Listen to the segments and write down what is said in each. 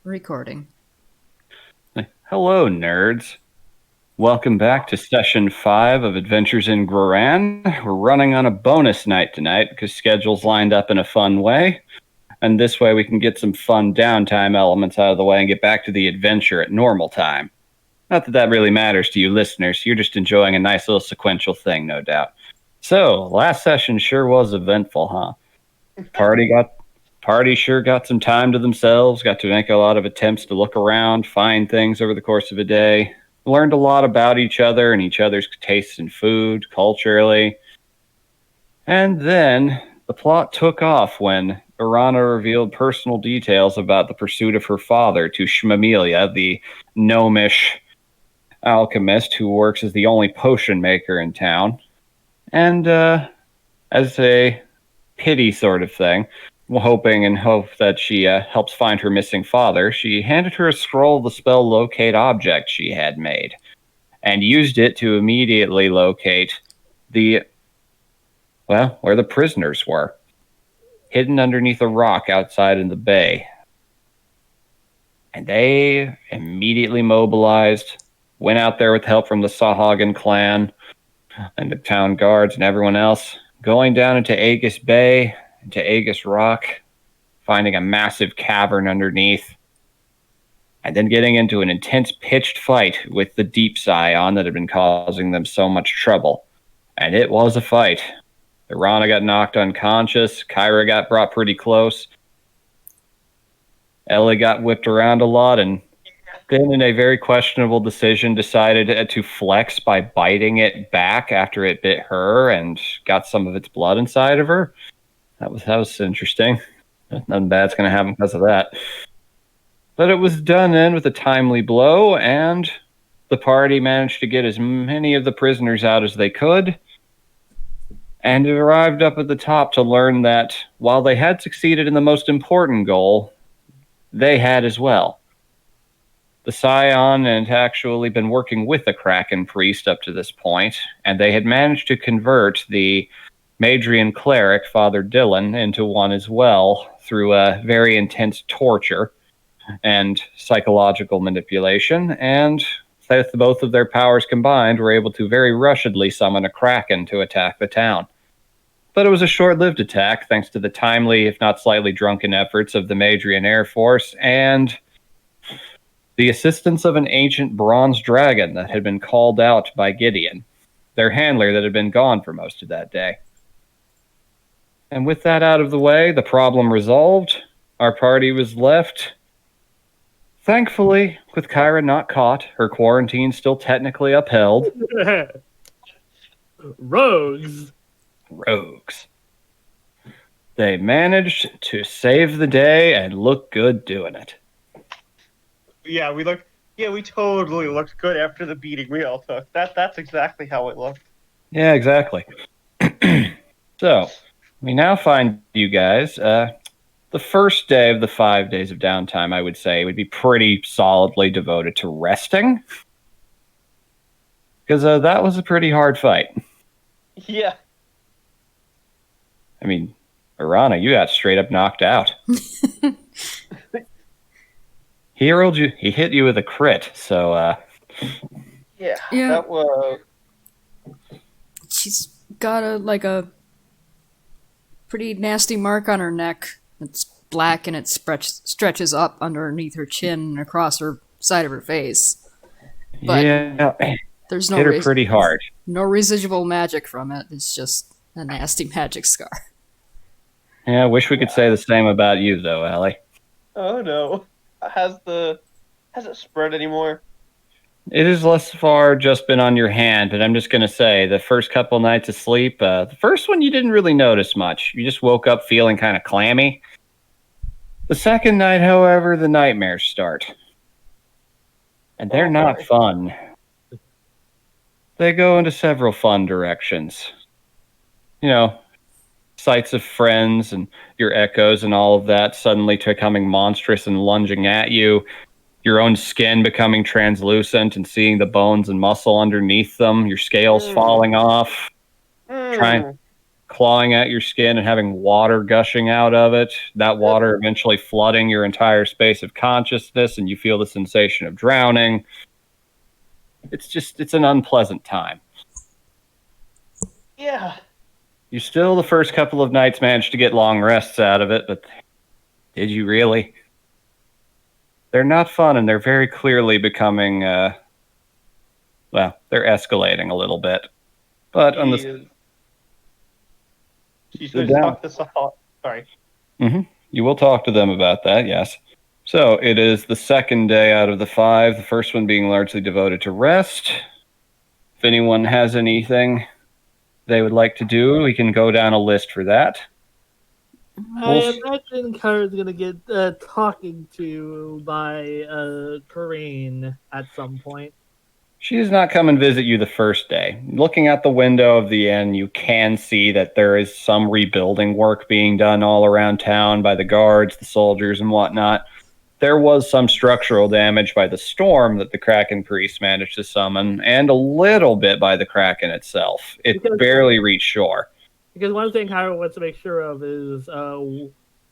Recording. Hello, nerds. Welcome back to session 5 of Adventures in Groran. We're running on a bonus night tonight because schedules lined up in a fun way. And this way we can get some fun downtime elements out of the way and get back to the adventure at normal time. Not that that really matters to you listeners. You're just enjoying a nice little sequential thing, no doubt. So, last session sure was eventful, huh? Party sure got some time to themselves, got to make a lot of attempts to look around, find things over the course of a day, learned a lot about each other and each other's tastes in food, culturally. And then the plot took off when Irana revealed personal details about the pursuit of her father to Shmamelia, the gnomish alchemist who works as the only potion maker in town. And as a pity sort of thing, hoping and hope that she helps find her missing father, she handed her a scroll of the spell locate object she had made and used it to immediately locate where the prisoners were, hidden underneath a rock outside in the bay. And they immediately mobilized, went out there with help from the Sahagan clan and the town guards and everyone else, going down into Aegis Bay, into Aegis Rock, finding a massive cavern underneath, and then getting into an intense pitched fight with the deep scion that had been causing them so much trouble. And it was a fight. Irana got knocked unconscious, Kyra got brought pretty close, Ellie got whipped around a lot, and then in a very questionable decision decided to flex by biting it back after it bit her and got some of its blood inside of her. That was interesting. Nothing bad's going to happen because of that. But it was done in with a timely blow, and the party managed to get as many of the prisoners out as they could, and arrived up at the top to learn that while they had succeeded in the most important goal, they had as well. The Scion had actually been working with the Kraken priest up to this point, and they had managed to convert the Madrian cleric, Father Dylan, into one as well through a very intense torture and psychological manipulation, and with both of their powers combined, were able to very rushedly summon a Kraken to attack the town. But it was a short-lived attack, thanks to the timely, if not slightly drunken efforts of the Madrian Air Force, and the assistance of an ancient bronze dragon that had been called out by Gideon, their handler that had been gone for most of that day. And with that out of the way, the problem resolved, our party was left, thankfully, with Kyra not caught, her quarantine still technically upheld. Rogues. They managed to save the day and look good doing it. Yeah, we totally looked good after the beating we all took. That's exactly how it looked. Yeah, exactly. So, we now find you guys, the first day of the 5 days of downtime, I would say, would be pretty solidly devoted to resting. Because that was a pretty hard fight. Yeah. I mean, Irana, you got straight up knocked out. He hit you with a crit, so Yeah. Yeah. That was. She's got a pretty nasty mark on her neck. It's black and it stretches up underneath her chin and across her side of her face. But yeah, there's no hit her pretty hard. No residual magic from it. It's just a nasty magic scar. Yeah, I wish we could say the same about you, though, Allie. Oh no. Has it spread anymore? It has thus far just been on your hand, but I'm just going to say the first couple nights of sleep, the first one you didn't really notice much. You just woke up feeling kind of clammy. The second night, however, the nightmares start. And they're not fun. They go into several fun directions. You know, sights of friends and your echoes and all of that suddenly becoming monstrous and lunging at you. Your own skin becoming translucent and seeing the bones and muscle underneath them. Your scales falling off. clawing at your skin and having water gushing out of it. That water eventually flooding your entire space of consciousness, and you feel the sensation of drowning. It's an unpleasant time. Yeah. You still, the first couple of nights, managed to get long rests out of it, but did you really? They're not fun, and they're very clearly becoming, they're escalating a little bit. But on the... She's going to talk this off. Sorry. Mm-hmm. You will talk to them about that, yes. So it is the second day out of the 5, the first one being largely devoted to rest. If anyone has anything they would like to do, we can go down a list for that. I imagine Kara's gonna get talking to by Groran at some point. She does not come and visit you the first day. Looking out the window of the inn, you can see that there is some rebuilding work being done all around town by the guards, the soldiers, and whatnot. There was some structural damage by the storm that the Kraken priest managed to summon, and a little bit by the Kraken itself. It barely reached shore. Because one thing Kara wants to make sure of is,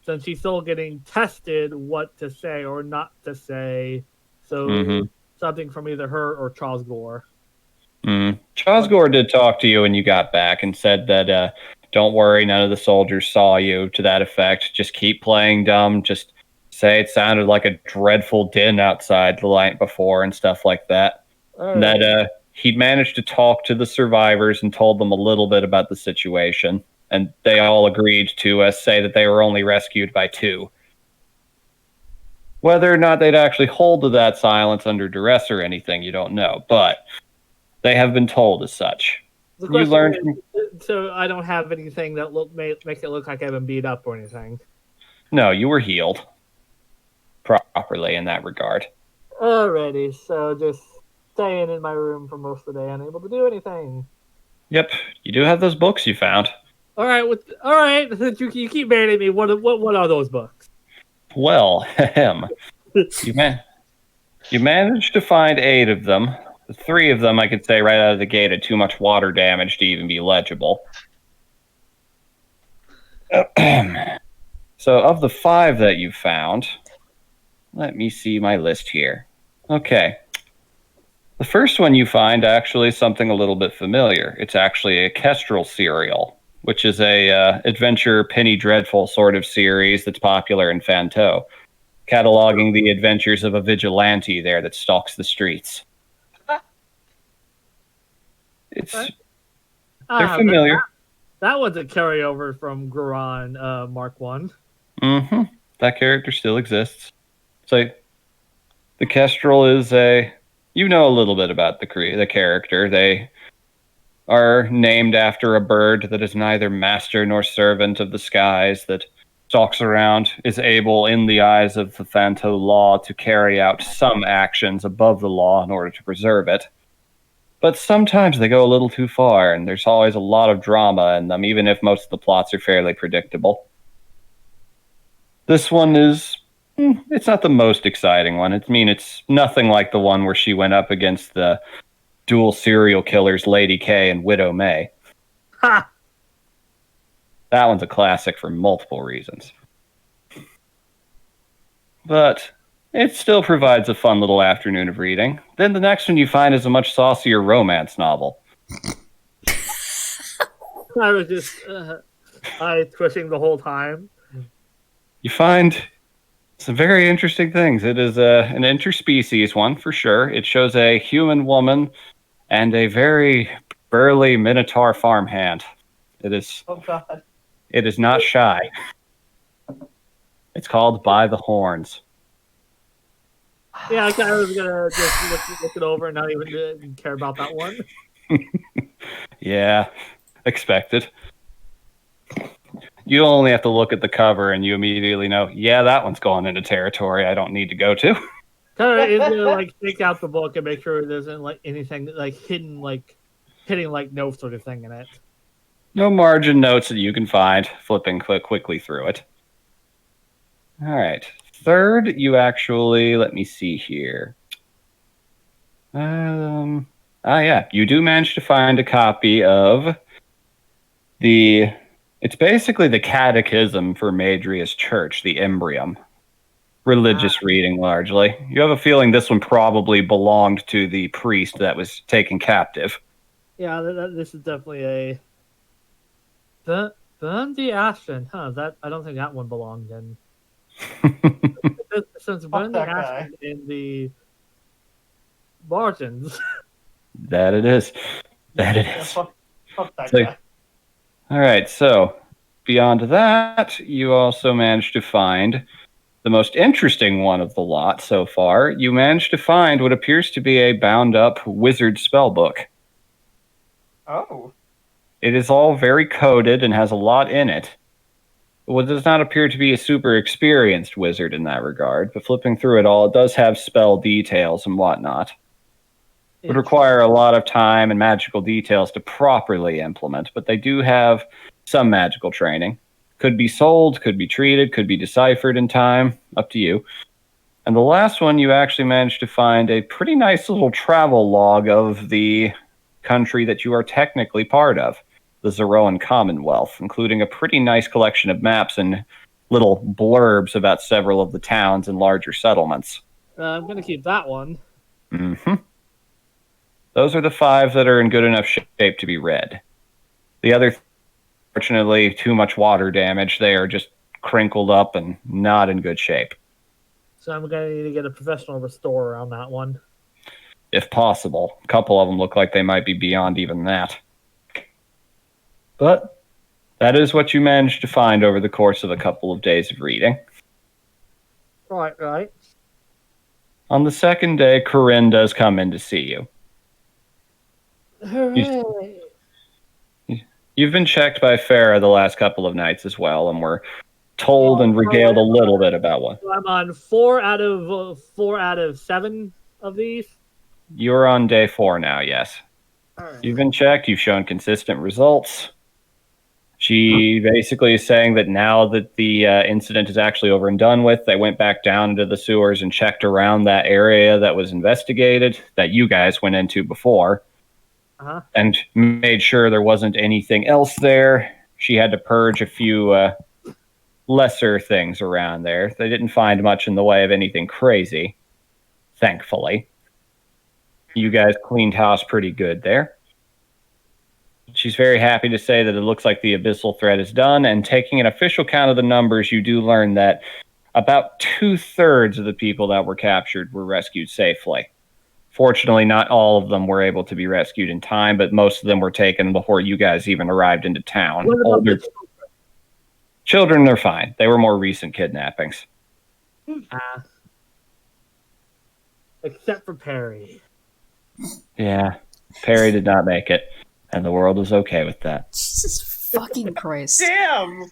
since she's still getting tested, what to say or not to say. So something from either her or Charles Gore. Charles Gore did talk to you when you got back and said that, don't worry, none of the soldiers saw you, to that effect. Just keep playing dumb. Just say it sounded like a dreadful din outside the night before and stuff like that. Right. That he'd managed to talk to the survivors and told them a little bit about the situation. And they all agreed to say that they were only rescued by 2. Whether or not they'd actually hold to that silence under duress or anything, you don't know. But they have been told as such. The You learned so I don't have anything that make it look like I've been beat up or anything. No, you were healed properly in that regard. Alrighty, so just staying in my room for most of the day, unable to do anything. Yep, you do have those books you found. All right. You keep banning me. What are those books? Well, you managed to find 8 of them. The 3 of them, I could say right out of the gate, had too much water damage to even be legible. So of the 5 that you found, let me see my list here. Okay. The first one you find actually is something a little bit familiar. It's actually a Kestrel serial, which is a adventure Penny Dreadful sort of series that's popular in Fanto, cataloging the adventures of a vigilante there that stalks the streets. They're familiar. That was a carryover from Groran Mark 1. Mm-hmm. That character still exists. So the Kestrel is you know a little bit about the character. They are named after a bird that is neither master nor servant of the skies, that stalks around, is able, in the eyes of the Fanto law, to carry out some actions above the law in order to preserve it. But sometimes they go a little too far, and there's always a lot of drama in them, even if most of the plots are fairly predictable. This one is... it's not the most exciting one. It's nothing like the one where she went up against the dual serial killers Lady K and Widow May. Ha! That one's a classic for multiple reasons. But it still provides a fun little afternoon of reading. Then the next one you find is a much saucier romance novel. I was just eye twitching the whole time. You find some very interesting things. It is an interspecies one, for sure. It shows a human woman and a very burly Minotaur farmhand. It is... Oh, God. It is not shy. It's called By the Horns. Yeah, I was gonna just look it over and not even care about that one. Yeah, expected. You only have to look at the cover and you immediately know, yeah, that one's going into territory I don't need to go to. Kind of is gonna take out the book and make sure there isn't anything hidden hitting notes sort of thing in it. No margin notes that you can find, flipping quickly through it. All right. Third, you actually, let me see here. You do manage to find a copy of the It's basically the catechism for Madria's church, the Embrium. Religious reading, largely. You have a feeling this one probably belonged to the priest that was taken captive. Yeah, this is definitely a burn the Ashen. Huh? That I don't think that one belonged in. Since burn the that guy. Ashen in the margins. That it is. That it Yeah, is. fuck that So- guy. All right, so beyond that, you also managed to find the most interesting one of the lot so far. You managed to find what appears to be a bound-up wizard spellbook. Oh. It is all very coded and has a lot in it. Well, it does not appear to be a super experienced wizard in that regard, but flipping through it all, it does have spell details and whatnot. It would require a lot of time and magical details to properly implement, but they do have some magical training. Could be sold, could be treated, could be deciphered in time, up to you. And the last one, you actually managed to find a pretty nice little travel log of the country that you are technically part of, the Zeroan Commonwealth, including a pretty nice collection of maps and little blurbs about several of the towns and larger settlements. I'm going to keep that one. Mm-hmm. Those are the 5 that are in good enough shape to be read. The other, fortunately, too much water damage. They are just crinkled up and not in good shape. So I'm going to need to get a professional restorer on that one. If possible. A couple of them look like they might be beyond even that. But that is what you managed to find over the course of a couple of days of reading. Right. On the second day, Corinne does come in to see you. Hooray! You've been checked by Farah the last couple of nights as well, and were told and regaled a little bit about one. I'm on 4 out of 7 of these. You're on day 4 now, yes. All right. You've been checked. You've shown consistent results. She basically is saying that now that the incident is actually over and done with, they went back down into the sewers and checked around that area that was investigated, that you guys went into before, and made sure there wasn't anything else there. She had to purge a few lesser things around there. They didn't find much in the way of anything crazy, thankfully. You guys cleaned house pretty good there. She's very happy to say that it looks like the abyssal threat is done, and taking an official count of the numbers, you do learn that about 2/3 of the people that were captured were rescued safely. Fortunately, not all of them were able to be rescued in time, but most of them were taken before you guys even arrived into town. What about the Children are fine. They were more recent kidnappings. Except for Perry. Yeah, Perry did not make it, and the world was okay with that. Jesus fucking Christ. Damn!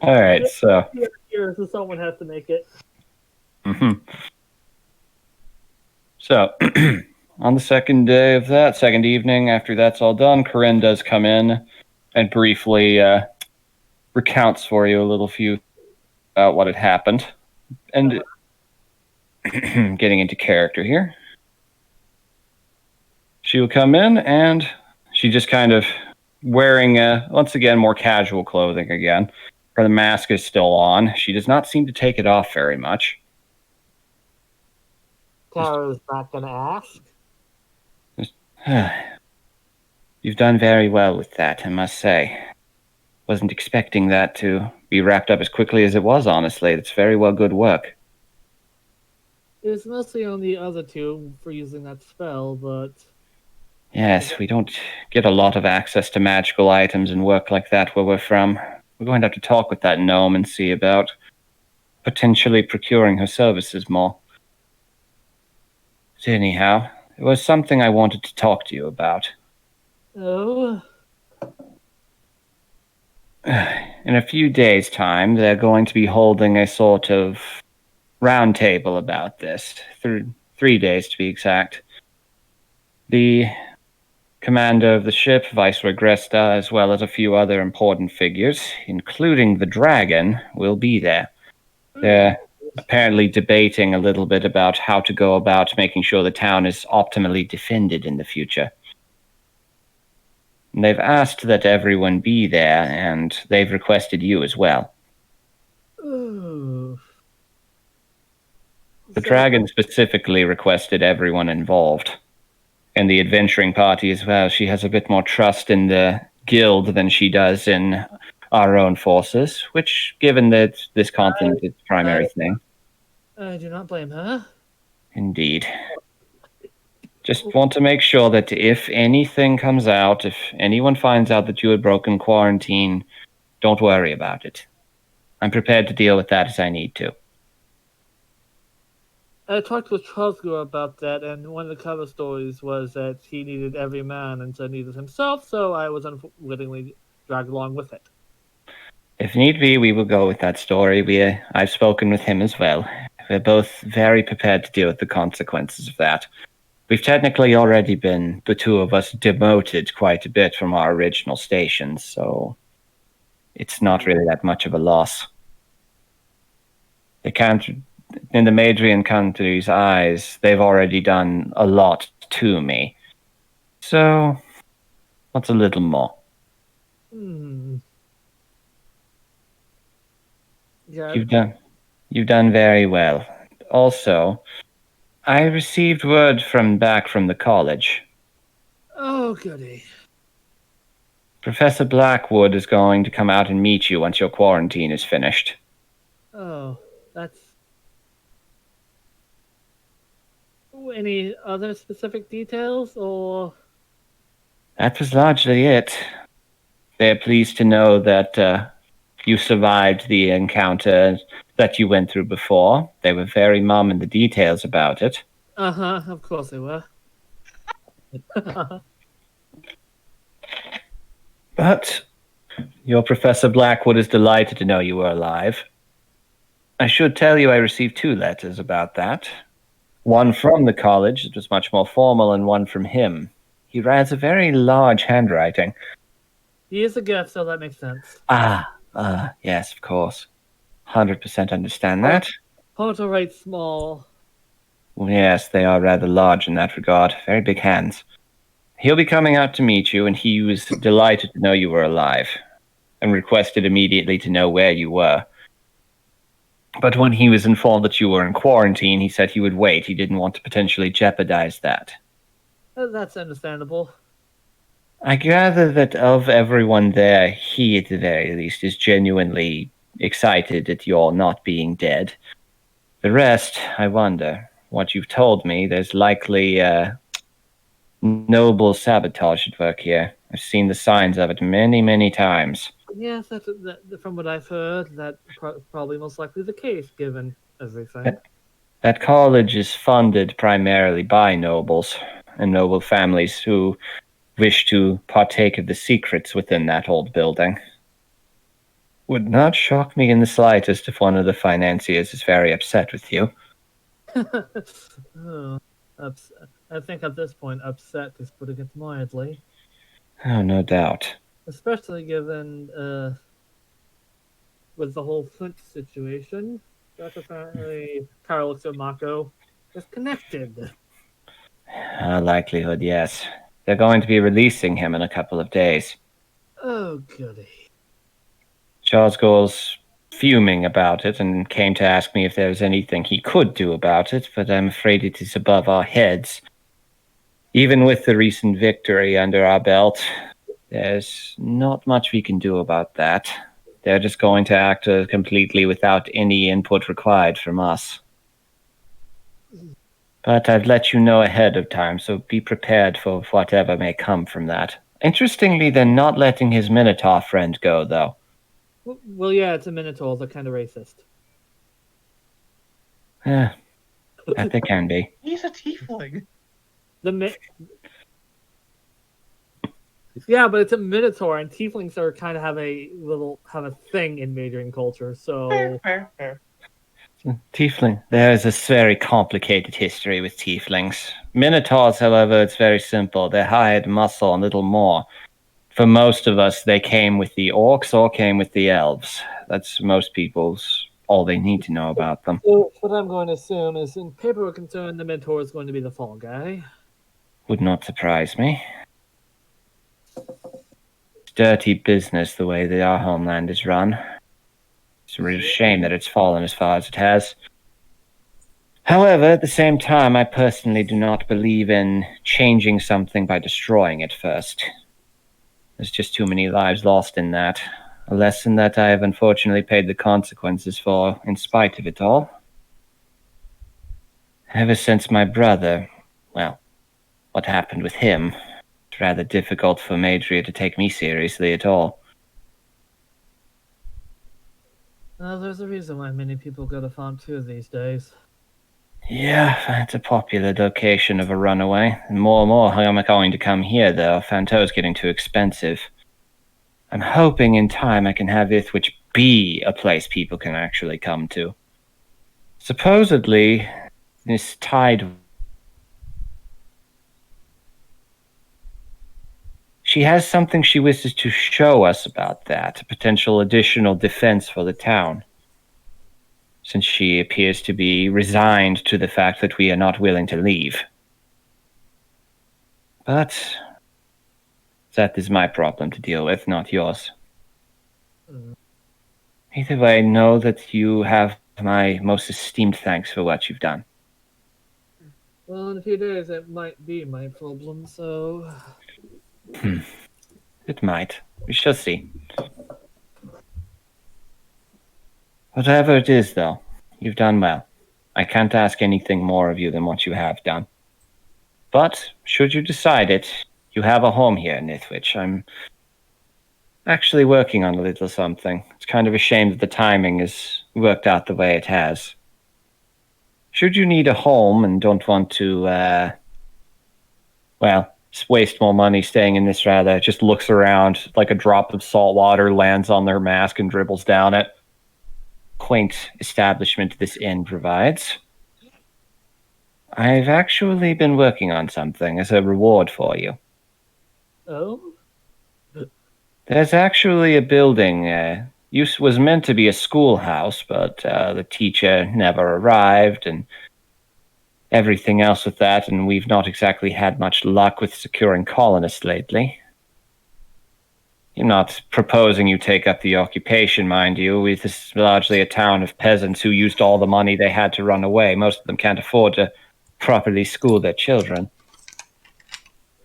All right, so Here, so someone has to make it. So, on the second day of that, second evening, after that's all done, Corinne does come in and briefly recounts for you a little few about what had happened. And getting into character here. She will come in and she just kind of wearing, once again, more casual clothing again. Her mask is still on. She does not seem to take it off very much. Clara's not going to ask. You've done very well with that, I must say. Wasn't expecting that to be wrapped up as quickly as it was, honestly. It's very well good work. It was mostly on the other two for using that spell, but... Yes, we don't get a lot of access to magical items and work like that where we're from. We're going to have to talk with that gnome and see about potentially procuring her services more. So anyhow, it was something I wanted to talk to you about. Oh? In a few days' time, they're going to be holding a sort of round table about this. 3 days, to be exact. The commander of the ship, Viceroy Gresta, as well as a few other important figures, including the dragon, will be there. They're apparently debating a little bit about how to go about making sure the town is optimally defended in the future. And they've asked that everyone be there, and they've requested you as well. Ooh. The So- dragon specifically requested everyone involved. And the adventuring party as well. She has a bit more trust in the guild than she does in our own forces, which, given that this continent is the primary thing. I do not blame her. Indeed. Just want to make sure that if anything comes out, if anyone finds out that you had broken quarantine, don't worry about it. I'm prepared to deal with that as I need to. I talked with Trosgor about that, and one of the cover stories was that he needed every man and so needed himself, so I was unwittingly dragged along with it. If need be, we will go with that story. I've spoken with him as well. We're both very prepared to deal with the consequences of that. We've technically already been, the two of us, demoted quite a bit from our original stations, so it's not really that much of a loss. They can't, in the Madrian country's eyes, they've already done a lot to me. So, what's a little more? Yeah. You've done very well. Also, I received word back from the college. Oh, goody. Professor Blackwood is going to come out and meet you once your quarantine is finished. Oh, that's... Any other specific details, or... That was largely it. They're pleased to know that you survived the encounter that you went through before. They were very mum in the details about it. Uh-huh, of course they were. But your Professor Blackwood is delighted to know you were alive. I should tell you I received 2 letters about that. One from the college, that was much more formal, and one from him. He has a very large handwriting. He is a gift, so that makes sense. Yes, of course. 100% understand that. Hard to write small. Yes, they are rather large in that regard. Very big hands. He'll be coming out to meet you, and he was delighted to know you were alive, and requested immediately to know where you were. But when he was informed that you were in quarantine, he said he would wait. He didn't want to potentially jeopardize that. That's understandable. I gather that of everyone there, he, at the very least, is genuinely excited at your not being dead. The rest, I wonder. What you've told me, there's likely noble sabotage at work here. I've seen the signs of it many, many times. Yes, from what I've heard, that's probably most likely the case, given everything. That college is funded primarily by nobles and noble families who wish to partake of the secrets within that old building. Would not shock me in the slightest if one of the financiers is very upset with you. Oh, I think at this point, upset is putting it mildly. Oh, no doubt. Especially given, with the whole Flint situation, that apparently Kara looks at Mako is connected. Likelihood, yes. They're going to be releasing him in a couple of days. Oh, goody. Charles Gore's fuming about it and came to ask me if there was anything he could do about it, but I'm afraid it is above our heads. Even with the recent victory under our belt, there's not much we can do about that. They're just going to act completely without any input required from us. But I've let you know ahead of time, so be prepared for whatever may come from that. Interestingly, they're not letting his Minotaur friend go, though. Well, yeah, it's a Minotaur. They're kind of racist. Yeah, that they can be. He's a tiefling. Yeah, but it's a Minotaur, and tieflings are kind of have a thing in Madrian culture. So Fair. Tiefling. There is a very complicated history with tieflings. Minotaurs, however, it's very simple. They're hide, muscle, and little more. For most of us, they came with the orcs or came with the elves. That's most people's all they need to know about them. So what I'm going to assume is, in paperwork concern, the Minotaur is going to be the fall guy. Would not surprise me. dirty business the way that our homeland is run. It's a real shame that it's fallen as far as it has. However, at the same time, I personally do not believe in changing something by destroying it first. There's just too many lives lost in that. A lesson that I have unfortunately paid the consequences for, in spite of it all. Ever since my brother, well, what happened with him, it's rather difficult for Madria to take me seriously at all. There's a reason why many people go to Farm 2 these days. Yeah, it's a popular location of a runaway. And more I'm going to come here, though. Fanto's getting too expensive. I'm hoping in time I can have Ithwich be a place people can actually come to. Supposedly, this tide... She has something she wishes to show us about that, a potential additional defense for the town. Since she appears to be resigned to the fact that we are not willing to leave. But that is my problem to deal with, not yours. Either way, know that you have my most esteemed thanks for what you've done. Well, in a few days, it might be my problem, so... It might. We shall see. Whatever it is, though, you've done well. I can't ask anything more of you than what you have done. But, should you decide it, you have a home here in Ithwich. I'm actually working on a little something. It's kind of a shame that the timing has worked out the way it has. Should you need a home and don't want to, just waste more money staying in this rather, just looks around like a drop of salt water lands on their mask and dribbles down it. Quaint establishment this inn provides. I've actually been working on something as a reward for you. Oh? There's actually a building, was meant to be a schoolhouse, but the teacher never arrived, and everything else with that, and we've not exactly had much luck with securing colonists lately. I'm not proposing you take up the occupation, mind you. This is largely a town of peasants who used all the money they had to run away. Most of them can't afford to properly school their children.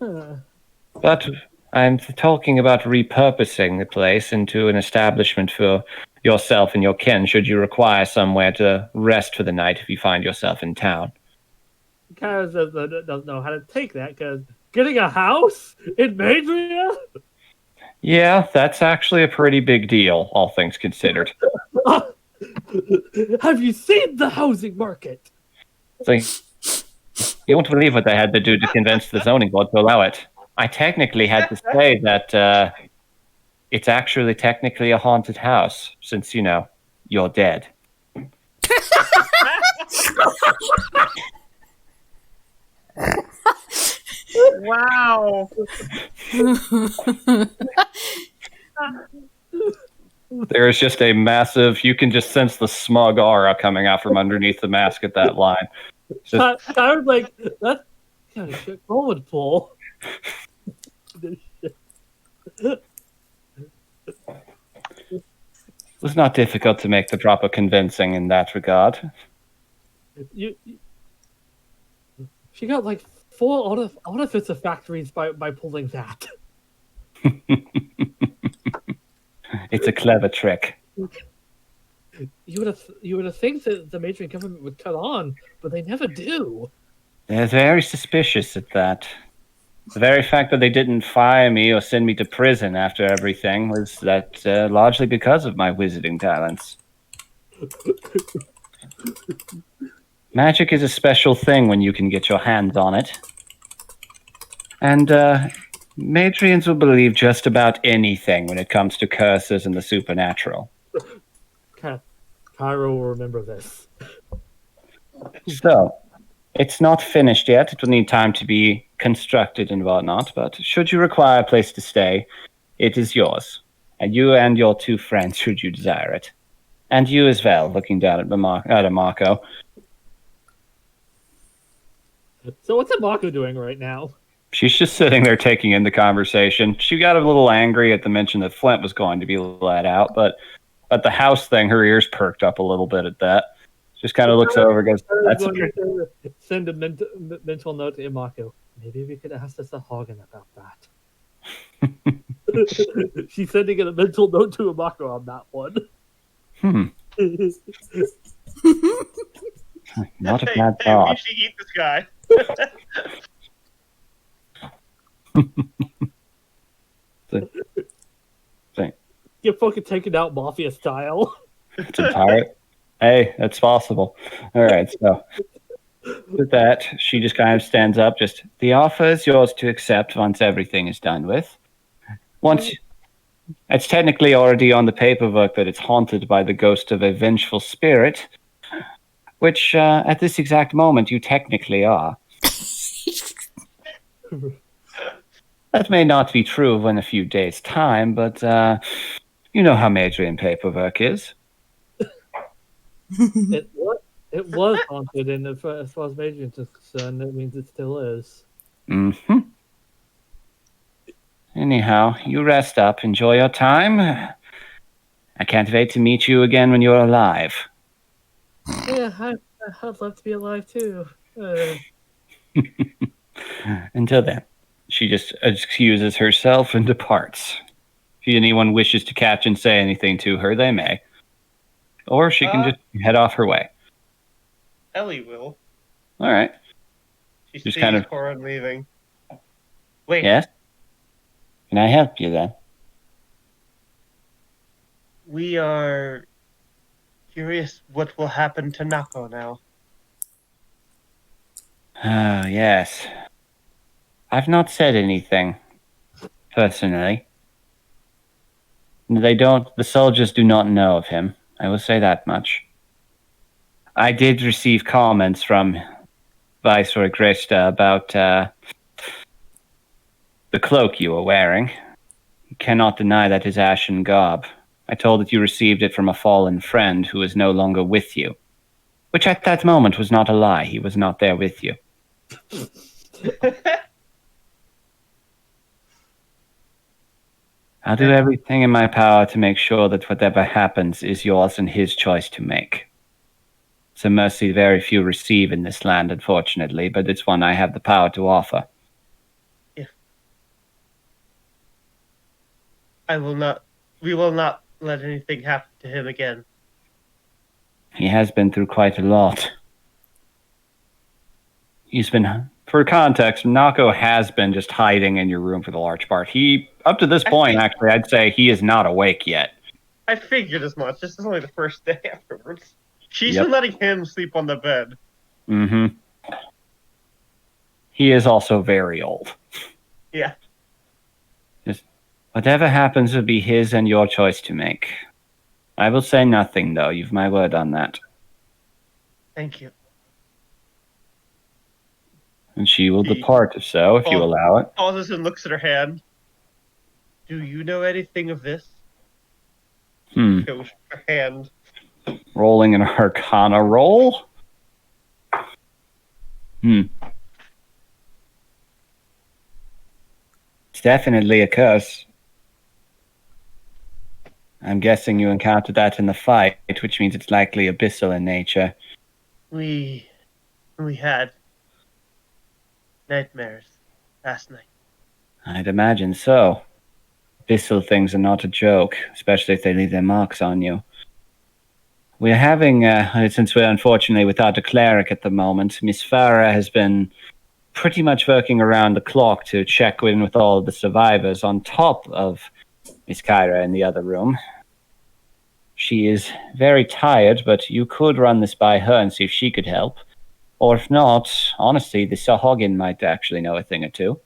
But I'm talking about repurposing the place into an establishment for yourself and your kin, should you require somewhere to rest for the night if you find yourself in town. Kaz doesn't know how to take that, because getting a house in Madria? Yeah, that's actually a pretty big deal, all things considered. Have you seen the housing market? So, you won't believe what I had to do to convince the zoning board to allow it. I technically had to say that it's actually technically a haunted house, since, you're dead. Wow. There's just a massive, you can just sense the smug aura coming out from underneath the mask at that line. I was like, that's kind of shit would pull. It was not difficult to make the proper convincing in that regard. She got like 4 artificer of factories by pulling that. It's a clever trick. You would have think that the Matrian government would cut on, but they never do. They're very suspicious at that. The very fact that they didn't fire me or send me to prison after everything was that largely because of my wizarding talents. Magic is a special thing when you can get your hands on it. And Matrians will believe just about anything when it comes to curses and the supernatural. Cairo will remember this. So, it's not finished yet. It will need time to be constructed and whatnot, but should you require a place to stay, it is yours. And you and your 2 friends, should you desire it. And you as well, looking down at Marco. So what's Marco doing right now? She's just sitting there taking in the conversation. She got a little angry at the mention that Flint was going to be let out, but at the house thing, her ears perked up a little bit at that. Just kind of looks over and goes, I was "That's a going to send a mental note to Imako. Maybe we could ask the Sahagin about that. She's sending a mental note to Imako on that one. Not a Hey, bad we thought." should eat this guy. Get fucking taken out mafia style. It's entire. Hey, that's possible. All right, so with that, she just kind of stands up. Just the offer is yours to accept once everything is done with. Once it's technically already on the paperwork that it's haunted by the ghost of a vengeful spirit, which at this exact moment you technically are. That may not be true in a few days' time, but you know how majoring paperwork is. It was haunted, and as far as Major is concerned, that means it still is. Mm-hmm. Anyhow, you rest up. Enjoy your time. I can't wait to meet you again when you're alive. Yeah, I'd love to be alive too. Until then, she just excuses herself and departs. If anyone wishes to catch and say anything to her, they may. Or she can just head off her way. Ellie will. All right. She Just sees kind of- Groran leaving. Wait, Yes? Can I help you then? we are curious what will happen to Nako now. Oh, yes. I've not said anything, personally. The soldiers do not know of him. I will say that much. I did receive comments from Viceroy Gresta about the cloak you were wearing. You cannot deny that is ashen garb. I told that you received it from a fallen friend who is no longer with you. Which at that moment was not a lie. He was not there with you. I'll do everything in my power to make sure that whatever happens is yours and his choice to make. It's a mercy very few receive in this land, unfortunately, but it's one I have the power to offer. We will not let anything happen to him again. He has been through quite a lot. For context, Nako has been just hiding in your room for the large part. Up to this point, actually, I'd say he is not awake yet. I figured as much. This is only the first day afterwards. She's Yep. been letting him sleep on the bed. Mm-hmm. He is also very old. Yeah. Just whatever happens will be his and your choice to make. I will say nothing, though. You've my word on that. Thank you. And she will depart, if so, if you allow it. Pauses and looks at her hand. Do you know anything of this? Shows her hand. Rolling an Arcana roll? It's definitely a curse. I'm guessing you encountered that in the fight, which means it's likely abyssal in nature. We had nightmares last night. I'd imagine so. Abyssal things are not a joke, especially if they leave their marks on you. We're having, since we're unfortunately without a cleric at the moment, Miss Farah has been pretty much working around the clock to check in with all of the survivors on top of Miss Kyra in the other room. She is very tired, but you could run this by her and see if she could help. Or if not, honestly, the Sahagin might actually know a thing or two.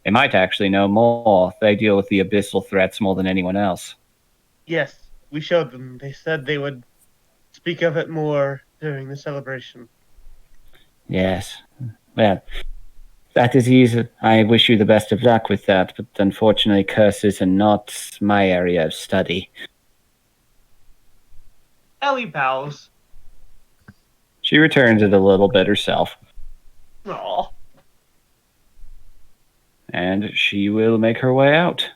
They might actually know more. They deal with the abyssal threats more than anyone else. Yes, we showed them. They said they would speak of it more during the celebration. Yes. Well, that is easy. I wish you the best of luck with that, but unfortunately curses are not my area of study. Ellie bows. She returns it a little bit herself. Aw. and she will make her way out.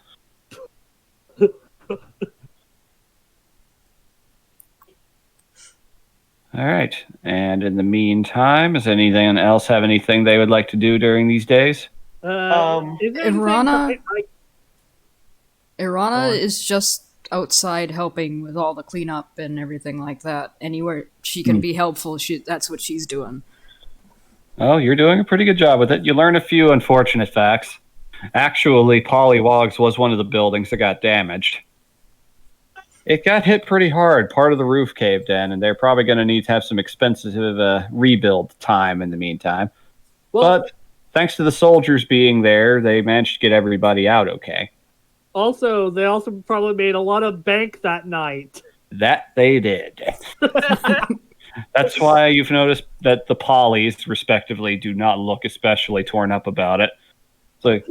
All right. And in the meantime, does anyone else have anything they would like to do during these days? Is there anything Irana? Irana Go on. is just outside helping with all the cleanup and everything like that. Anywhere she can be helpful, that's what she's doing. Oh, you're doing a pretty good job with it. You learn a few unfortunate facts. Actually, Pollywogs was one of the buildings that got damaged. It got hit pretty hard. Part of the roof caved in, and they're probably going to need to have some expensive rebuild time in the meantime. Well, But thanks to the soldiers being there, they managed to get everybody out okay. also, they also probably made a lot of bank that night. That they did. That's why you've noticed that the Pollies, respectively, do not look especially torn up about it. It's like,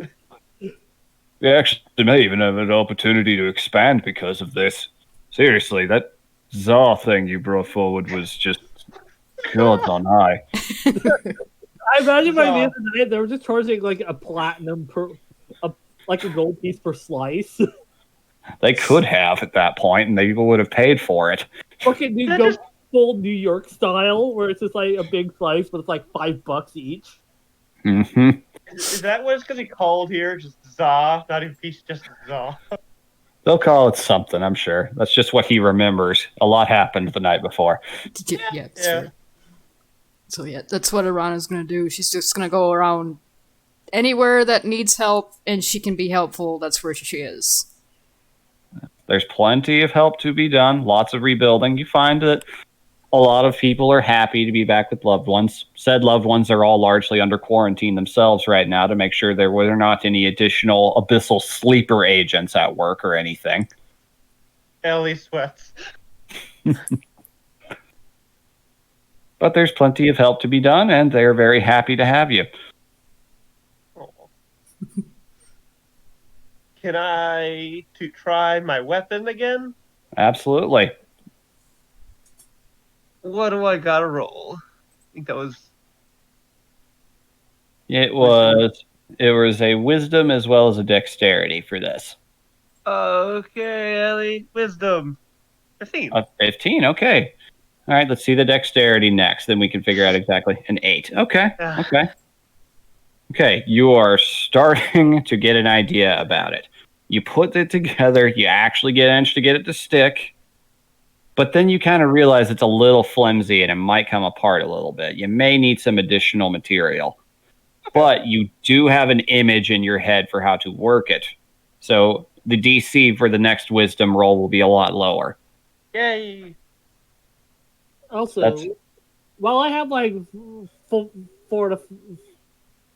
we actually may even have an opportunity to expand because of this. Seriously, that Tsar thing you brought forward was just God on high. I imagine by the end of the night, they were just charging like a platinum like a gold piece per slice. They could have at that point, and they would have paid for it. Okay, do you go full New York style, where it's just like a big slice, but it's like $5 each? Mm-hmm. Is that what it's going to be called here? Just za, not even piece, just za. They'll call it something, I'm sure. That's just what he remembers. A lot happened the night before. Yeah, that's right. So yeah, that's what Irana's gonna do. She's just gonna go around anywhere that needs help and she can be helpful. That's where she is. There's plenty of help to be done, lots of rebuilding. You find that a lot of people are happy to be back with loved ones. Said loved ones are all largely under quarantine themselves right now to make sure there were not any additional abyssal sleeper agents at work or anything. Ellie sweats. But there's plenty of help to be done, and they're very happy to have you. Can I try my weapon again? Absolutely. What do I gotta roll? I think that was... It was a wisdom as well as a dexterity for this. Okay, Ellie. Wisdom. 15. 15, okay. All right, let's see the dexterity next. Then we can figure out exactly an 8. Okay, okay. Okay, you are starting to get an idea about it. You put it together, you actually manage to get it to stick, but then you kind of realize it's a little flimsy and it might come apart a little bit. You may need some additional material, but you do have an image in your head for how to work it. So the DC for the next wisdom roll will be a lot lower. Yay! Also, while I have like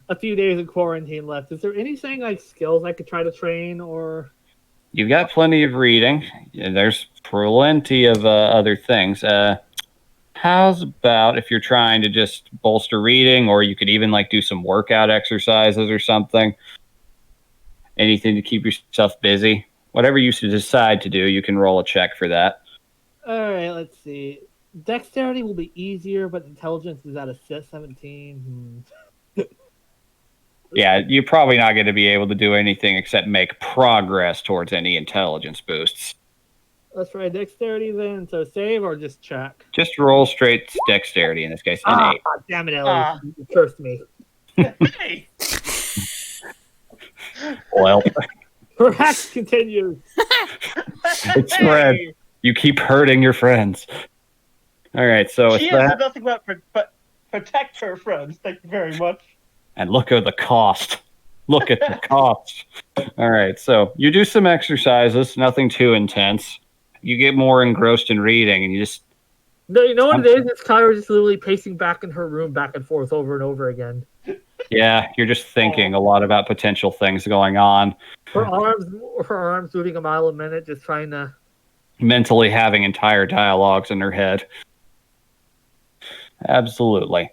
a few days of quarantine left, is there anything like skills I could try to train or? You've got plenty of reading. There's plenty of other things. How's about if you're trying to just bolster reading, or you could even like do some workout exercises or something? Anything to keep yourself busy. Whatever you decide to do, you can roll a check for that. All right, let's see. Dexterity will be easier, but intelligence is at a 17. Yeah, you're probably not going to be able to do anything except make progress towards any intelligence boosts. Let's try dexterity then. So save or just check? Just roll straight dexterity in this case. An 8. Damn it, Ellie. You cursed me. Hey! Well, Perhaps continues. it's spread. You keep hurting your friends. All right, so She it's has that. nothing but protect her friends. Thank you very much. And look at the cost. Look at the cost. All right, so you do some exercises, nothing too intense. You get more engrossed in reading, and you just... No, you know what it is? It's Kyra just literally pacing back in her room back and forth over and over again. Yeah, you're just thinking a lot about potential things going on. Her arms moving a mile a minute, just trying to... Mentally having entire dialogues in her head. Absolutely.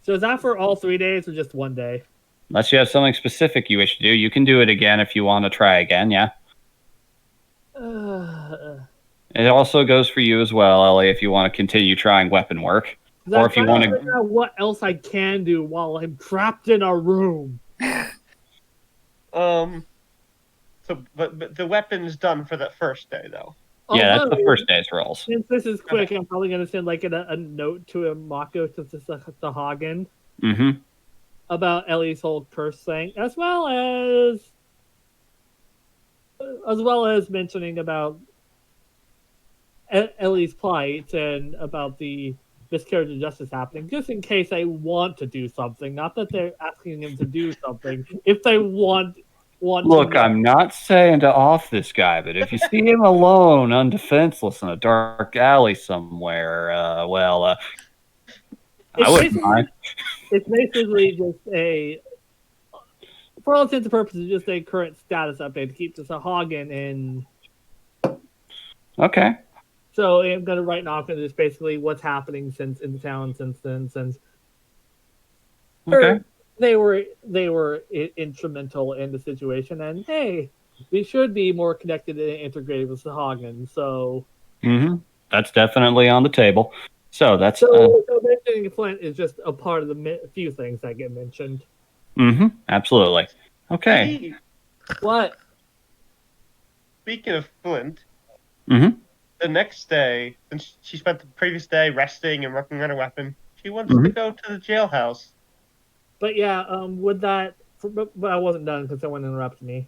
So is that for all 3 days or just one day? Unless you have something specific you wish to do, you can do it again if you want to try again, yeah? It also goes for you as well, Ellie, if you want to continue trying weapon work. Or if you want to... figure out what else I can do while I'm trapped in a room. So, but the weapon's done for that first day, though. Yeah, that's the Although, first day's rolls. since this is quick, I'm probably going to send like a note to Mako since it's the Hagen Mm-hmm. about Ellie's whole curse thing, as well as mentioning about Ellie's plight and about the miscarriage of justice happening, just in case they want to do something. Not that they're asking him to do something. If they want Look, to, I'm not saying to off this guy, but if you see him alone, undefenseless in a dark alley somewhere, I it's wouldn't mind. basically just a, for all intents and purposes, just a current status update to keep the Sahagin in. Okay. So I'm going to write an off and just basically what's happening since in the town since then, since Okay. they were instrumental in the situation, and hey, we should be more connected and integrated with Sahagin. So, That's definitely on the table. So that's so mentioning Flint is just a part of the few things that get mentioned. absolutely. Okay. Hey, What? speaking of Flint, Mm-hmm. the next day, since she spent the previous day resting and working on her weapon, she wants Mm-hmm. to go to the jailhouse. But yeah, with that, but I wasn't done because someone interrupted me.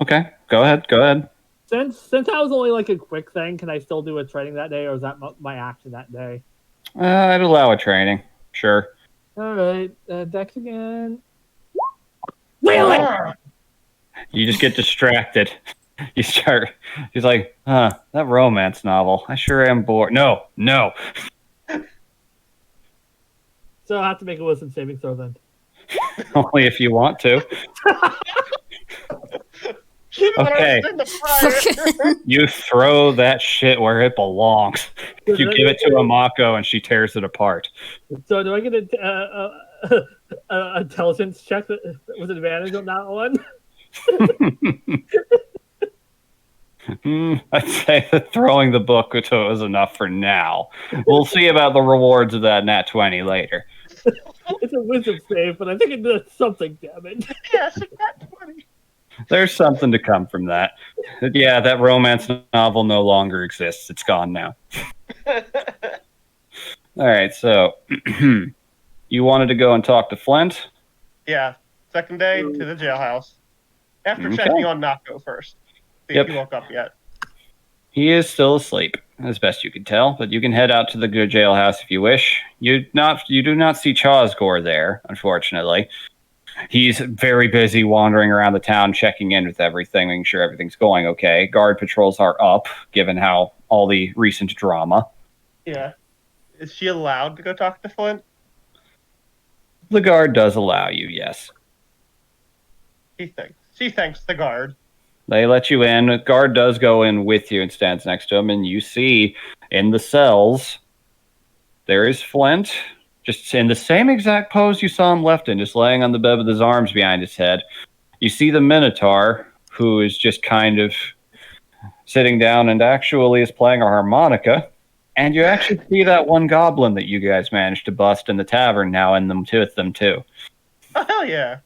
Okay. Go ahead. Since that was only like a quick thing, can I still do a training that day, or is that my action that day? I'd allow a training. Sure. All right, Dex again. Really? You just get distracted. You start. He's like, that romance novel. I sure am bored. No. So I have to make a wisdom saving throw then. Only if you want to. Okay. You throw that shit where it belongs. You give it to a Mako and she tears it apart. So do I get a intelligence check with advantage on that one? I'd say that throwing the book was enough for now. We'll see about the rewards of that nat 20 later. It's a wisdom save, but I think it does something damage. Yes, nat 20. There's something to come from that. Yeah, that romance novel no longer exists. It's gone now. All right, so you wanted to go and talk to Flint? Yeah, second day to the jailhouse. After Okay. checking on Nako first. See if he woke up yet. He is still asleep, as best you can tell, but you can head out to the good jailhouse if you wish. You do not see Chosgor there, unfortunately. He's very busy wandering around the town, checking in with everything, making sure everything's going okay. Guard patrols are up, given how all the recent drama. Yeah. Is she allowed to go talk to Flint? The guard does allow you, yes. She thanks the guard. They let you in. The guard does go in with you and stands next to him, and you see in the cells there is Flint, just in the same exact pose you saw him left in, just laying on the bed with his arms behind his head. You see the Minotaur, who is just kind of sitting down and actually is playing a harmonica. And you actually see that one goblin that you guys managed to bust in the tavern now in them with them too. Oh, hell yeah.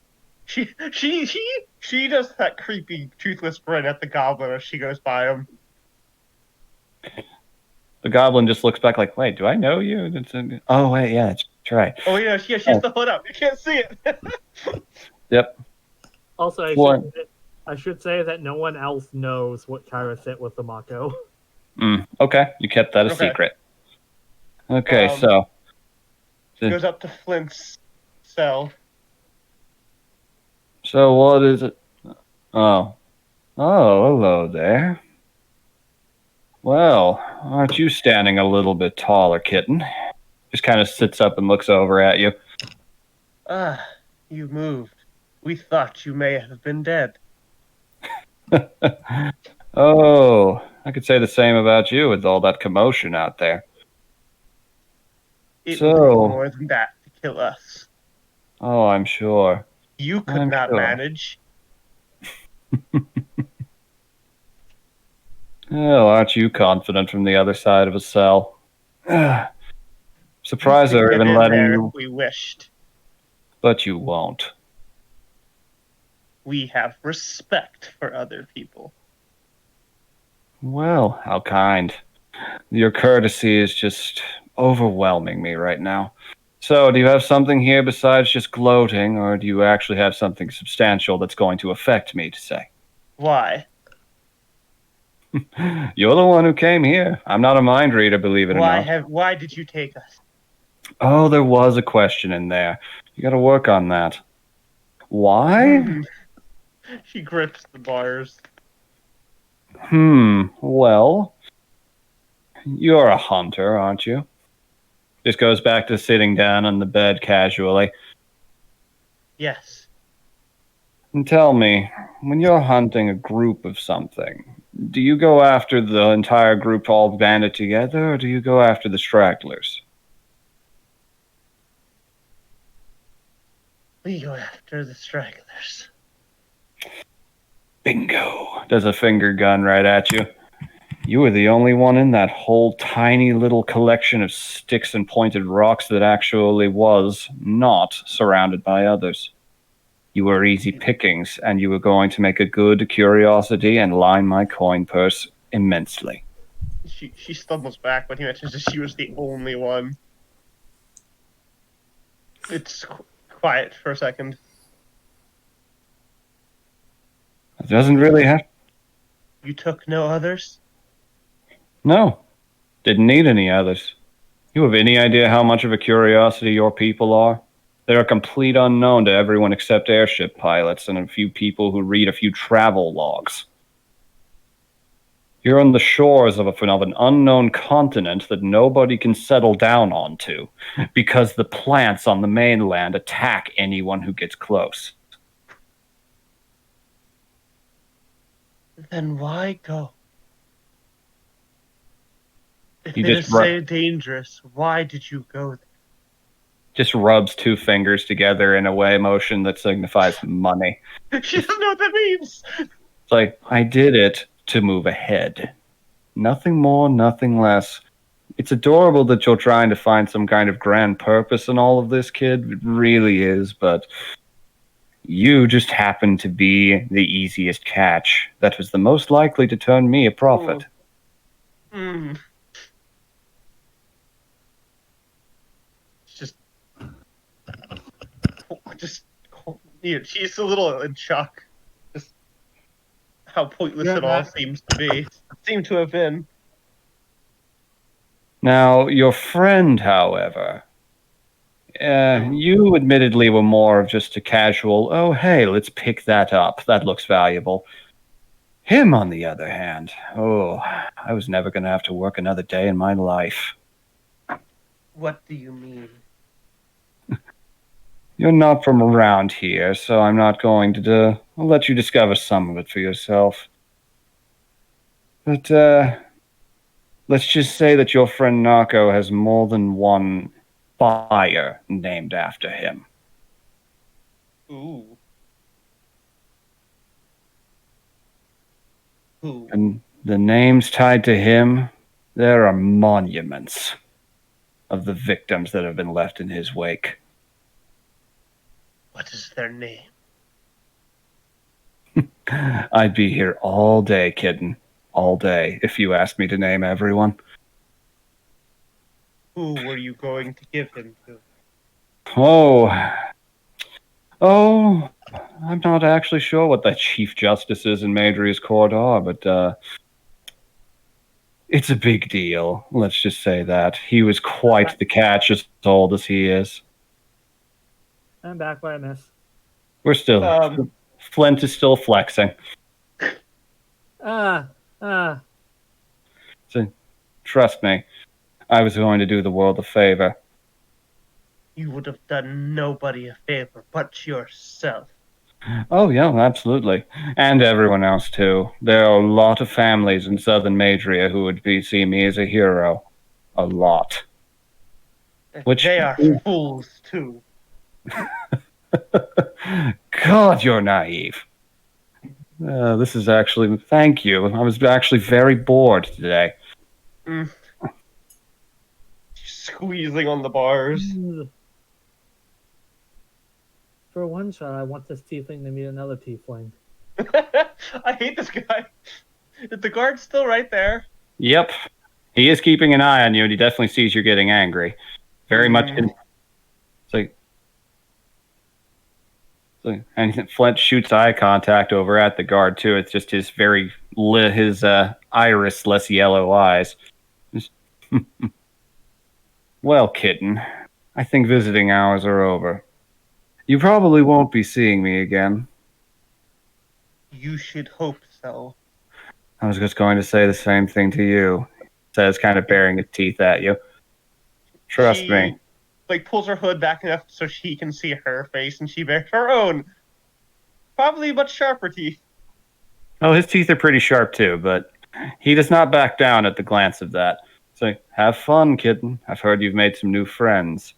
She does that creepy, toothless grin at the goblin as she goes by him. The goblin just looks back like, wait, do I know you? Oh, wait, yeah, that's right. Oh, yeah, she has the hood up. You can't see it. Yep. Also, I should say that no one else knows what Kyra said with the Mako. Okay, you kept that a secret. Okay, so She goes up to Flint's cell. So what is it? Oh, hello there. Well, aren't you standing a little bit taller, kitten? Just kind of sits up and looks over at you. You moved. We thought you may have been dead. Oh, I could say the same about you with all that commotion out there. It would take more than that to kill us. Oh, I'm sure. You could not manage. Oh, aren't you confident from the other side of a cell? Surprised they're even letting you. If we wished. But you won't. We have respect for other people. Well, how kind. Your courtesy is just overwhelming me right now. So, do you have something here besides just gloating, or do you actually have something substantial that's going to affect me to say? Why? You're the one who came here. I'm not a mind reader, believe it or not. Why did you take us? Oh, there was a question in there. You gotta work on that. Why? She grips the bars. Well, you're a hunter, aren't you? Just goes back to sitting down on the bed casually. Yes. And tell me, when you're hunting a group of something, do you go after the entire group all banded together, or do you go after the stragglers? We go after the stragglers. Bingo! Does a finger gun right at you. You were the only one in that whole tiny little collection of sticks and pointed rocks that actually was not surrounded by others. You were easy pickings, and you were going to make a good curiosity and line my coin purse immensely. She stumbles back when he mentions that she was the only one. It's quiet for a second. It doesn't really have. You took no others? No, didn't need any others. You have any idea how much of a curiosity your people are? They're a complete unknown to everyone except airship pilots and a few people who read a few travel logs. You're on the shores of an unknown continent that nobody can settle down onto because the plants on the mainland attack anyone who gets close. Then why go? If You it just is so dangerous, why did you go there? Just rubs two fingers together in a way motion that signifies money. She doesn't know what that means. It's like, I did it to move ahead. Nothing more, nothing less. It's adorable that you're trying to find some kind of grand purpose in all of this, kid. It really is, but you just happen to be the easiest catch that was the most likely to turn me a profit. She's a little in shock. Just how pointless it all seems to be. Seem to have been. Now, your friend, however, you admittedly were more of just a casual, oh, hey, let's pick that up. That looks valuable. Him, on the other hand, oh, I was never going to have to work another day in my life. What do you mean? You're not from around here, so I'm not going to I'll let you discover some of it for yourself. But, let's just say that your friend Narco has more than one fire named after him. Ooh. Who? And the names tied to him, there are monuments of the victims that have been left in his wake. What is their name? I'd be here all day, kitten. All day, if you asked me to name everyone. Who were you going to give him to? Oh, I'm not actually sure what the chief justices in Madria's court are, but it's a big deal. Let's just say that. He was quite the catch as old as he is. I'm back by a miss. We're still... Flint is still flexing. So, trust me, I was going to do the world a favor. You would have done nobody a favor but yourself. Oh, yeah, absolutely. And everyone else, too. There are a lot of families in southern Madria who would see me as a hero. A lot. Which they are fools, too. God, you're naive. This is actually... Thank you. I was actually very bored today. Squeezing on the bars. for one shot, I want this tiefling to meet another tiefling. I hate this guy. Is the guard still right there? Yep. He is keeping an eye on you, and he definitely sees you're getting angry. Very much. It's like, and Flint shoots eye contact over at the guard too. It's just his his iris less yellow eyes. Just, well, kitten, I think visiting hours are over. You probably won't be seeing me again. You should hope so. I was just going to say the same thing to you. Says, kind of baring his teeth at you. Trust me. Like, pulls her hood back enough so she can see her face, and she bares her own. Probably much sharper teeth. Oh, his teeth are pretty sharp too, but he does not back down at the glance of that. So, have fun, kitten. I've heard you've made some new friends.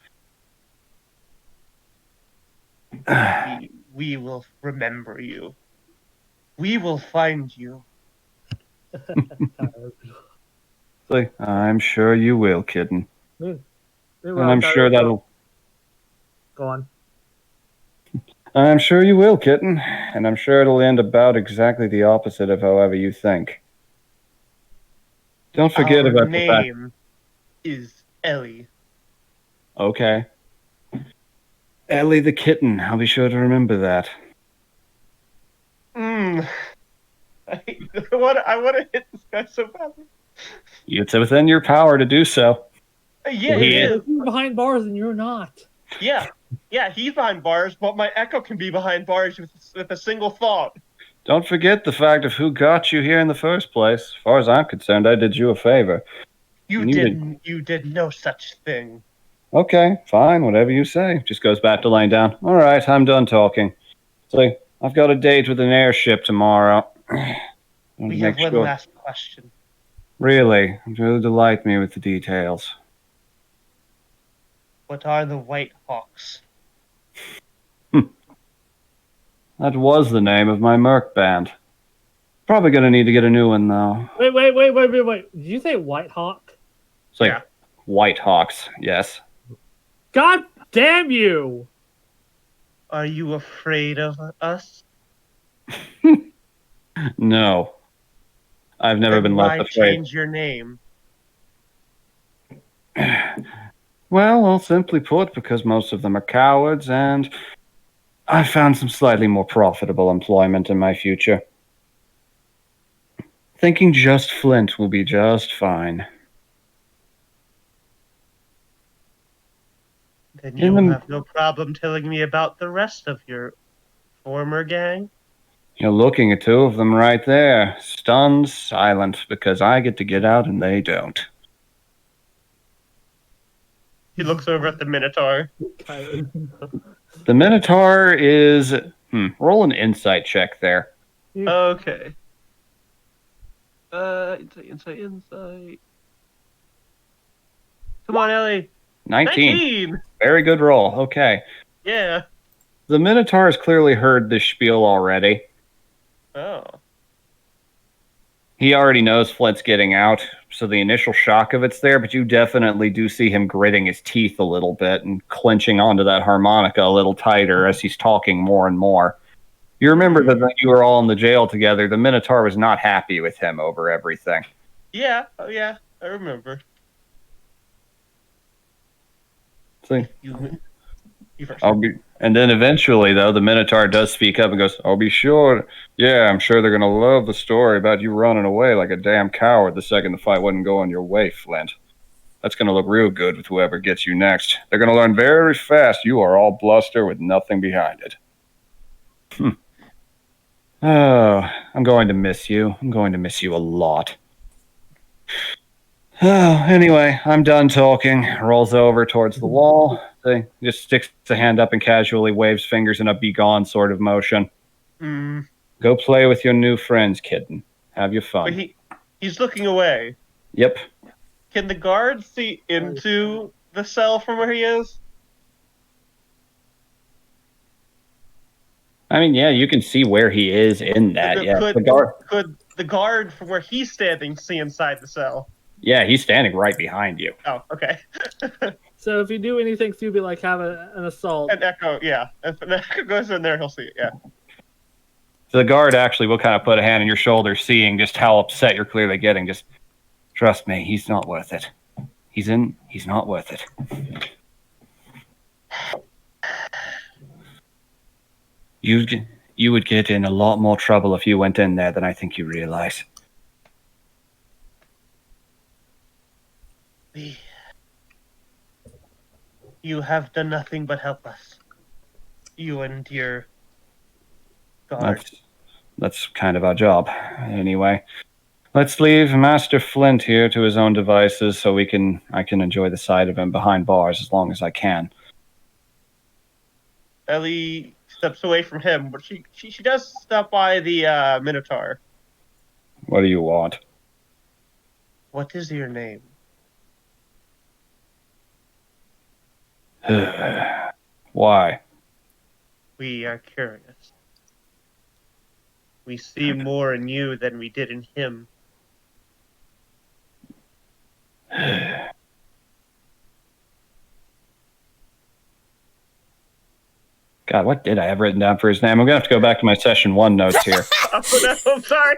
We will remember you. We will find you. So, I'm sure you will, kitten. And I'm sure that'll... Go on. I'm sure you will, kitten. And I'm sure it'll end about exactly the opposite of however you think. Don't forget Our about the fact... name is Ellie. Okay. Ellie the kitten. I'll be sure to remember that. I want to hit this guy so badly. It's within your power to do so. Yeah, it is. You're behind bars and you're not. Yeah, he's behind bars, but my echo can be behind bars with a single thought. Don't forget the fact of who got you here in the first place. As far as I'm concerned, I did you a favor. You did no such thing. Okay, fine, whatever you say. Just goes back to laying down. All right, I'm done talking. So, I've got a date with an airship tomorrow. We have one last question. Really? Really delight me with the details. What are the White Hawks? That was the name of my Merc band. Probably gonna need to get a new one, though. Wait. Did you say White Hawk? It's like White Hawks, yes. God damn you! Are you afraid of us? No. I've never Then been why left afraid. change your name? Well, simply put, because most of them are cowards, and I found some slightly more profitable employment in my future. Thinking just Flint will be just fine. Then you'll have no problem telling me about the rest of your former gang? You're looking at two of them right there, stunned, silent, because I get to get out and they don't. He looks over at the Minotaur. The Minotaur is... roll an insight check there. Okay. Insight. Come on, Ellie. 19. Very good roll. Okay. Yeah. The Minotaur has clearly heard this spiel already. Oh. He already knows Flint's getting out, so the initial shock of it's there, but you definitely do see him gritting his teeth a little bit and clenching onto that harmonica a little tighter as he's talking more and more. You remember that when you were all in the jail together, the Minotaur was not happy with him over everything. Yeah. Oh, yeah. I remember. See? You first. And then eventually, though, the Minotaur does speak up and goes, I'll be sure. Yeah, I'm sure they're going to love the story about you running away like a damn coward the second the fight wasn't going your way, Flint. That's going to look real good with whoever gets you next. They're going to learn very fast you are all bluster with nothing behind it. Oh, I'm going to miss you. I'm going to miss you a lot. Oh, anyway, I'm done talking. Rolls over towards the wall. He just sticks a hand up and casually waves fingers in a be gone sort of motion. Go play with your new friends, kitten. Have your fun. But he's looking away. Yep. Can the guard see into the cell from where he is? I mean, yeah, you can see where he is in that. Could the guard from where he's standing see inside the cell? Yeah, he's standing right behind you. Oh, okay. So if you do anything stupid like have an assault, And Echo, yeah. If an Echo goes in there, he'll see it, yeah. So the guard actually will kind of put a hand on your shoulder, seeing just how upset you're clearly getting. Just trust me, he's not worth it. He's not worth it. You would get in a lot more trouble if you went in there than I think you realize. You have done nothing but help us. You and your guard. That's kind of our job. Anyway, let's leave Master Flint here to his own devices so I can enjoy the sight of him behind bars as long as I can. Ellie steps away from him, but she does stop by the Minotaur. What do you want? What is your name? Why? We are curious. We see more in you than we did in him. God, what did I have written down for his name? I'm gonna have to go back to my session 1 notes here. Oh no, I'm sorry.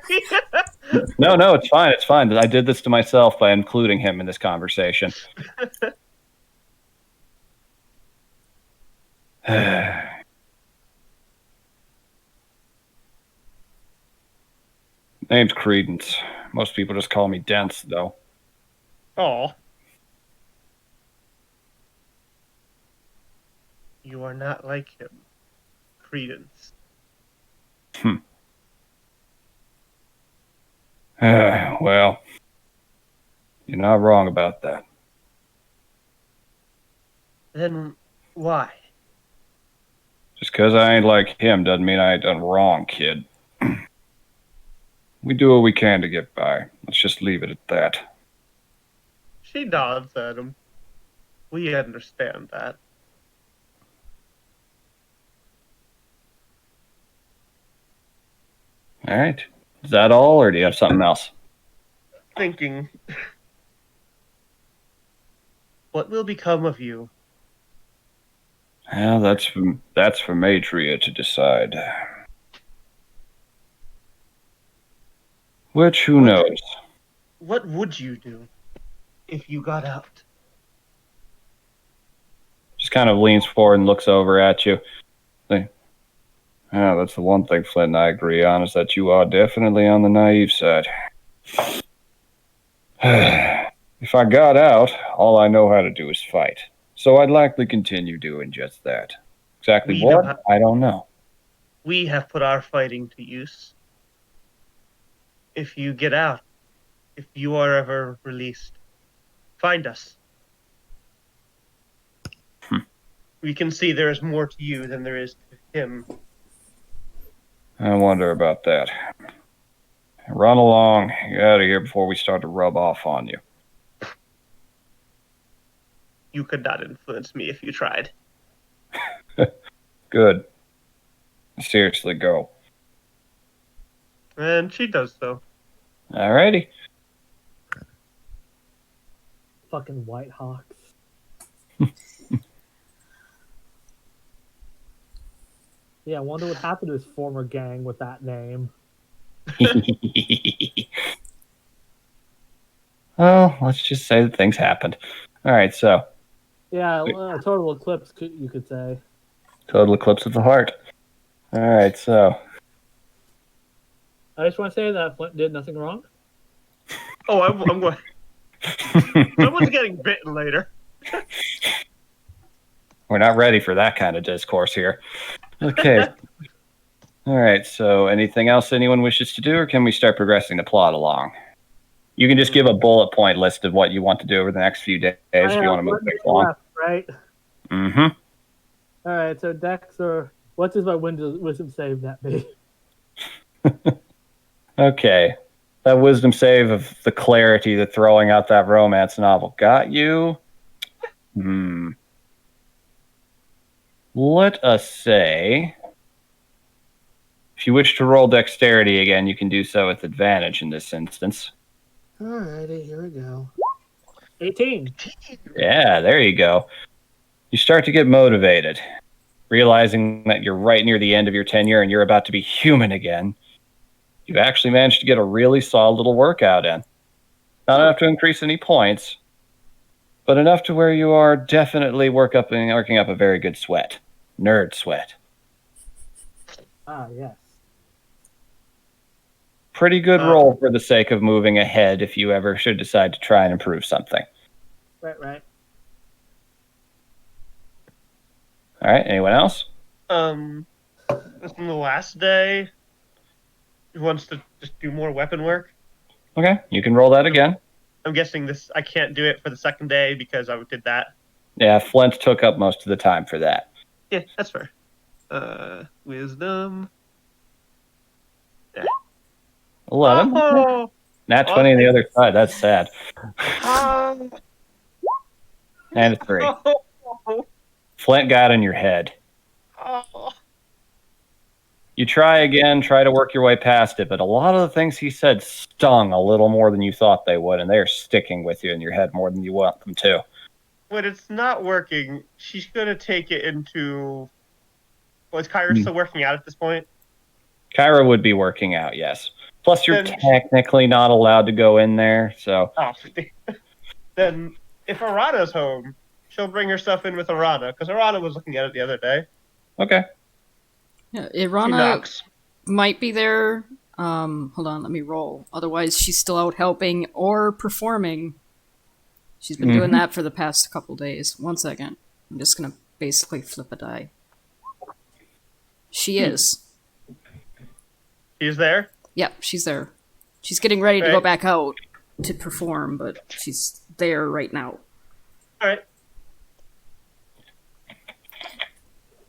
No, it's fine. It's fine. I did this to myself by including him in this conversation. Name's Credence. Most people just call me Dense, though. Oh. You are not like him, Credence. Well, you're not wrong about that. Then why? Just because I ain't like him doesn't mean I ain't done wrong, kid. We do what we can to get by. Let's just leave it at that. She nods at him. We understand that. All right. Is that all, or do you have something else? Thinking, what will become of you? Well, that's for Matria to decide. Which, who knows? What would you do if you got out? Just kind of leans forward and looks over at you. Yeah, that's the one thing Flint and I agree on, is that you are definitely on the naive side. If I got out, all I know how to do is fight. So I'd likely continue doing just that. Exactly what? I don't know. We have put our fighting to use. If you get out, if you are ever released, find us. We can see there is more to you than there is to him. I wonder about that. Run along. Get out of here before we start to rub off on you. You could not influence me if you tried. Good. Seriously, go. And she does so. Alrighty. fucking White Hawks. Yeah, I wonder what happened to his former gang with that name. Well, let's just say that things happened. All right, so Yeah, a total eclipse, you could say. total eclipse of the heart. All right, so I just want to say that Flint did nothing wrong. Oh, I'm going. Someone's getting bitten later. we're not ready for that kind of discourse here. Okay. All right, so anything else anyone wishes to do, or can we start progressing the plot along? You can just give a bullet point list of what you want to do over the next few days if you want to move things along. Left, right? Mm-hmm. All right, so Dex, or what does my wisdom save that be? Okay. That wisdom save of the clarity that throwing out that romance novel got you. Let us say, if you wish to roll dexterity again, you can do so with advantage in this instance. Alrighty, here we go. 18. Yeah, there you go. You start to get motivated, realizing that you're right near the end of your tenure and you're about to be human again. You've actually managed to get a really solid little workout in. Not enough to increase any points, but enough to where you are definitely working up a very good sweat. Nerd sweat. Ah, yes. Pretty good roll for the sake of moving ahead if you ever should decide to try and improve something. Right. All right, anyone else? From the last day, who wants to just do more weapon work? Okay, you can roll that again. I'm guessing I can't do it for the second day because I did that. Yeah, Flint took up most of the time for that. Yeah, that's fair. Wisdom. Yeah. 11. Oh, Nat 20 on the other side. That's sad. oh, And a 3. Flint got in your head. oh. You try again, try to work your way past it, but a lot of the things he said stung a little more than you thought they would, and they're sticking with you in your head more than you want them to. When it's not working, she's gonna take it into. Was Kyra still working out at this point? Kyra would be working out, yes. Plus, you're Then- technically not allowed to go in there, so. Oh, then if Arana's home, she'll bring her stuff in with Arana, because Arana was looking at it the other day. Okay. Yeah, She Irana knocks. might be there. Hold on, let me roll. Otherwise, she's still out helping or performing. She's been doing that for the past couple days. 1 second. I'm just gonna basically flip a die. She is. She's there. Yep, she's there. She's getting ready to go Right. back out to perform, but she's there right now. All right.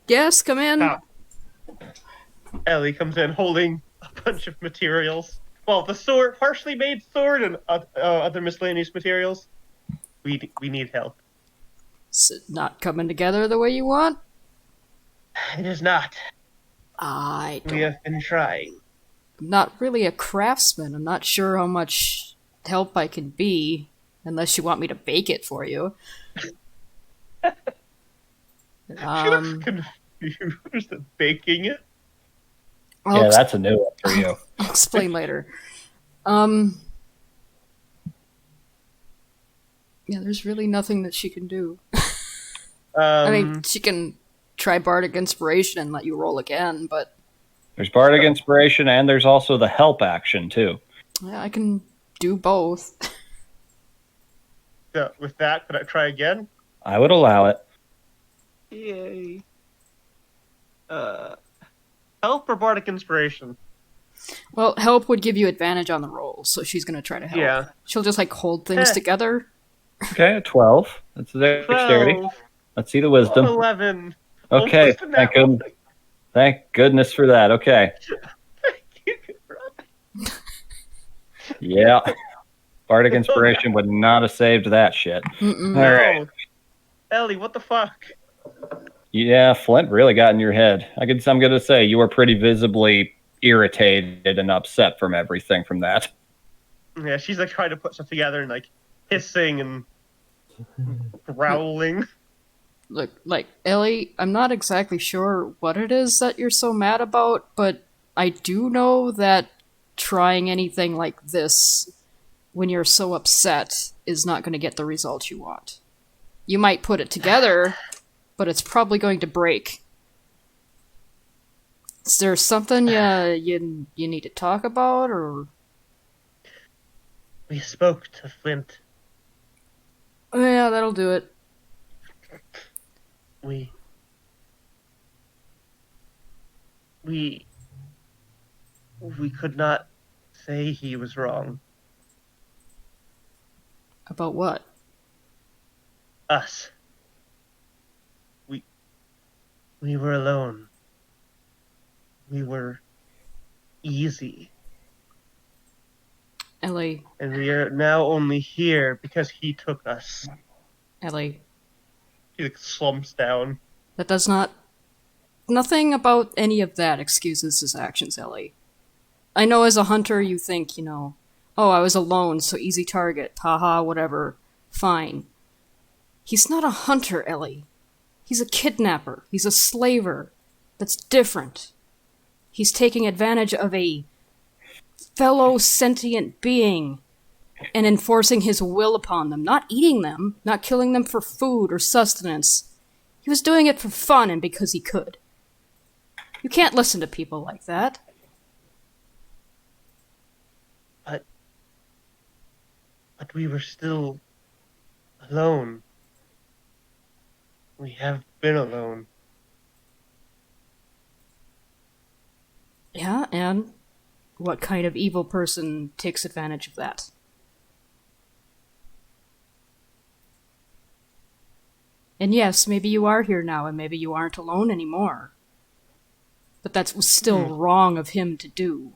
Yes, come in. Oh. Ellie comes in holding a bunch of materials. Well, the sword, partially made sword, and other miscellaneous materials. We need help. Is it not coming together the way you want? It is not. I We don't. have been trying. I'm not really a craftsman. I'm not sure how much help I can be, unless you want me to bake it for you. She looks confused at baking it. I'll, Yeah, that's a new one for you. I'll explain later. Yeah, there's really nothing that she can do. I mean, she can try Bardic Inspiration and let you roll again, but There's Bardic Inspiration, and there's also the help action, too. yeah, I can do both. With that, could I try again? I would allow it. Yay. Help or Bardic Inspiration? Well, help would give you advantage on the roll, so she's gonna try to help. Yeah. She'll just like hold things together. Okay, a 12. That's the dexterity. 12, Let's see the wisdom. 11. Okay, Almost in that one. thank goodness for that. Okay. Yeah. Bardic Inspiration would not have saved that shit. Mm-mm. All right. Ellie, what the fuck? Yeah, Flint really got in your head. I'm going to say you were pretty visibly irritated and upset from everything from that. Yeah, she's like trying to put stuff together and like hissing and growling. Look, like, Ellie, I'm not exactly sure what it is that you're so mad about, but I do know that trying anything like this when you're so upset is not going to get the result you want. You might put it together, but it's probably going to break. Is there something you need to talk about, or? We spoke to Flint. Oh, yeah, that'll do it. We could not say he was wrong. About what? Us. We were alone. We were easy. Ellie, And we are now only here because he took us. Ellie, He like slumps down. that does not... Nothing about any of that excuses his actions, Ellie. I know as a hunter you think, oh, I was alone, so easy target, haha, whatever. Fine. He's not a hunter, Ellie. He's a kidnapper. He's a slaver. That's different. He's taking advantage of a fellow sentient being and enforcing his will upon them. Not eating them, not killing them for food or sustenance. He was doing it for fun and because he could. You can't listen to people like that. But we were still alone. We have been alone. Yeah, and what kind of evil person takes advantage of that? And yes, maybe you are here now, and maybe you aren't alone anymore. But that was still wrong of him to do.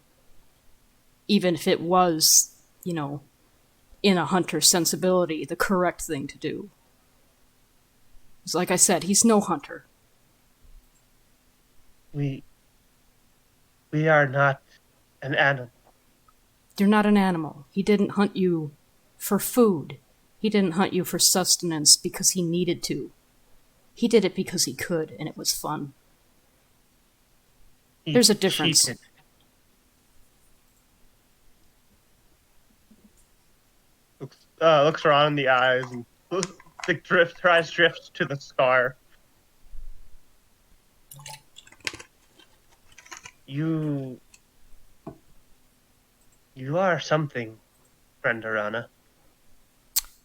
Even if it was, in a hunter's sensibility, the correct thing to do. Because like I said, he's no hunter. We are not an animal. You're not an animal. He didn't hunt you for food. He didn't hunt you for sustenance because he needed to. He did it because he could, and it was fun. There's a difference. Cheated. Looks around in the eyes and her eyes drift to the scar. You are something, friend Arana.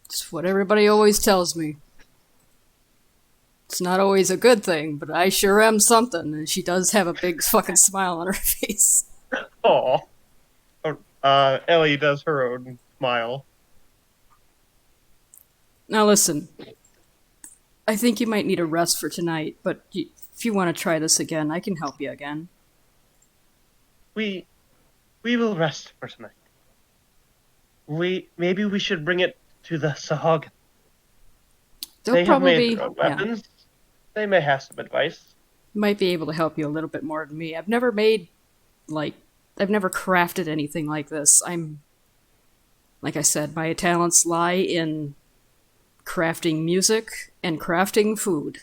It's what everybody always tells me. It's not always a good thing, but I sure am something, and she does have a big fucking smile on her face. Aw. Ellie does her own smile. Now listen, I think you might need a rest for tonight, but if you want to try this again, I can help you again. We will rest for tonight. Maybe we should bring it to the Sahag. They'll probably have made their own weapons. Yeah. They may have some advice. Might be able to help you a little bit more than me. I've never crafted anything like this. Like I said, my talents lie in crafting music and crafting food.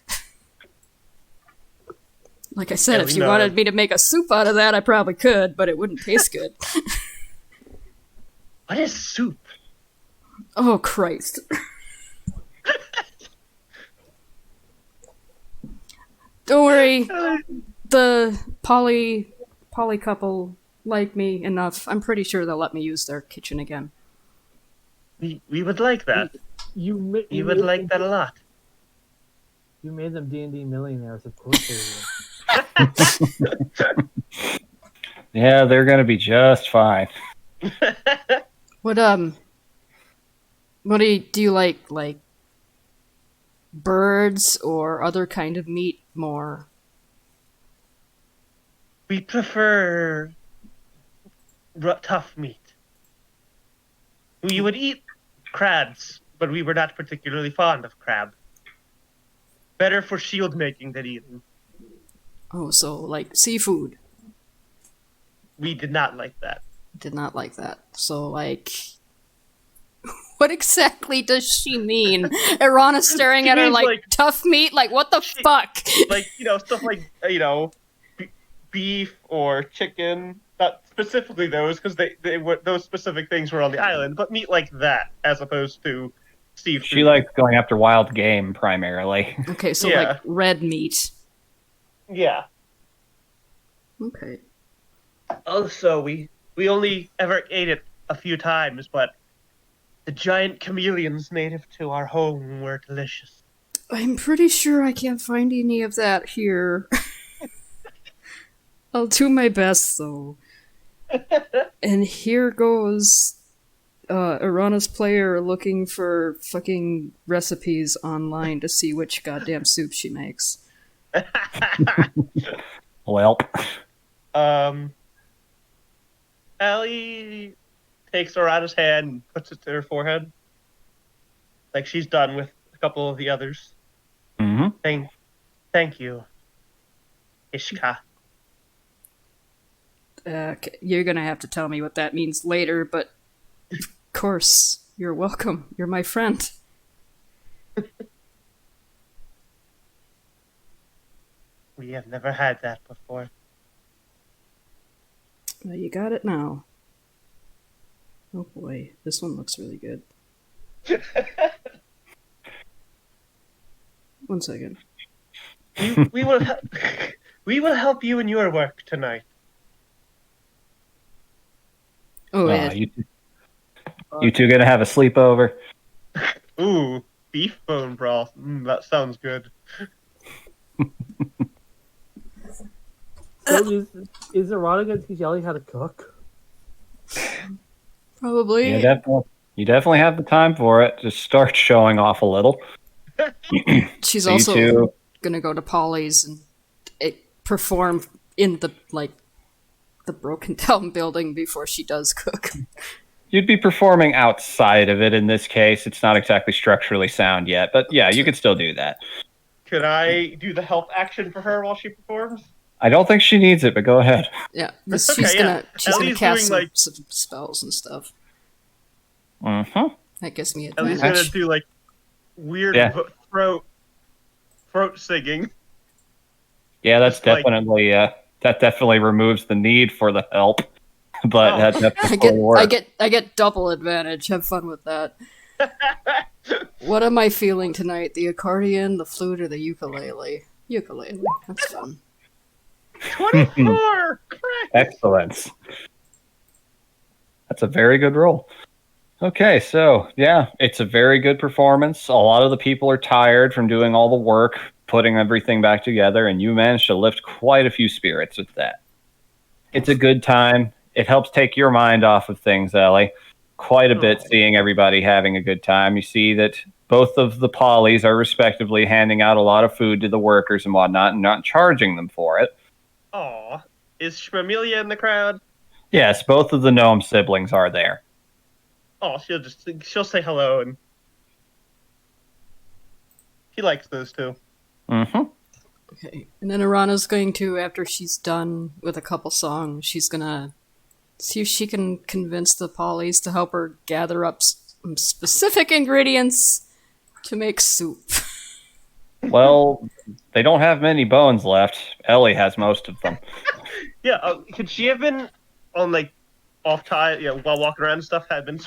Like I said, if you wanted me to make a soup out of that, I probably could, but it wouldn't taste good. What is soup? Oh, Christ. Don't worry. The poly couple like me enough. I'm pretty sure they'll let me use their kitchen again. We would like that. You would like that a lot. You made them D&D millionaires, of course they will. Yeah, they're gonna be just fine. What do you like birds or other kind of meat more? We prefer tough meat. We would eat crabs, but we were not particularly fond of crab. Better for shield making than eating. Oh, so like seafood. We did not like that. Did not like that. So like, what exactly does she mean? Irana's staring at her like tough meat. Like what the fuck? Like stuff like beef or chicken. Not specifically those, because they were those specific things were on the island, but meat like that as opposed to seafood. She likes going after wild game primarily. Okay, so like red meat. Yeah. Okay. Also, we only ever ate it a few times, but the giant chameleons native to our home were delicious. I'm pretty sure I can't find any of that here. I'll do my best, though. And here goes Irana's player looking for fucking recipes online to see which goddamn soup she makes. Well. Allie takes Irana's hand and puts it to her forehead. Like she's done with a couple of the others. Mm-hmm. Thank you, Ishka. You're gonna have to tell me what that means later, but of course, you're welcome. You're my friend. We have never had that before. Well, you got it now. Oh boy, this one looks really good. One second. we will we will help you in your work tonight. Oh, yeah. You two gonna have a sleepover? Ooh, beef bone broth. That sounds good. So is Arana going to teach Ellie how to cook? Probably. Yeah, definitely. You definitely have the time for it. Just start showing off a little. She's So you also two- gonna go to Polly's and perform in the broken down building before she does cook. You'd be performing outside of it in this case. It's not exactly structurally sound yet, but yeah, you could still do that. Could I do the help action for her while she performs? I don't think she needs it, but go ahead. Yeah, 'cause Okay, she's yeah. gonna Ellie's cast doing, some spells and stuff. Mm-hmm. That gives me Ellie's advantage. gonna do like weird Yeah. throat singing. Yeah, that's Just like- definitely that definitely removes the need for the help. But Oh. that I definitely works. get double advantage. Have fun with that. What am I feeling tonight? The accordion, the flute, or the ukulele? Ukulele. That's fun. 24! Correct! Excellence. That's a very good roll. Okay, so yeah, it's a very good performance. A lot of the people are tired from doing all the work, putting everything back together, and you managed to lift quite a few spirits with that. It's a good time. It helps take your mind off of things, Ellie. Quite a bit seeing everybody having a good time. You see that both of the Pollies are respectively handing out a lot of food to the workers and whatnot and not charging them for it. Aw. Is Shmamelia in the crowd? Yes, both of the gnome siblings are there. Oh, she'll say hello, and he likes those two. Mm-hmm. Okay. And then Arana's going to, after she's done with a couple songs, she's gonna see if she can convince the Pollies to help her gather up some specific ingredients to make soup. Well, they don't have many bones left. Ellie has most of them. Yeah, could she have been on like off time, while walking around and stuff, had been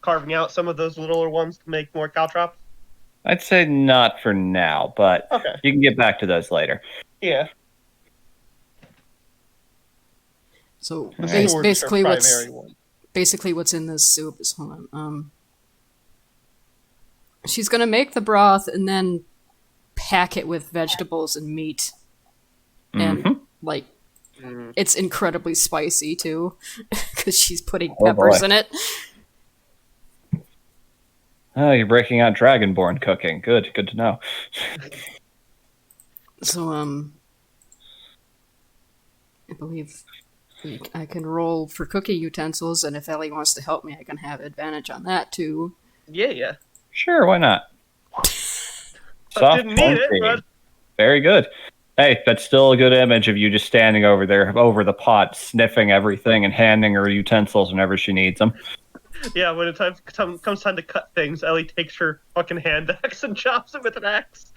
carving out some of those littler ones to make more caltrops? I'd say not for now, but Okay. you can get back to those later. Yeah. So The Right. swords are primary one. basically what's in this soup is, hold on, she's gonna make the broth and then pack it with vegetables and meat, and Mhm. like it's incredibly spicy too because she's putting Oh, peppers boy. in it. Oh, you're breaking out Dragonborn cooking. Good to know. So I believe I can roll for cooking utensils, and if Ellie wants to help me, I can have advantage on that too. Yeah. Sure, why not? I Soft didn't need it, corn but cream. Very good. Hey, that's still a good image of you just standing over there, over the pot, sniffing everything and handing her utensils whenever she needs them. yeah, when it comes time to cut things, Ellie takes her fucking hand axe and chops it with an axe.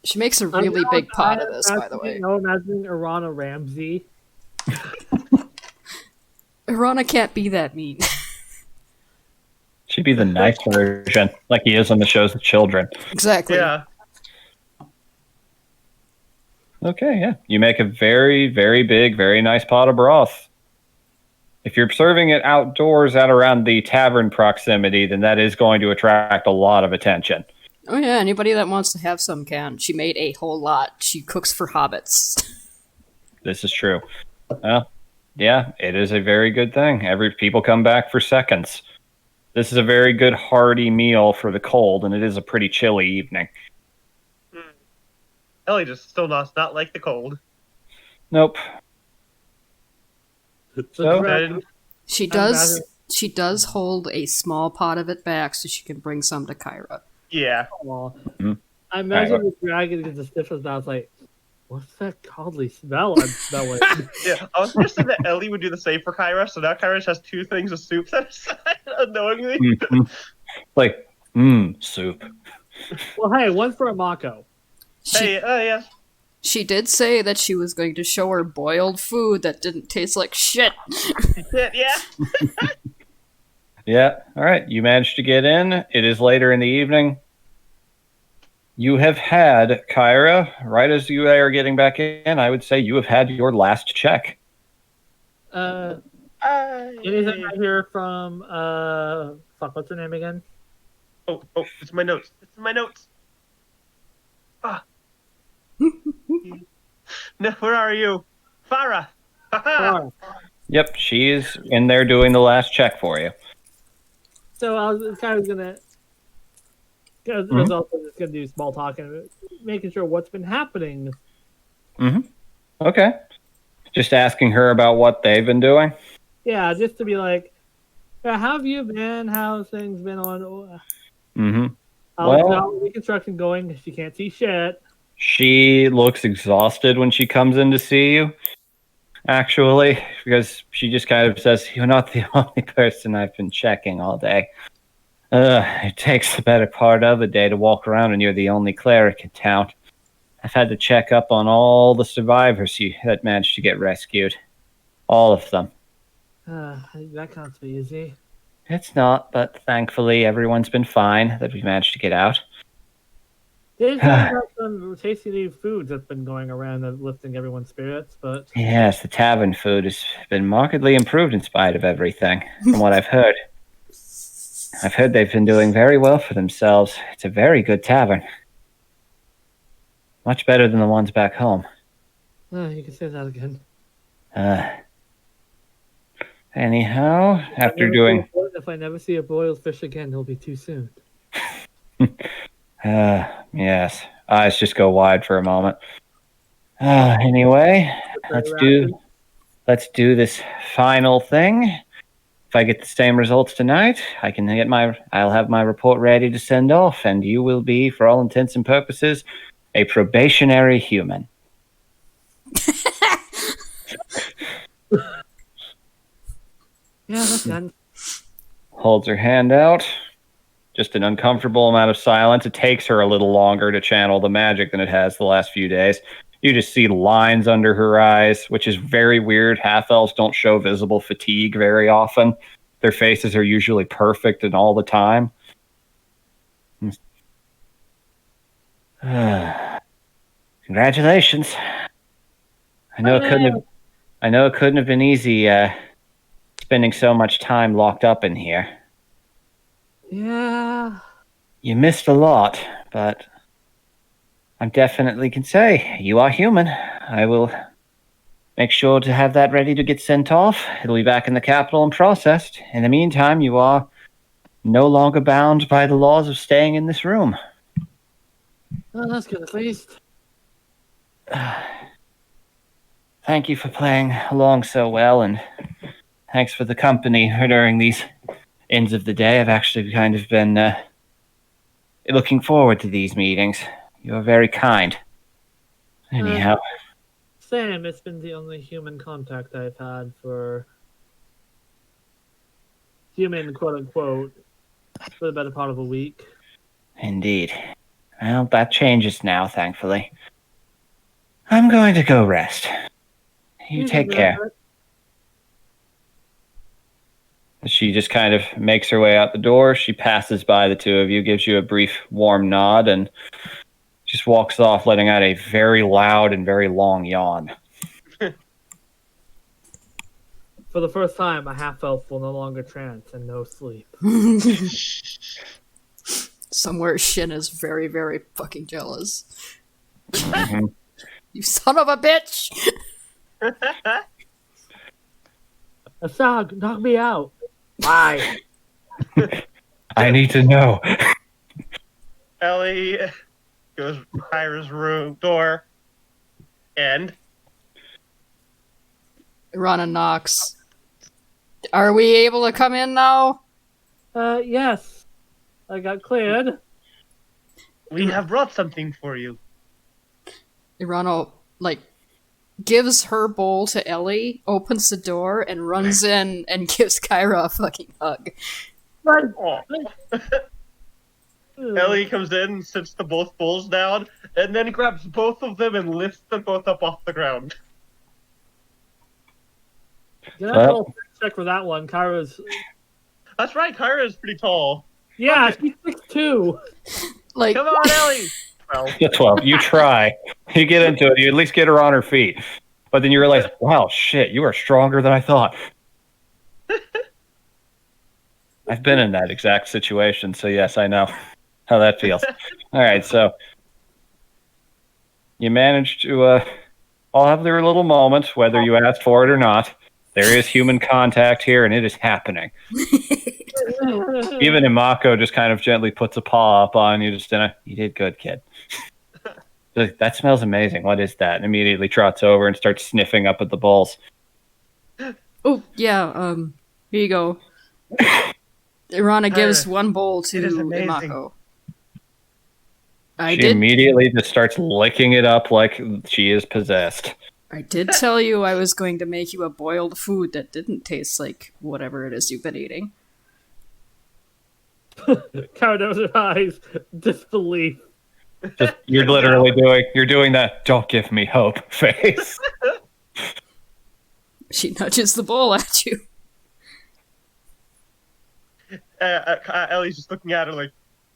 She makes a really big pot of this, by the way. I'm imagining Arana Ramsey. Arana can't be that mean. She'd be the nice version, like he is on the shows with children. Exactly. Yeah. Okay, yeah. You make a very, very big, very nice pot of broth. If you're serving it outdoors at around the tavern proximity, then that is going to attract a lot of attention. Oh yeah, anybody that wants to have some can. She made a whole lot. She cooks for hobbits. This is true. Well, yeah, it is a very good thing. People come back for seconds. This is a very good hearty meal for the cold, and it is a pretty chilly evening. Ellie just still does not like the cold. Nope. So? And She does hold a small pot of it back so she can bring some to Kyra. yeah. Mhm. I imagine Alright. the dragon gets a sniff of that. I was like, what's that godly smell I'm smelling? Yeah. I was interested that Ellie would do the same for Kyra, so now Kyra has two things of soup set aside unknowingly. Mhm. Like, Soup. Well, hey, one for a Mako. She, Yes. she did say that she was going to show her boiled food that didn't taste like shit. Yeah. Yeah. All right. You managed to get in. It is later in the evening. You have had, Kyra, right as you are getting back in, I would say you have had your last check. Anything I hear from fuck, what's her name again? Oh, it's my notes. It's in my notes. Ah. No, where are you? Farah. Haha. Yep, she's in there doing the last check for you. So I was kind of gonna, because Mhm. also just gonna do small talk and making sure what's been happening. Okay. Just asking her about what they've been doing. Yeah, just to be like, yeah, how have you been? How's things been on? Mm-hmm. How's Well, reconstruction going? She can't see shit. she looks exhausted when she comes in to see you, actually, because she just kind of says, "You're not the only person I've been checking all day. It takes the better part of a day to walk around and you're the only cleric in town. I've had to check up on all the survivors that managed to get rescued. All of them. That can't be easy. It's not, but thankfully everyone's been fine that we managed to get out. They've got some tasty new foods that's been going around and lifting everyone's spirits, but Yes, the tavern food has been markedly improved in spite of everything, from what I've heard. I've heard they've been doing very well for themselves. It's a very good tavern. Much better than the ones back home. you can say that again. Anyhow, after doing... If I never see a boiled fish again, it'll be too soon. Yes. Eyes just go wide for a moment. Anyway, let's do this final thing. If I get the same results tonight, I'll have my report ready to send off, and you will be, for all intents and purposes, a probationary human. Yeah, that's done. Holds her hand out. Just an uncomfortable amount of silence. It takes her a little longer to channel the magic than it has the last few days. You just see lines under her eyes, which is very weird. Half-elves don't show visible fatigue very often. Their faces are usually perfect and all the time. Congratulations. I know it couldn't have been easy spending so much time locked up in here. Yeah. You missed a lot, but I definitely can say you are human. I will make sure to have that ready to get sent off. It'll be back in the capital and processed. In the meantime, you are no longer bound by the laws of staying in this room. Well, that's good at least. Thank you for playing along so well, and thanks for the company during these ends of the day. I've actually kind of been looking forward to these meetings. You're very kind. Anyhow. Same, it's been the only human contact I've had for human, quote unquote, for the better part of a week. Indeed. Well, that changes now, thankfully. I'm going to go rest. You take care. She just kind of makes her way out the door. She passes by the two of you, gives you a brief warm nod, and just walks off, letting out a very loud and very long yawn. For the first time, a half-elf will no longer trance and no sleep. Somewhere Shin is very, very fucking jealous. Mm-hmm. You son of a bitch! Asag, knock me out. Why? I need to know. Ellie goes to Kyra's room door, and Rana knocks. Are we able to come in now? Yes. I got cleared. we have brought something for you. Irano, gives her bowl to Ellie, opens the door, and runs in and gives Kyra a fucking hug. Aw. Ellie comes in, sits the both bulls down, and then grabs both of them and lifts them both up off the ground. Gonna have to roll a check for that one. Kyra's. That's right, Kyra is pretty tall. Yeah, Okay. she's 6'2". Like, Come on, Ellie! Well, Yeah, 12. You try. You get into it. You at least get her on her feet. But then you realize, wow, shit, you are stronger than I thought. I've been in that exact situation, so yes, I know how that feels. All right, so you managed to all have their little moment, whether you asked for it or not. There is human contact here, and it is happening. Even Imako just kind of gently puts a paw up on you, just in a, you did good, kid. Like, that smells amazing. What is that? And immediately trots over and starts sniffing up at the bowls. oh yeah, here you go. Irana gives one bowl to it is amazing. Imako. She immediately just starts licking it up like she is possessed. I did tell you I was going to make you a boiled food that didn't taste like whatever it is you've been eating. Kyra knows her eyes. Disbelief. Just, you're doing that "don't give me hope" face. She nudges the bowl at you. Ellie's just looking at her like,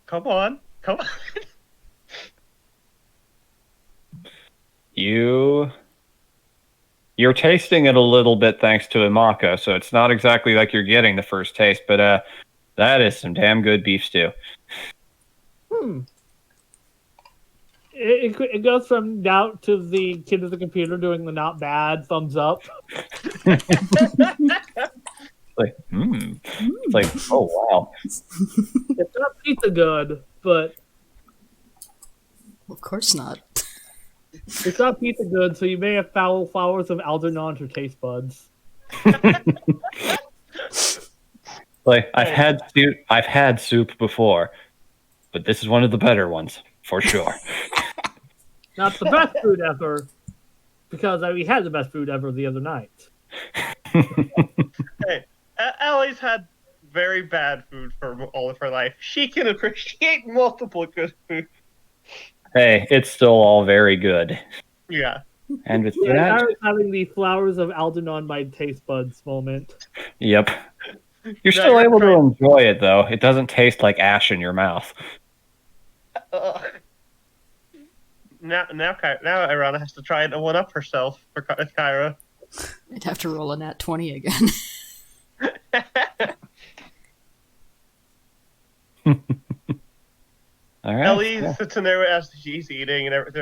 come on. You're tasting it a little bit thanks to Imako, so it's not exactly like you're getting the first taste, but that is some damn good beef stew. It goes from doubt to the kid at the computer doing the not bad thumbs up. It's like, oh wow. It's not pizza good, but Of course not. it's not pizza good, so you may have foul flowers of Algernon to taste buds. Like, I've had soup before, but this is one of the better ones, for sure. Not the best food ever, because we had the best food ever the other night. Hey, Ellie's had very bad food for all of her life. She can appreciate multiple good food. Hey, it's still all very good. Yeah. And with I that, was having the flowers of Algernon my taste buds moment. yep. You're still able to enjoy it, though. It doesn't taste like ash in your mouth. Now Irana has to try and one-up herself for Kyra. I'd have to roll a nat 20 again. All right. Ellie sits in there as she's eating, and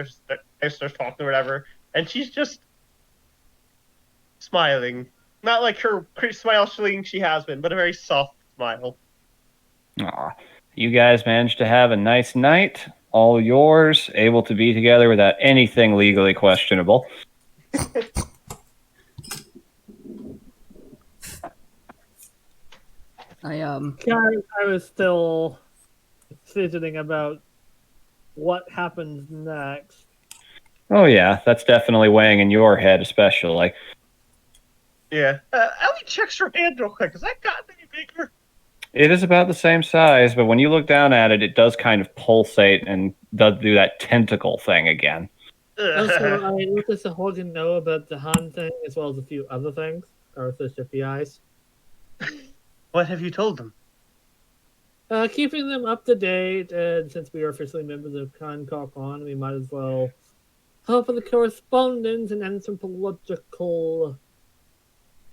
they start talking or whatever, and she's just smiling. Not like her smile she has been, but a very soft smile. Aw. You guys managed to have a nice night. All yours, able to be together without anything legally questionable. I was still fidgeting about what happens next. Oh yeah, that's definitely weighing in your head, especially. Yeah. Ellie checks her hand real quick. Has that gotten any bigger? It is about the same size, but when you look down at it, it does kind of pulsate and does do that tentacle thing again. Also, I let the Hogan know about the Han thing as well as a few other things. Or the shifty eyes. What have you told them? Keeping them up to date, and since we are officially members of Con, we might as well help with the correspondence and anthropological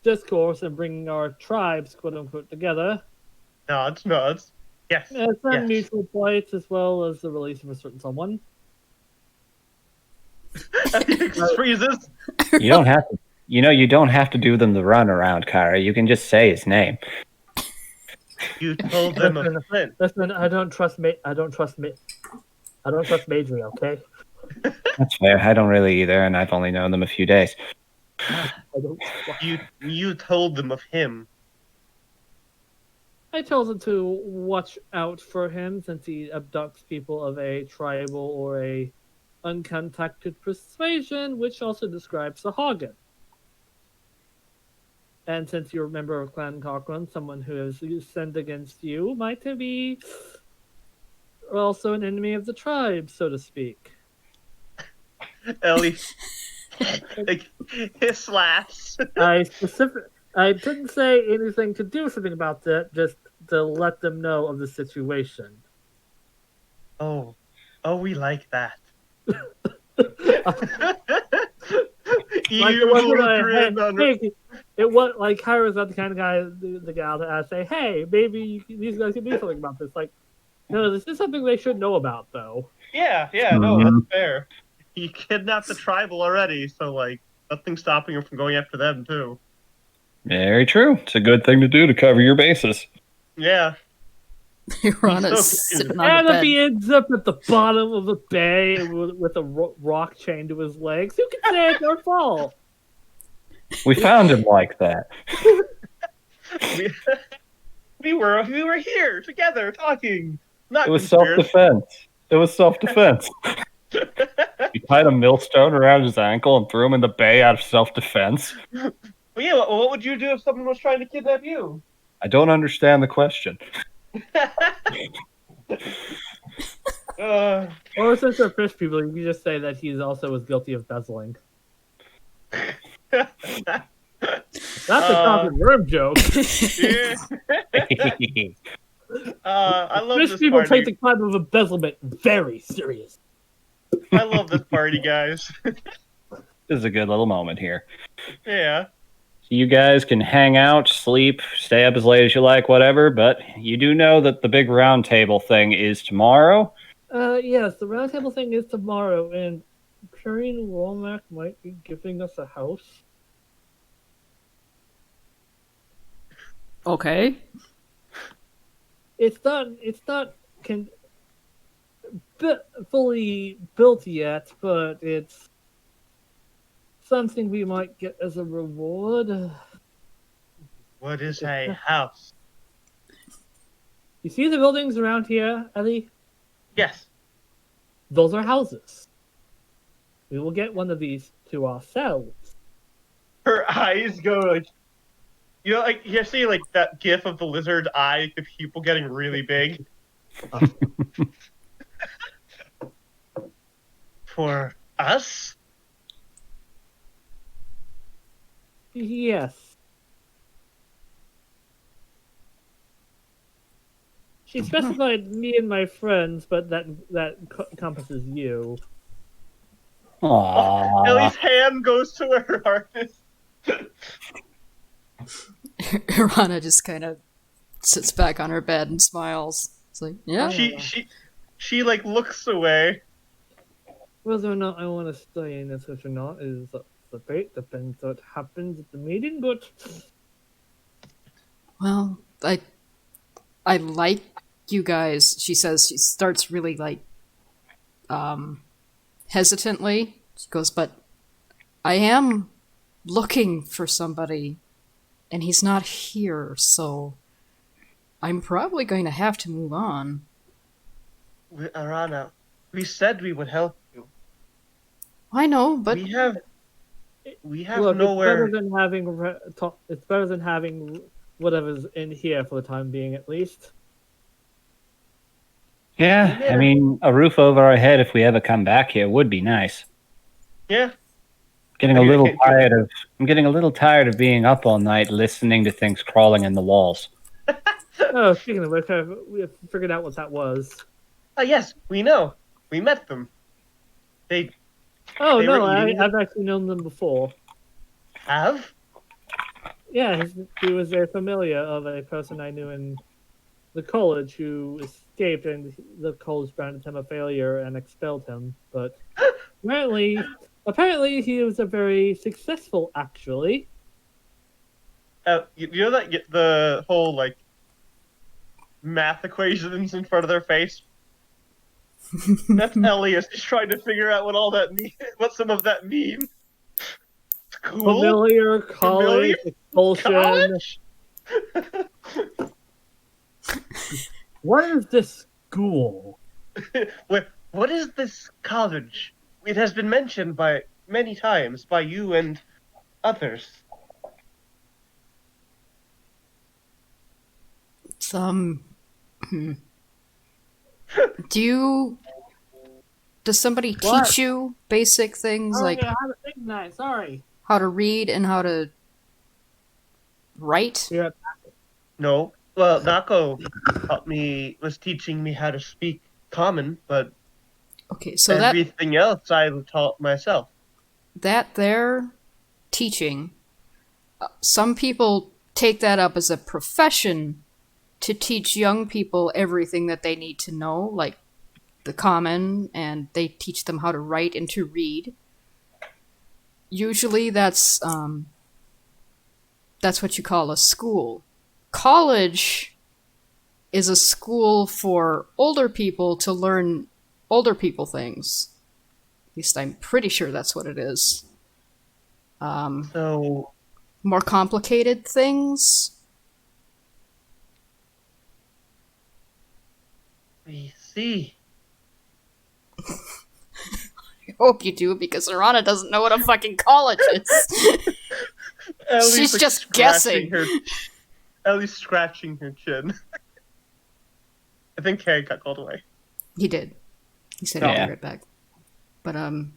discourse and bringing our tribes, quote unquote, together. Nods. Yes. Some yes. mutual plights as well as the release of a certain someone. Just freezes. You don't have to. You don't have to do them the run around, Kyra. You can just say his name. You told them of Flint. Listen, I don't trust Madry, okay? That's fair. I don't really either, and I've only known them a few days. You told them of him. I told them to watch out for him since he abducts people of a tribal or a uncontacted persuasion, which also describes the Hagen. And since you're a member of Clan Cochrane, someone who has sinned against you might be are also an enemy of the tribe, so to speak. Ellie, like, his laughs. I didn't say anything to do something about that, just to let them know of the situation. Oh, we like that. Like it Evil wasn't a grin on her. hey, it was like Kyra's not the kind of guy, the gal to say, hey, maybe these guys can do something about this. Like, no, this is something they should know about, though. Yeah, no, that's fair. He kidnapped the tribal already, so like nothing's stopping him from going after them too. Very true. It's a good thing to do to cover your bases. Yeah. Piranha's so sitting on the And if bed. he ends up at the bottom of the bay with a rock chained to his legs, who can say it's their fault? We found him like that. we were here together talking. Not It was conspiracy. self-defense. It was self-defense. You tied a millstone around his ankle and threw him in the bay out of self-defense. Well, yeah, what would you do if someone was trying to kidnap you? I don't understand the question. Or since they're fish people, you can just say that he also was guilty of embezzling. That's a common worm joke. Yeah. I love Fish this people party. take the crime of embezzlement very serious. I love this party, guys. This is a good little moment here. Yeah. You guys can hang out, sleep, stay up as late as you like, whatever, but you do know that the big round table thing is tomorrow. Yes, the roundtable thing is tomorrow, and Korean Womack might be giving us a house. Okay. It's not fully built yet, but it's something we might get as a reward. What is a house? You see the buildings around here, Ellie? Yes. Those are houses. We will get one of these to ourselves. Her eyes go like, you know, like you see like that gif of the lizard eye, the pupil getting really big. For us? Yes. She specified me and my friends, but that encompasses you. Aww. Ellie's hand goes to where her heart is. Piranha just kind of sits back on her bed and smiles. It's like, yeah. She like looks away. Whether or not I want to stay in this or not is the debate. Depends what happens at the meeting, but Well, I like you guys. She says, she starts really like hesitantly. She goes, but I am looking for somebody and he's not here, so I'm probably going to have to move on. Arana, we said we would help you. I know, but We have look, nowhere. it's better than having whatever's in here for the time being, at least. Yeah, I mean, a roof over our head if we ever come back here would be nice. Yeah. I'm getting a little tired of being up all night listening to things crawling in the walls. Oh, speaking of which, we have figured out what that was. Yes, we know. We met them. They Oh They no, were eating I've actually known them before. have? Yeah, he was a familiar of a person I knew in the college who escaped, and the college branded him a failure and expelled him. But apparently he was a very successful, actually. You know that the whole like math equations in front of their face? That's Elias just trying to figure out what all that what some of that means. Cool. Familiar, college, expulsion. College? What is this school? What is this college? It has been mentioned by many times by you and others. some Does somebody What? teach you basic things Oh, like yeah, I haven't taken that. Sorry. how to read and how to write? Yeah. No. Well, Nako was teaching me how to speak common, but Okay, so everything else I taught myself. that there teaching, some people take that up as a profession to teach young people everything that they need to know, like the common, and they teach them how to write and to read. Usually that's what you call a school. College is a school for older people to learn older people things. At least I'm pretty sure that's what it is. So, More complicated things. we see. I hope you do, because Arana doesn't know what a fucking college is. She's just guessing. At least scratching her chin. I think Carrie got called away. He did. He said Yeah. he'd be right back. But I'm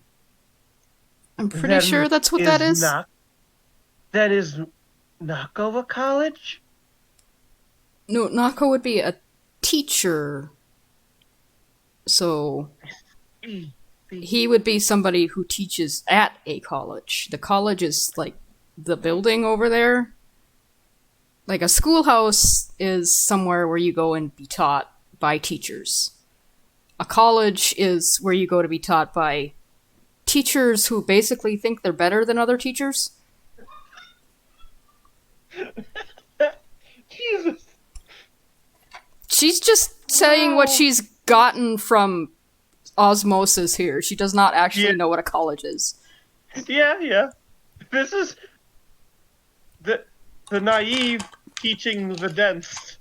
pretty sure that's what that is. That is Nakova College? No, Nako would be a teacher. So he would be somebody who teaches at a college. The college is like the building over there. Like a schoolhouse is somewhere where you go and be taught by teachers. A college is where you go to be taught by teachers who basically think they're better than other teachers. Jesus. She's just saying what she's gotten from osmosis here. She does not actually know what a college is. Yeah. This is the naive teaching the dense.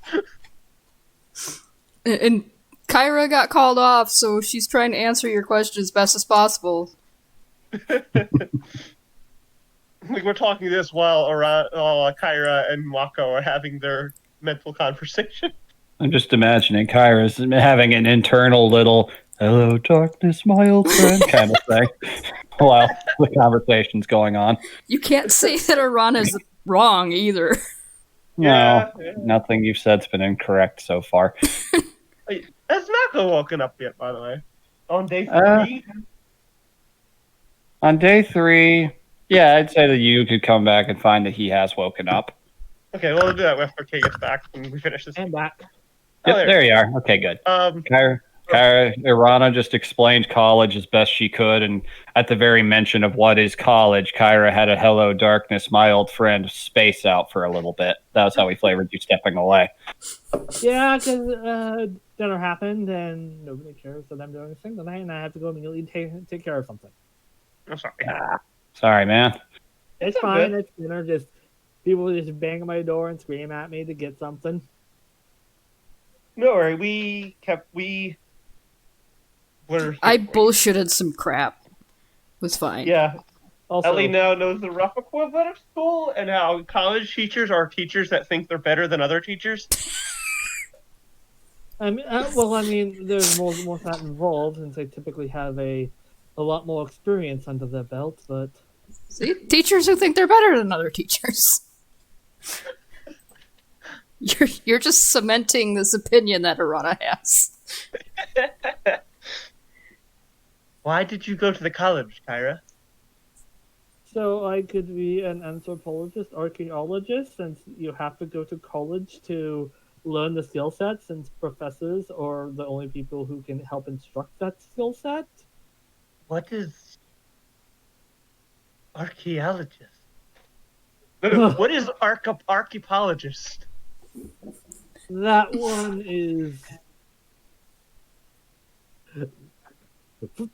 And Kyra got called off, so she's trying to answer your question as best as possible. Like we're talking this while Kyra and Mako are having their mental conversation. I'm just imagining Kyra's having an internal little "Hello, darkness, my old friend" kind of thing while the conversation's going on. You can't say that Arana's wrong either. No, Yeah. nothing you've said's been incorrect so far. Has Mako woken up yet, by the way? On day 3? On day 3, yeah, I'd say that you could come back and find that he has woken up. Okay, well, we'll do that after Kay gets back when we finish this. And back. Yep, there you are. Okay, good. Kyra, Irana just explained college as best she could, and at the very mention of what is college, Kyra had a "Hello, darkness, my old friend" space out for a little bit. That was how we flavored you stepping away. Yeah, because dinner happened and nobody cares that I'm doing this thing tonight, and I have to go immediately take care of something. I'm sorry. Sorry, man. It's fine. It's dinner. Just people just bang on my door and scream at me to get something. No worry, were. I bullshitted some crap. It was fine. Yeah. Also, Ellie now knows the rough equivalent of school and how college teachers are teachers that think they're better than other teachers. I mean, there's more that involved, since they typically have a lot more experience under their belt. But See? Teachers who think they're better than other teachers. You're just cementing this opinion that Arana has. Why did you go to the college, Kyra? so I could be an anthropologist, archaeologist, since you have to go to college to learn the skill set, since professors are the only people who can help instruct that skill set. What is archaeologist? No, what is archaeologist? That one is.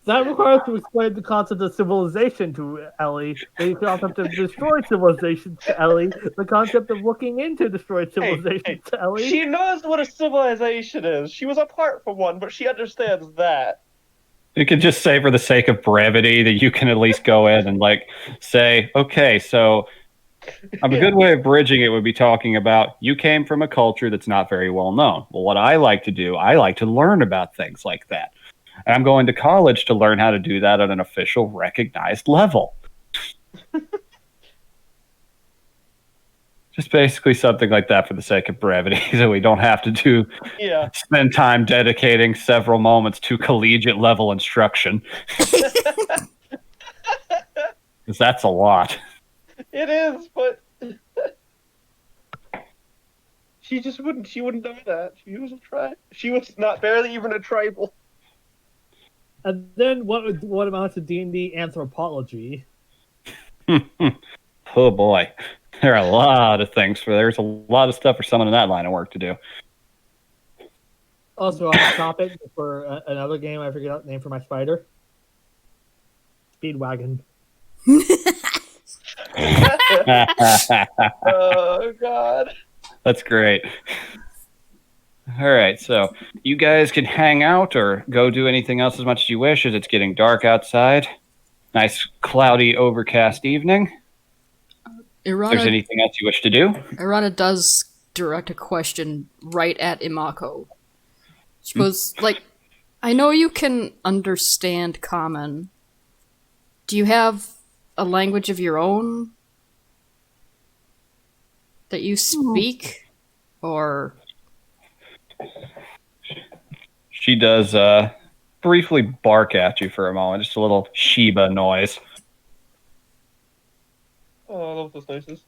That requires to explain the concept of civilization to Ellie, the concept of destroyed civilization to Ellie, the concept of looking into destroyed civilization to Ellie. She knows what a civilization is. She was apart from one, but she understands that. You could just say, for the sake of brevity, that you can at least go in and say, okay, so A good way of bridging it would be talking about you came from a culture that's not very well known. Well, what I like to do, I like to learn about things like that. And I'm going to college to learn how to do that at an official, recognized level. Just basically something like that for the sake of brevity, so we don't have to Yeah. spend time dedicating several moments to collegiate level instruction. Because that's a lot. It is, but she wouldn't know that. She was not barely even a tribal. And then what amounts to D&D anthropology? Oh boy. There are a lot of things there's a lot of stuff for someone in that line of work to do. Also on the topic for another game, I forget the name for my spider. Speedwagon. Oh God. That's great. All right, so you guys can hang out or go do anything else as much as you wish as it's getting dark outside. Nice cloudy overcast evening. If there's anything else you wish to do? Irana does direct a question right at Imako. She goes, I know you can understand Common. Do you have a language of your own that you speak? Or... She does briefly bark at you for a moment, just a little Sheba noise. Oh, I love those noises.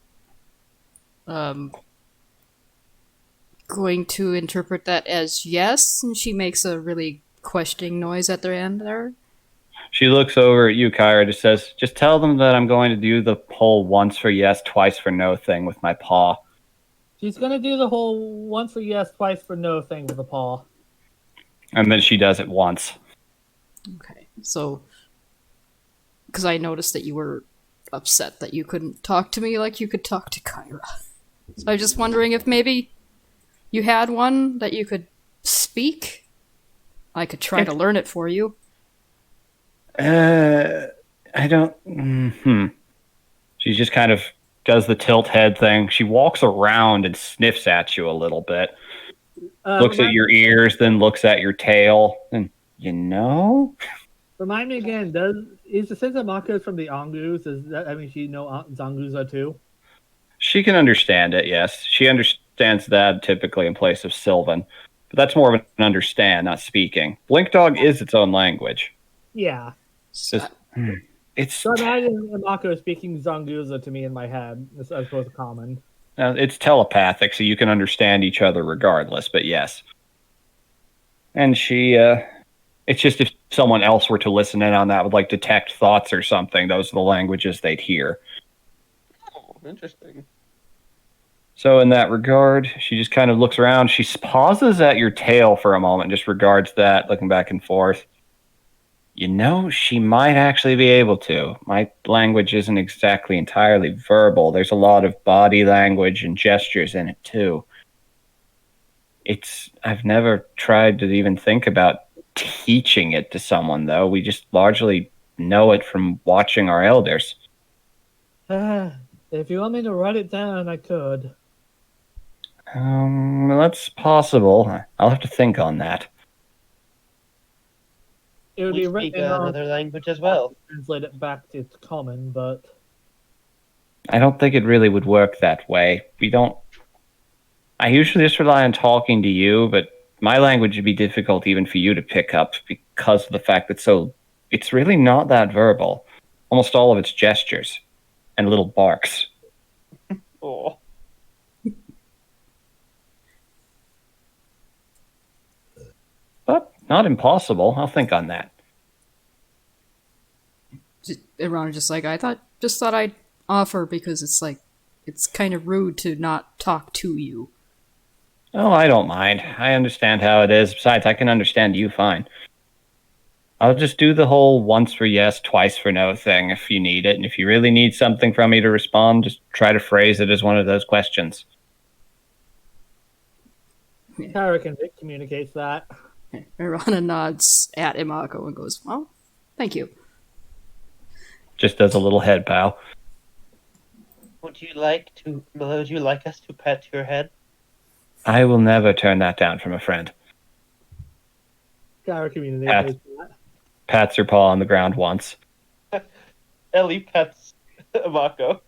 Going to interpret that as yes, and she makes a really questioning noise at their end there. She looks over at you, Kyra, just says, just tell them that I'm going to do the whole once for yes, twice for no thing with my paw. She's gonna do the whole once for yes, twice for no thing with the paw. And then she does it once. Okay, so... Because I noticed that you were upset that you couldn't talk to me like you could talk to Kyra. So I was just wondering if maybe you had one that you could speak? I could try to learn it for you. I don't... She just kind of does the tilt head thing. She walks around and sniffs at you a little bit. Looks at your ears, then looks at your tail. And, Remind me again, is the sense of Mako from the Angus? She know Zanguza too? She can understand it, yes. She understands that typically in place of Sylvan. But that's more of an understand, not speaking. Blink Dog is its own language. Yeah. It's So imagine Mako speaking Zanguza to me in my head, as opposed to Common. it's telepathic, so you can understand each other regardless, but yes. And she, it's just if someone else were to listen in on that, would like detect thoughts or something, those are the languages they'd hear. Oh, interesting. So in that regard, she just kind of looks around. She pauses at your tail for a moment, just regards that, looking back and forth. She might actually be able to. My language isn't exactly entirely verbal. There's a lot of body language and gestures in it, too. I've never tried to even think about teaching it to someone, though. We just largely know it from watching our elders. If you want me to write it down, I could. That's possible. I'll have to think on that. It would We be speak written another language as well. translate it back to Common, but I don't think it really would work that way. I usually just rely on talking to you, but my language would be difficult even for you to pick up because of the fact that it's really not that verbal. Almost all of it's gestures and little barks. Oh. But not impossible. I'll think on that. Irana just I thought I'd offer because it's kind of rude to not talk to you. Oh, I don't mind. I understand how it is. Besides, I can understand you fine. I'll just do the whole once for yes, twice for no thing if you need it. And if you really need something from me to respond, just try to phrase it as one of those questions. Kyra communicates that. Irana nods at Imako and goes, well, thank you. Just does a little head bow. Would you like us to pet your head? I will never turn that down from a friend. Our community Pat. pays for that. Pats her paw on the ground once. Ellie pets Mako.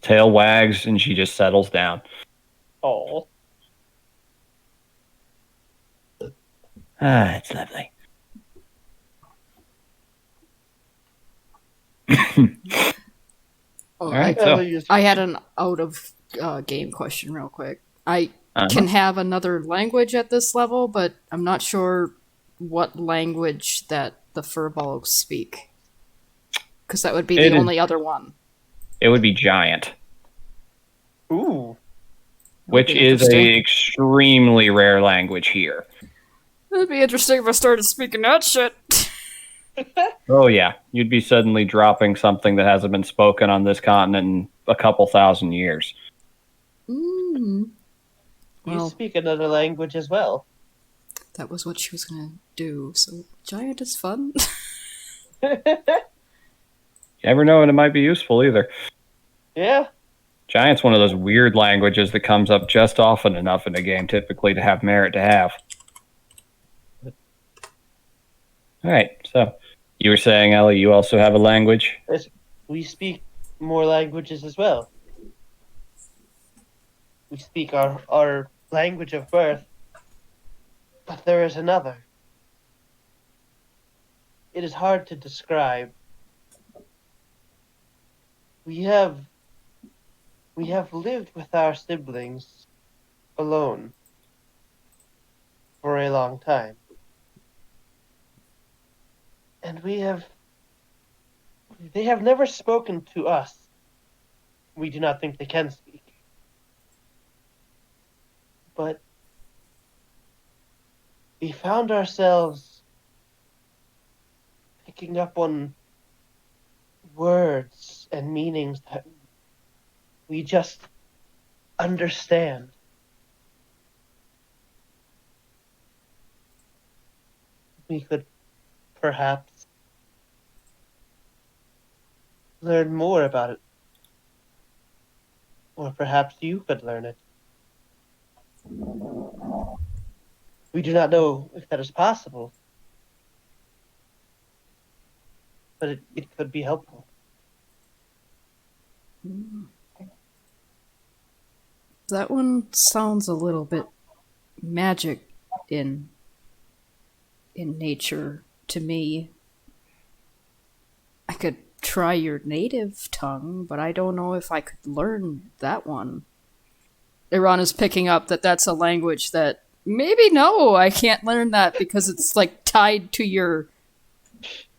Tail wags, and she just settles down. Oh. Ah, it's lovely. Oh, All right, I had an out of game question real quick. I can have another language at this level, but I'm not sure what language that the furbolgs speak. Because that would be the only other one. It would be giant. Ooh. Which is a extremely rare language here. It'd be interesting if I started speaking that shit. Oh yeah, you'd be suddenly dropping something that hasn't been spoken on this continent in a couple thousand years. Mm. You speak another language as well. That was what she was gonna do. So giant is fun. You never know, and it might be useful either. Yeah. Giant's one of those weird languages that comes up just often enough in a game, typically to have merit to have. All right, so you were saying, Ellie, you also have a language? We speak more languages as well. We speak our language of birth, but there is another. It is hard to describe. We have lived with our siblings alone for a long time. And they have never spoken to us. We do not think they can speak. But we found ourselves picking up on words and meanings that we just understand. We could perhaps learn more about it. Or perhaps you could learn it. We do not know if that is possible. But it could be helpful. That one sounds a little bit magic in nature to me. I could try your native tongue, but I don't know if I could learn that one. Iran is picking up that that's a language that maybe no, I can't learn that because it's like tied to your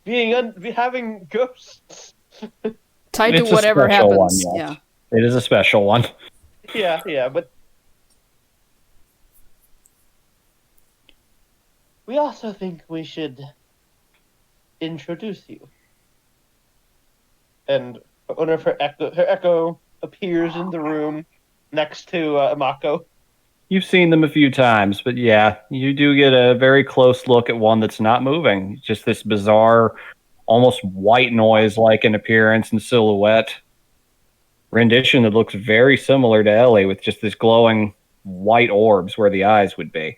having ghosts. Tied to whatever happens. One, yes. Yeah, it is a special one. Yeah, but we also think we should introduce you. And one of her echo appears in the room next to Mako. You've seen them a few times, but yeah, you do get a very close look at one that's not moving. Just this bizarre, almost white noise-like in appearance and silhouette rendition that looks very similar to Ellie, with just this glowing white orbs where the eyes would be.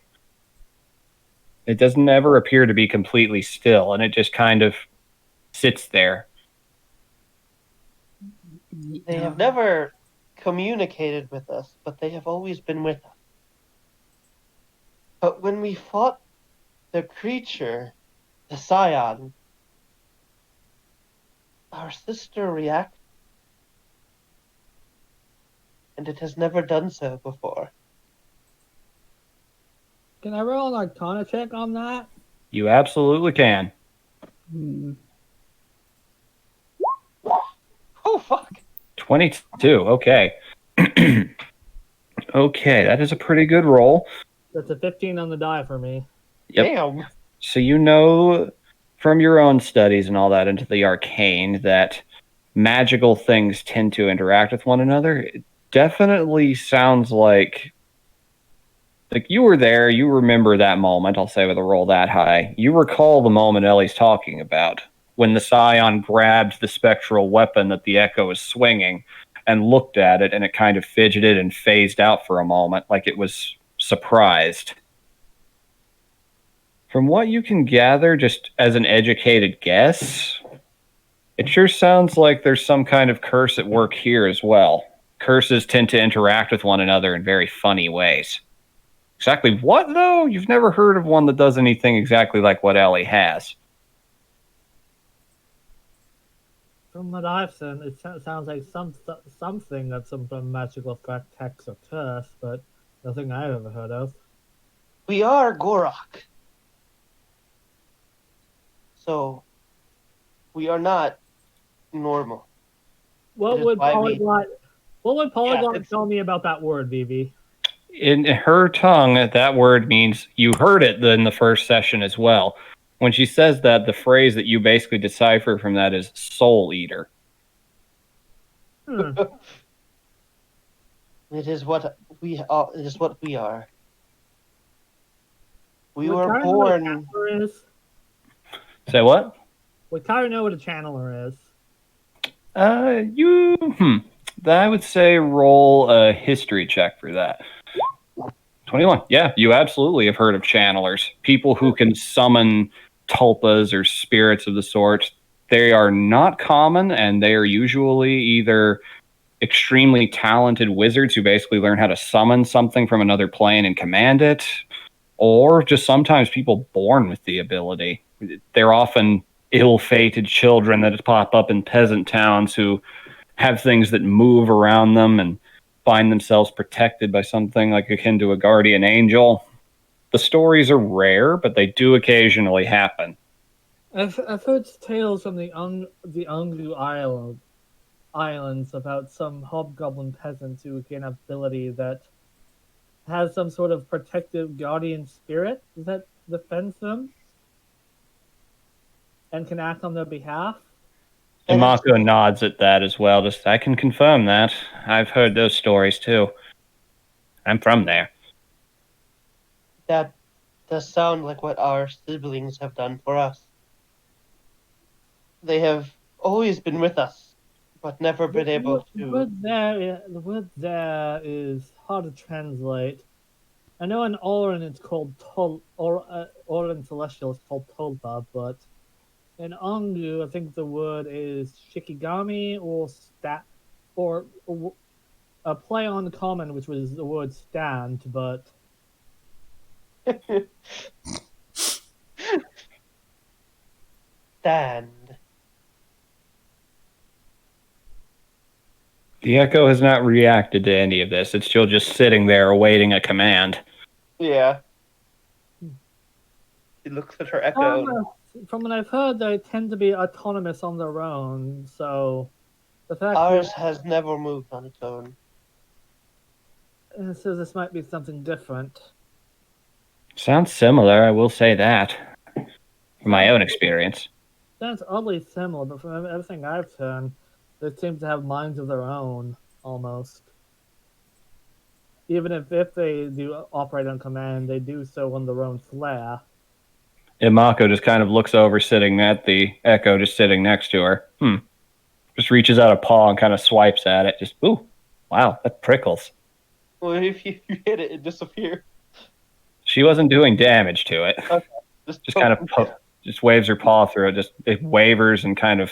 It doesn't ever appear to be completely still, and it just kind of sits there. They have never communicated with us, but they have always been with us. But when we fought the creature, the Scion, our sister reacted. And it has never done so before. Can I roll an Arcana check on that? You absolutely can. Oh, fuck. 22. Okay. Okay, that is a pretty good roll. That's a 15 on the die for me. Yep. Damn. So you know from your own studies and all that into the arcane that magical things tend to interact with one another. It definitely sounds like you were there, you remember that moment, I'll say with a roll that high. You recall the moment Ellie's talking about. when the scion grabbed the spectral weapon that the echo was swinging and looked at it, and it kind of fidgeted and phased out for a moment like it was surprised. From what you can gather, just as an educated guess, it sure sounds like there's some kind of curse at work here as well. Curses tend to interact with one another in very funny ways. Exactly what, though? You've never heard of one that does anything exactly like what Ellie has. From what I've seen, it sounds like something of some sort of magical effect, hex, or curse, but nothing I've ever heard of. We are Gorok. So, we are not normal. What It is would why we- polyglot? What would polyglot it's- tell me about that word, Vivi? In her tongue, that word means, you heard it in the first session as well. When she says that, the phrase that you basically decipher from that is soul eater. Hmm. It is what we are. It is what we are. We Would were Kyra know what a born. channeler is? Say what? Would Kyra know what a channeler is? I would say roll a history check for that. 21. Yeah, you absolutely have heard of channelers. People who can summon tulpas or spirits of the sort. They are not common, and they are usually either extremely talented wizards who basically learn how to summon something from another plane and command it, or just sometimes people born with the ability. They're often ill-fated children that pop up in peasant towns who have things that move around them and find themselves protected by something like akin to a guardian angel. The stories are rare, but they do occasionally happen. I've heard tales from the Ungu Islands about some hobgoblin peasants who gain an ability that has some sort of protective guardian spirit that defends them and can act on their behalf. And Mako nods at that as well. Just, I can confirm that. I've heard those stories too. I'm from there. That does sound like what our siblings have done for us. They have always been with us, but never been able The to. word there is hard to translate. I know in Orin it's called Orin Celestial is called Tolpa, but in Angu I think the word is Shikigami or a play on common, which was the word stand, but Stand. The Echo has not reacted to any of this. It's still just sitting there awaiting a command. Yeah. She looks at her echo. from what I've heard, they tend to be autonomous on their own. So the fact Ours has never moved on its own. so this might be something different. Sounds similar, I will say that. From my own experience. Sounds oddly similar, but from everything I've seen, they seem to have minds of their own, almost. Even if they do operate on command, they do so on their own flair. Imako just kind of looks over, sitting at the Echo, just sitting next to her. Just reaches out a paw and kind of swipes at it. Just, ooh, wow, that prickles. Well, if you hit it, it disappears. She wasn't doing damage to it. Okay. Just kind of just waves her paw through it. Just it wavers and kind of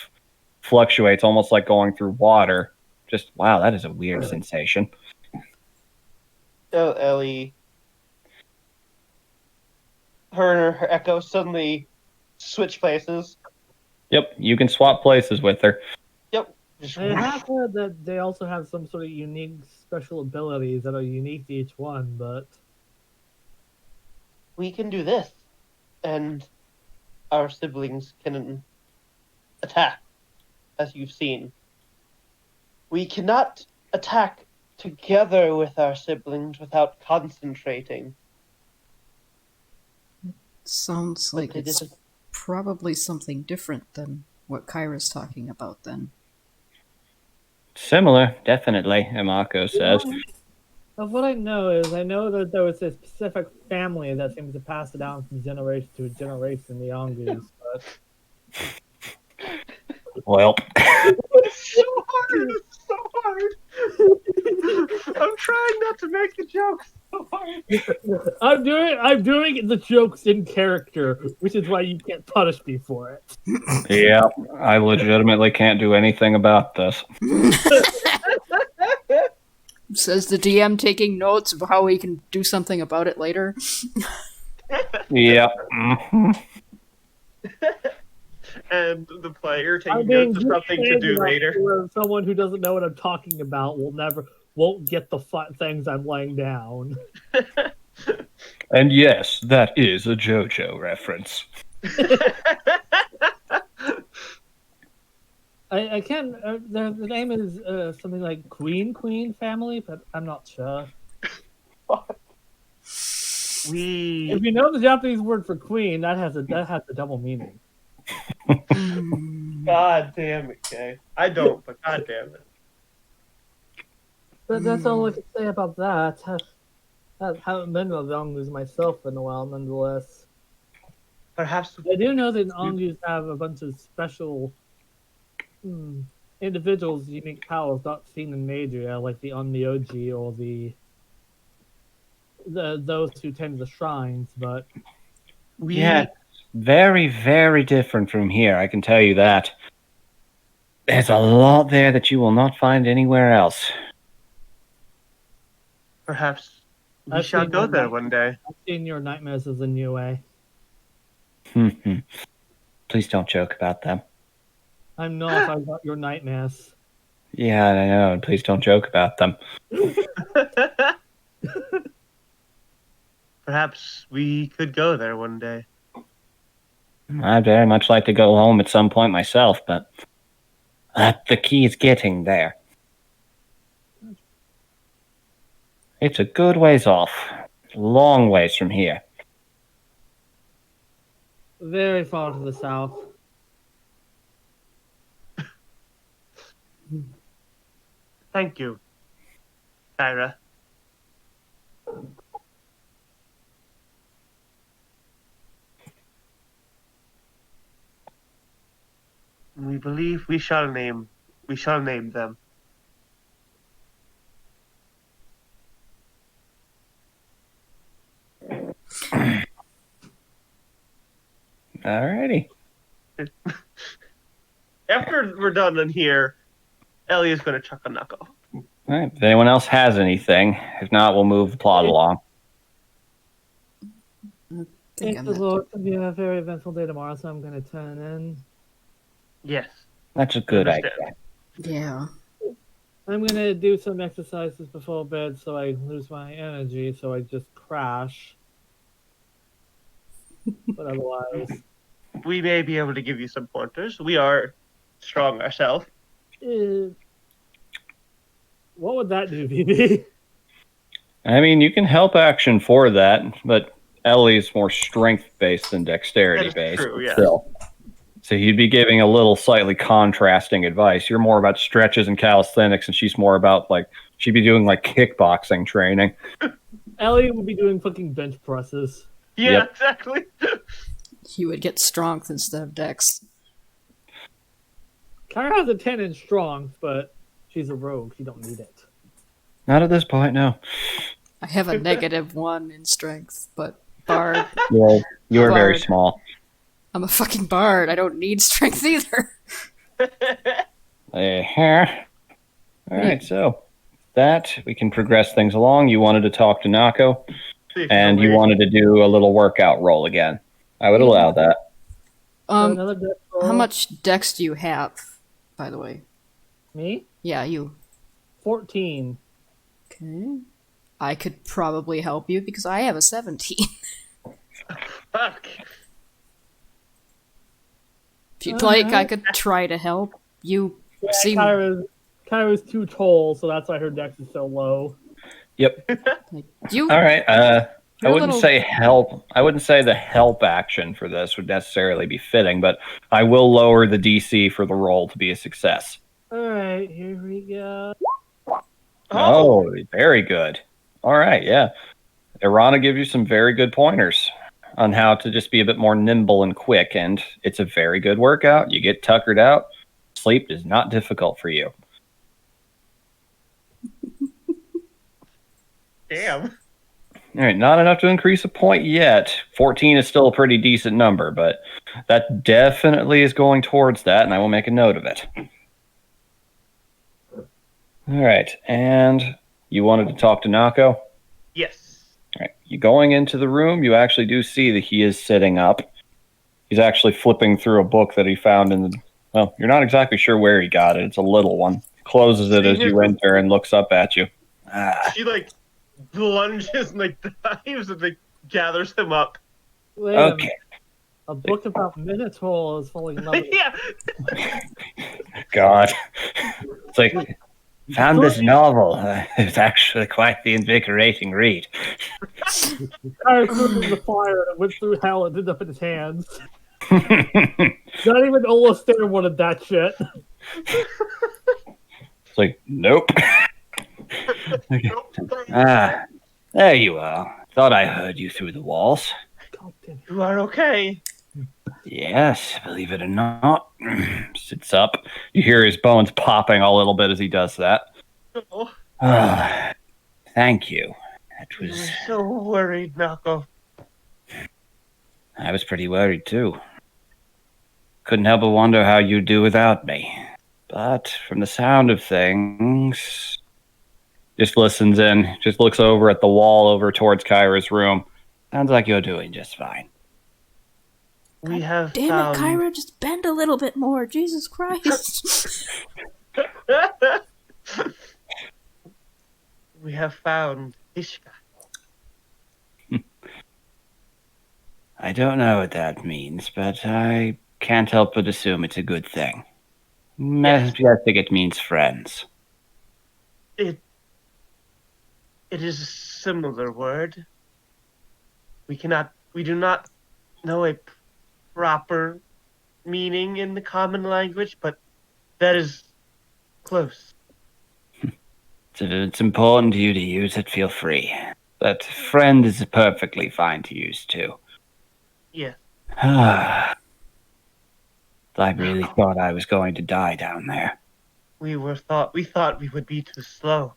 fluctuates, almost like going through water. Just, wow, that is a weird sensation. Oh, Ellie. Her and her echo suddenly switch places. Yep, you can swap places with her. Yep. Just I have heard that they also have some sort of unique special abilities that are unique to each one, but we can do this, and our siblings can attack, as you've seen. We cannot attack together with our siblings without concentrating. Sounds like But it it's is- probably something different than what Kyra's talking about then. Similar, definitely, Imako says. of what I know is I know that there was a specific family that seems to pass it down from generation to generation, the Angus, but Well, It's so hard. It's so hard. I'm trying not to make the jokes so hard. I'm doing the jokes in character, which is why you can't punish me for it. yeah, I legitimately can't do anything about this. Says the DM, taking notes of how we can do something about it later. Yeah. Mhm. And the player I'm taking being notes of something to do later. where someone who doesn't know what I'm talking about won't get the things I'm laying down. And yes, that is a JoJo reference. I can. The name is something like Queen family, but I'm not sure. If you know the Japanese word for queen, that has a double meaning. God damn it, Kay. I don't, but god damn it. But that's all I can say about that. I haven't been to Ongus myself in a while, nonetheless. Perhaps I do know that Ongus have a bunch of special individuals' unique powers not seen in Major, like the Onmyoji or the those who tend the shrines. But Yeah, very, very different from here, I can tell you that. There's a lot there that you will not find anywhere else. perhaps we I've shall seen go one there night- one day. I've seen your nightmares as a new way. Please don't joke about them. I'm not. I've got your nightmares. Yeah, I know. And please don't joke about them. Perhaps we could go there one day. I'd very much like to go home at some point myself, but the key is getting there. It's a good ways off. Long ways from here. Very far to the south. Thank you, Kyra. We believe we shall name them. Alrighty. After we're done in here, Ellie is going to chuck a knuckle. All right. If anyone else has anything, if not, we'll move the plot along. Think Thank I'm the not- Lord. It's going to be a very eventful day tomorrow, so I'm going to turn in. Yes. That's a good idea. Understand. Yeah. I'm going to do some exercises before bed so I lose my energy, so I just crash. But otherwise, We may be able to give you some pointers. We are strong ourselves. what would that do, BB? I mean, you can help action for that, but Ellie's more strength-based than That dexterity-based. is true, yes. Still. So you'd be giving a little slightly contrasting advice. You're more about stretches and calisthenics, and she's more about, she'd be doing, kickboxing training. Ellie would be doing fucking bench presses. Yeah, Yep. exactly. He would get strength instead of dex. Kyra has a 10 in strong, but she's a rogue. She don't need it. Not at this point, no. I have a -1 in strength, but bard. Well, you are very Bard. small. I'm a fucking bard. I don't need strength either. All right, so that we can progress things along. You wanted to talk to Nako, and you wanted to do a little workout roll again. I would allow that. Another dex roll. How much dex do you have, by the way? Me? Yeah, you. 14. Okay. I could probably help you because I have a 17. Fuck. If you'd like, I could try to help. You seem Kyra's too tall, so that's why her dex is so low. Yep. like you. All right. I You're a wouldn't little- say help. I wouldn't say the help action for this would necessarily be fitting, but I will lower the DC for the roll to be a success. Alright, here we go. Oh, very good. All right, yeah. Irana gives you some very good pointers on how to just be a bit more nimble and quick, and it's a very good workout. You get tuckered out. sleep is not difficult for you. Damn. All right, not enough to increase a point yet. 14 is still a pretty decent number, but that definitely is going towards that, and I will make a note of it. All right, and you wanted to talk to Nako? Yes. All right, you going into the room, you actually do see that he is sitting up. He's actually flipping through a book that he found in the... Well, you're not exactly sure where he got it. It's a little one. Closes it as you enter and looks up at you. She lunges and dives and gathers him up. Wait Okay. A book about Minotaurs falling in love with Yeah. God. It's like, found this novel. It's actually quite the invigorating read. I threw it in the fire and it went through hell and ended up in his hands. Not even Olastar wanted that shit. It's like, nope. Okay. There you are. Thought I heard you through the walls. God damn it. You are okay. Yes, believe it or not. Sits up. You hear his bones popping a little bit as he does that. Oh, Thank you. That you were was... so worried, Nako. I was pretty worried too. Couldn't help but wonder how you'd do without me. But from the sound of things... Just listens in, just looks over at the wall over towards Kyra's room. Sounds like you're doing just fine. We have Damn found... it, Kyra, just bend a little bit more. Jesus Christ. We have found Ishka. I don't know what that means, but I can't help but assume it's a good thing. Yes. I think it means friends. It is a similar word. We do not know a proper meaning in the common language, but that is close. So if it's important to you to use it, feel free. But friend is perfectly fine to use too. Yes. I really thought I was going to die down there. We thought we would be too slow.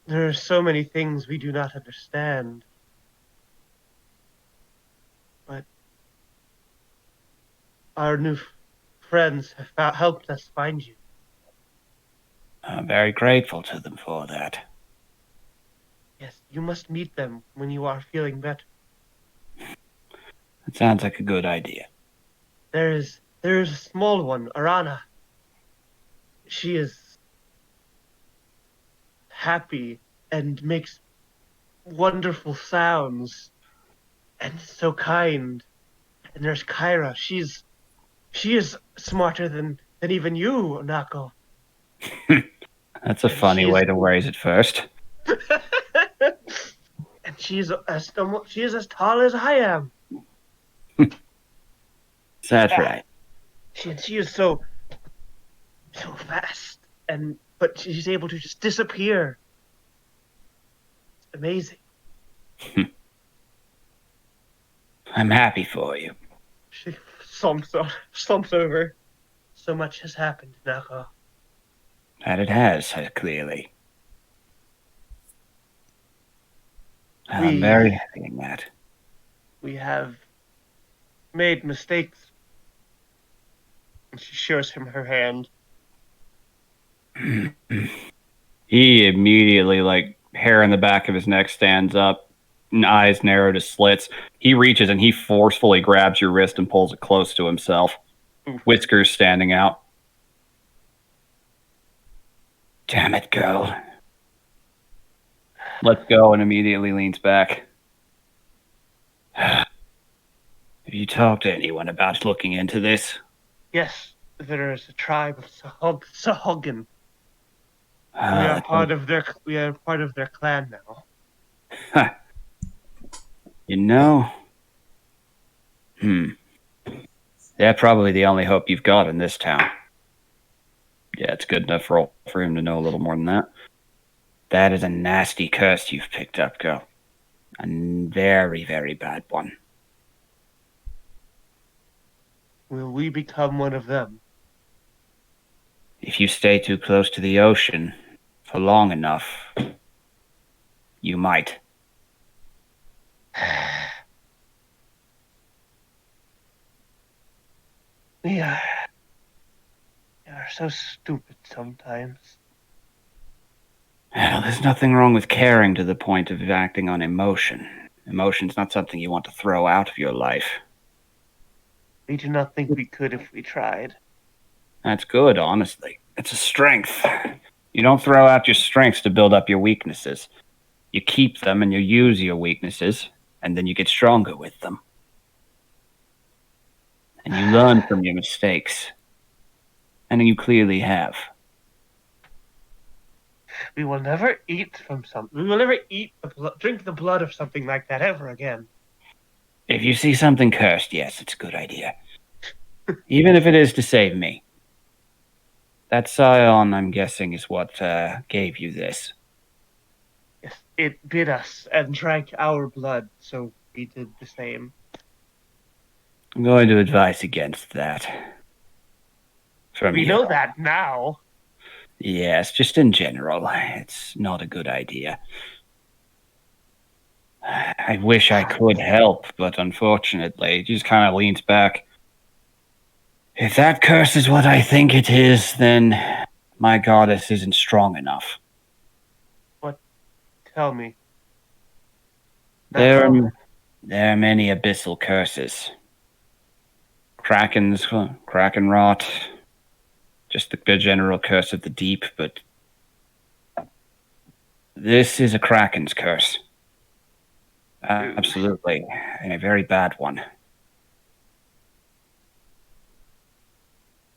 There are so many things we do not understand. But our new friends have helped us find you. I'm very grateful to them for that. Yes, you must meet them when you are feeling better. That sounds like a good idea. There is a small one, Arana. She is happy and makes wonderful sounds and so kind. And there's Kyra. She is smarter than even you, Nako. That's a funny way to phrase it first. And she is as tall as I am. That's right. She is so fast, but she's able to just disappear. It's amazing. I'm happy for you. She slumps over. So much has happened, Nako. That it has, clearly. I'm very happy in that. We have made mistakes. And she shows him her hand. He immediately, hair in the back of his neck stands up, and eyes narrow to slits. He reaches and he forcefully grabs your wrist and pulls it close to himself. Whiskers standing out. Damn it, girl. Let's go, and immediately leans back. Have you talked to anyone about looking into this? Yes, there is a tribe of Sahogin. We are part of their clan now. You know, they're probably the only hope you've got in this town. Yeah, it's good enough for him to know a little more than that. That is a nasty curse you've picked up, girl. A very, very bad one. Will we become one of them? If you stay too close to the ocean for long enough, you might. We are so stupid sometimes. Well, there's nothing wrong with caring to the point of acting on emotion. Emotion's not something you want to throw out of your life. We do not think we could if we tried. That's good, honestly. It's a strength. You don't throw out your strengths to build up your weaknesses. You keep them and you use your weaknesses, and then you get stronger with them. And you learn from your mistakes. And you clearly have. We will never eat from something. We will never drink the blood of something like that ever again. If you see something cursed, yes, it's a good idea. Even if it is to save me. That scion, I'm guessing, is what gave you this. Yes, it bit us and drank our blood, so we did the same. I'm going to advise against that. From We you. know that now. Yes, just in general, it's not a good idea. I wish I could help, but unfortunately, he just kind of leans back. If that curse is what I think it is, then my goddess isn't strong enough. What? Tell me. There are many abyssal curses. Kraken rot, just the general curse of the deep, but this is a Kraken's curse. Absolutely, and a very bad one.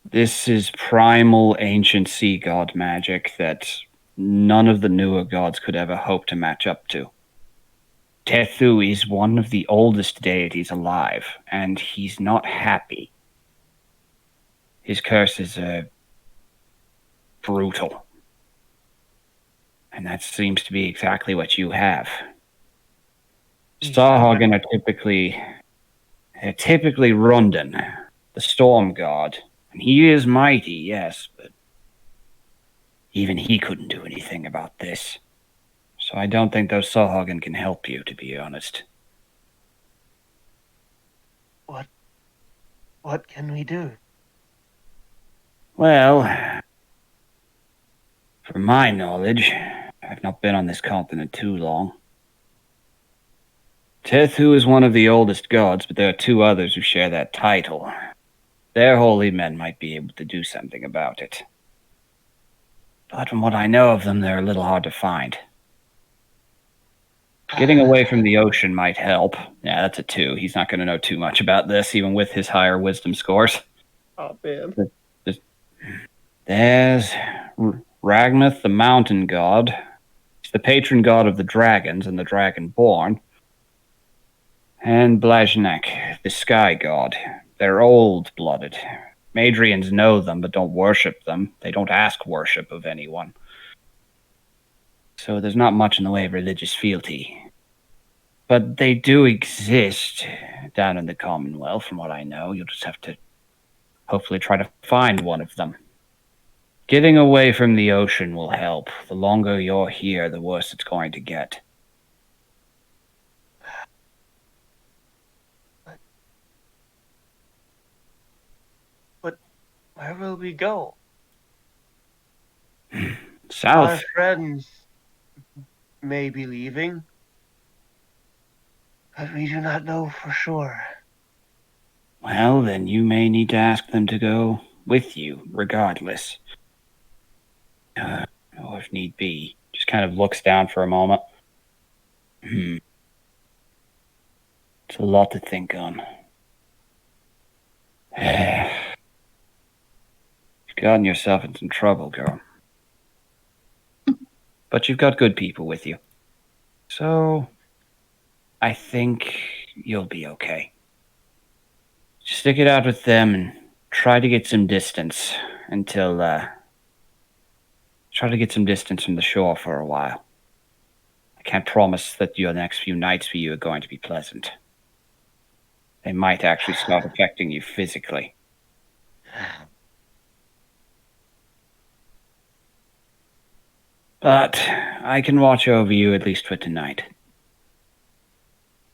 This is primal ancient sea god magic that none of the newer gods could ever hope to match up to. Tethu is one of the oldest deities alive, and he's not happy. His curses are brutal. And that seems to be exactly what you have. Starhagen are typically Rundan, the storm god. And he is mighty, yes, but even he couldn't do anything about this. So I don't think those Starhagen can help you, to be honest. What can we do? Well, from my knowledge, I've not been on this continent too long. Tethu is one of the oldest gods, but there are two others who share that title. Their holy men might be able to do something about it. But from what I know of them, they're a little hard to find. Getting away from the ocean might help. Yeah, that's a 2. He's not going to know too much about this, even with his higher wisdom scores. Oh, man. There's Ragnath, the mountain god. He's the patron god of the dragons and the dragonborn. And Blazhnak, the sky god. They're old-blooded. Madrians know them, but don't worship them. They don't ask worship of anyone. So there's not much in the way of religious fealty. But they do exist down in the Commonwealth, from what I know. You'll just have to hopefully try to find one of them. Getting away from the ocean will help. The longer you're here, the worse it's going to get. But where will we go? South. Our friends may be leaving, but we do not know for sure. Well, then you may need to ask them to go with you, regardless. Or if need be. Just kind of looks down for a moment. It's a lot to think on. You've gotten yourself in some trouble, girl. But you've got good people with you. So, I think you'll be okay. Just stick it out with them and try to get some distance until, try to get some distance from the shore for a while. I can't promise that your next few nights for you are going to be pleasant. They might actually start affecting you physically. But I can watch over you at least for tonight.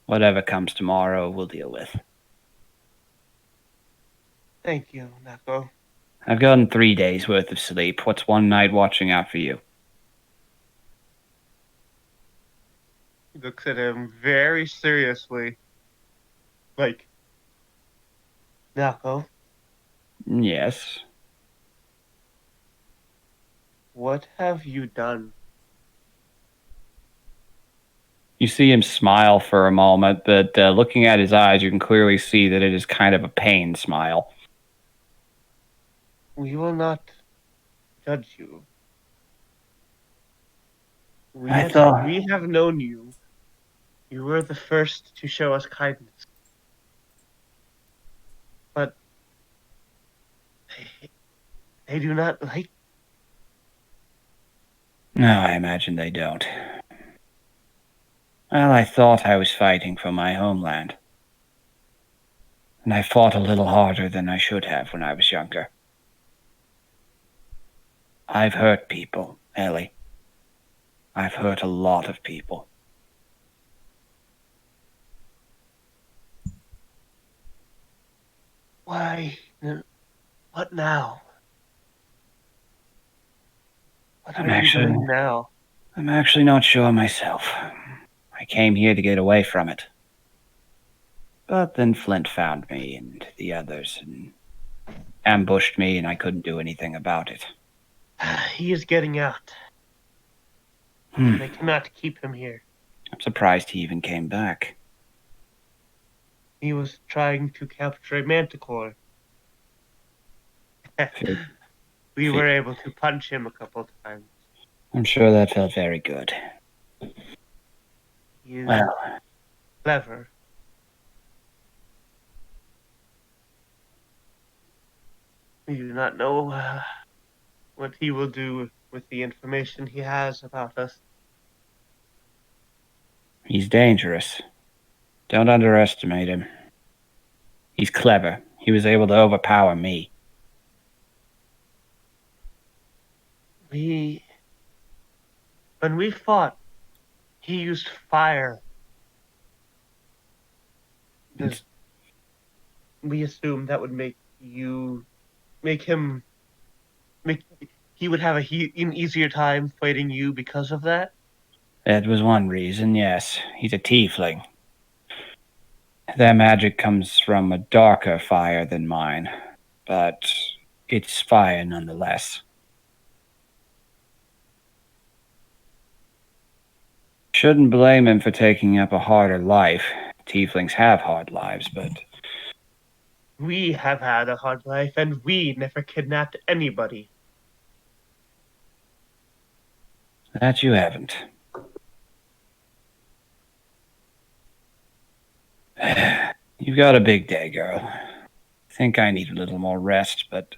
Whatever comes tomorrow, we'll deal with. Thank you, Nako. I've gotten 3 days worth of sleep. What's one night watching out for you? He looks at him very seriously. Like, Nako, Yes. what have you done? You see him smile for a moment, but looking at his eyes, you can clearly see that it is kind of a pained smile. We will not judge you. We I thought- we have known you. You were the first to show us kindness. But they do not like. No, I imagine they don't. Well, I thought I was fighting for my homeland. And I fought a little harder than I should have when I was younger. I've hurt people, Ellie. I've hurt a lot of people. Why? What now? What I'm are you actually- doing now? I'm actually not sure myself. I came here to get away from it. But then Flint found me and the others and ambushed me, and I couldn't do anything about it. He is getting out. They cannot keep him here. I'm surprised he even came back. He was trying to capture a manticore. We were able to punch him a couple times. I'm sure that felt very good. He is Well, clever. We do not know what he will do with the information he has about us. he's dangerous. Don't underestimate him. He's clever. He was able to overpower me. When we fought, he used fire. Does we assume that would make him he would have an easier time fighting you because of that? That was one reason, yes. He's a tiefling. Their magic comes from a darker fire than mine, but it's fire nonetheless. Shouldn't blame him for taking up a harder life. Tieflings have hard lives, but We have had a hard life, and we never kidnapped anybody. that you haven't. You've got a big day, girl. I think I need a little more rest, but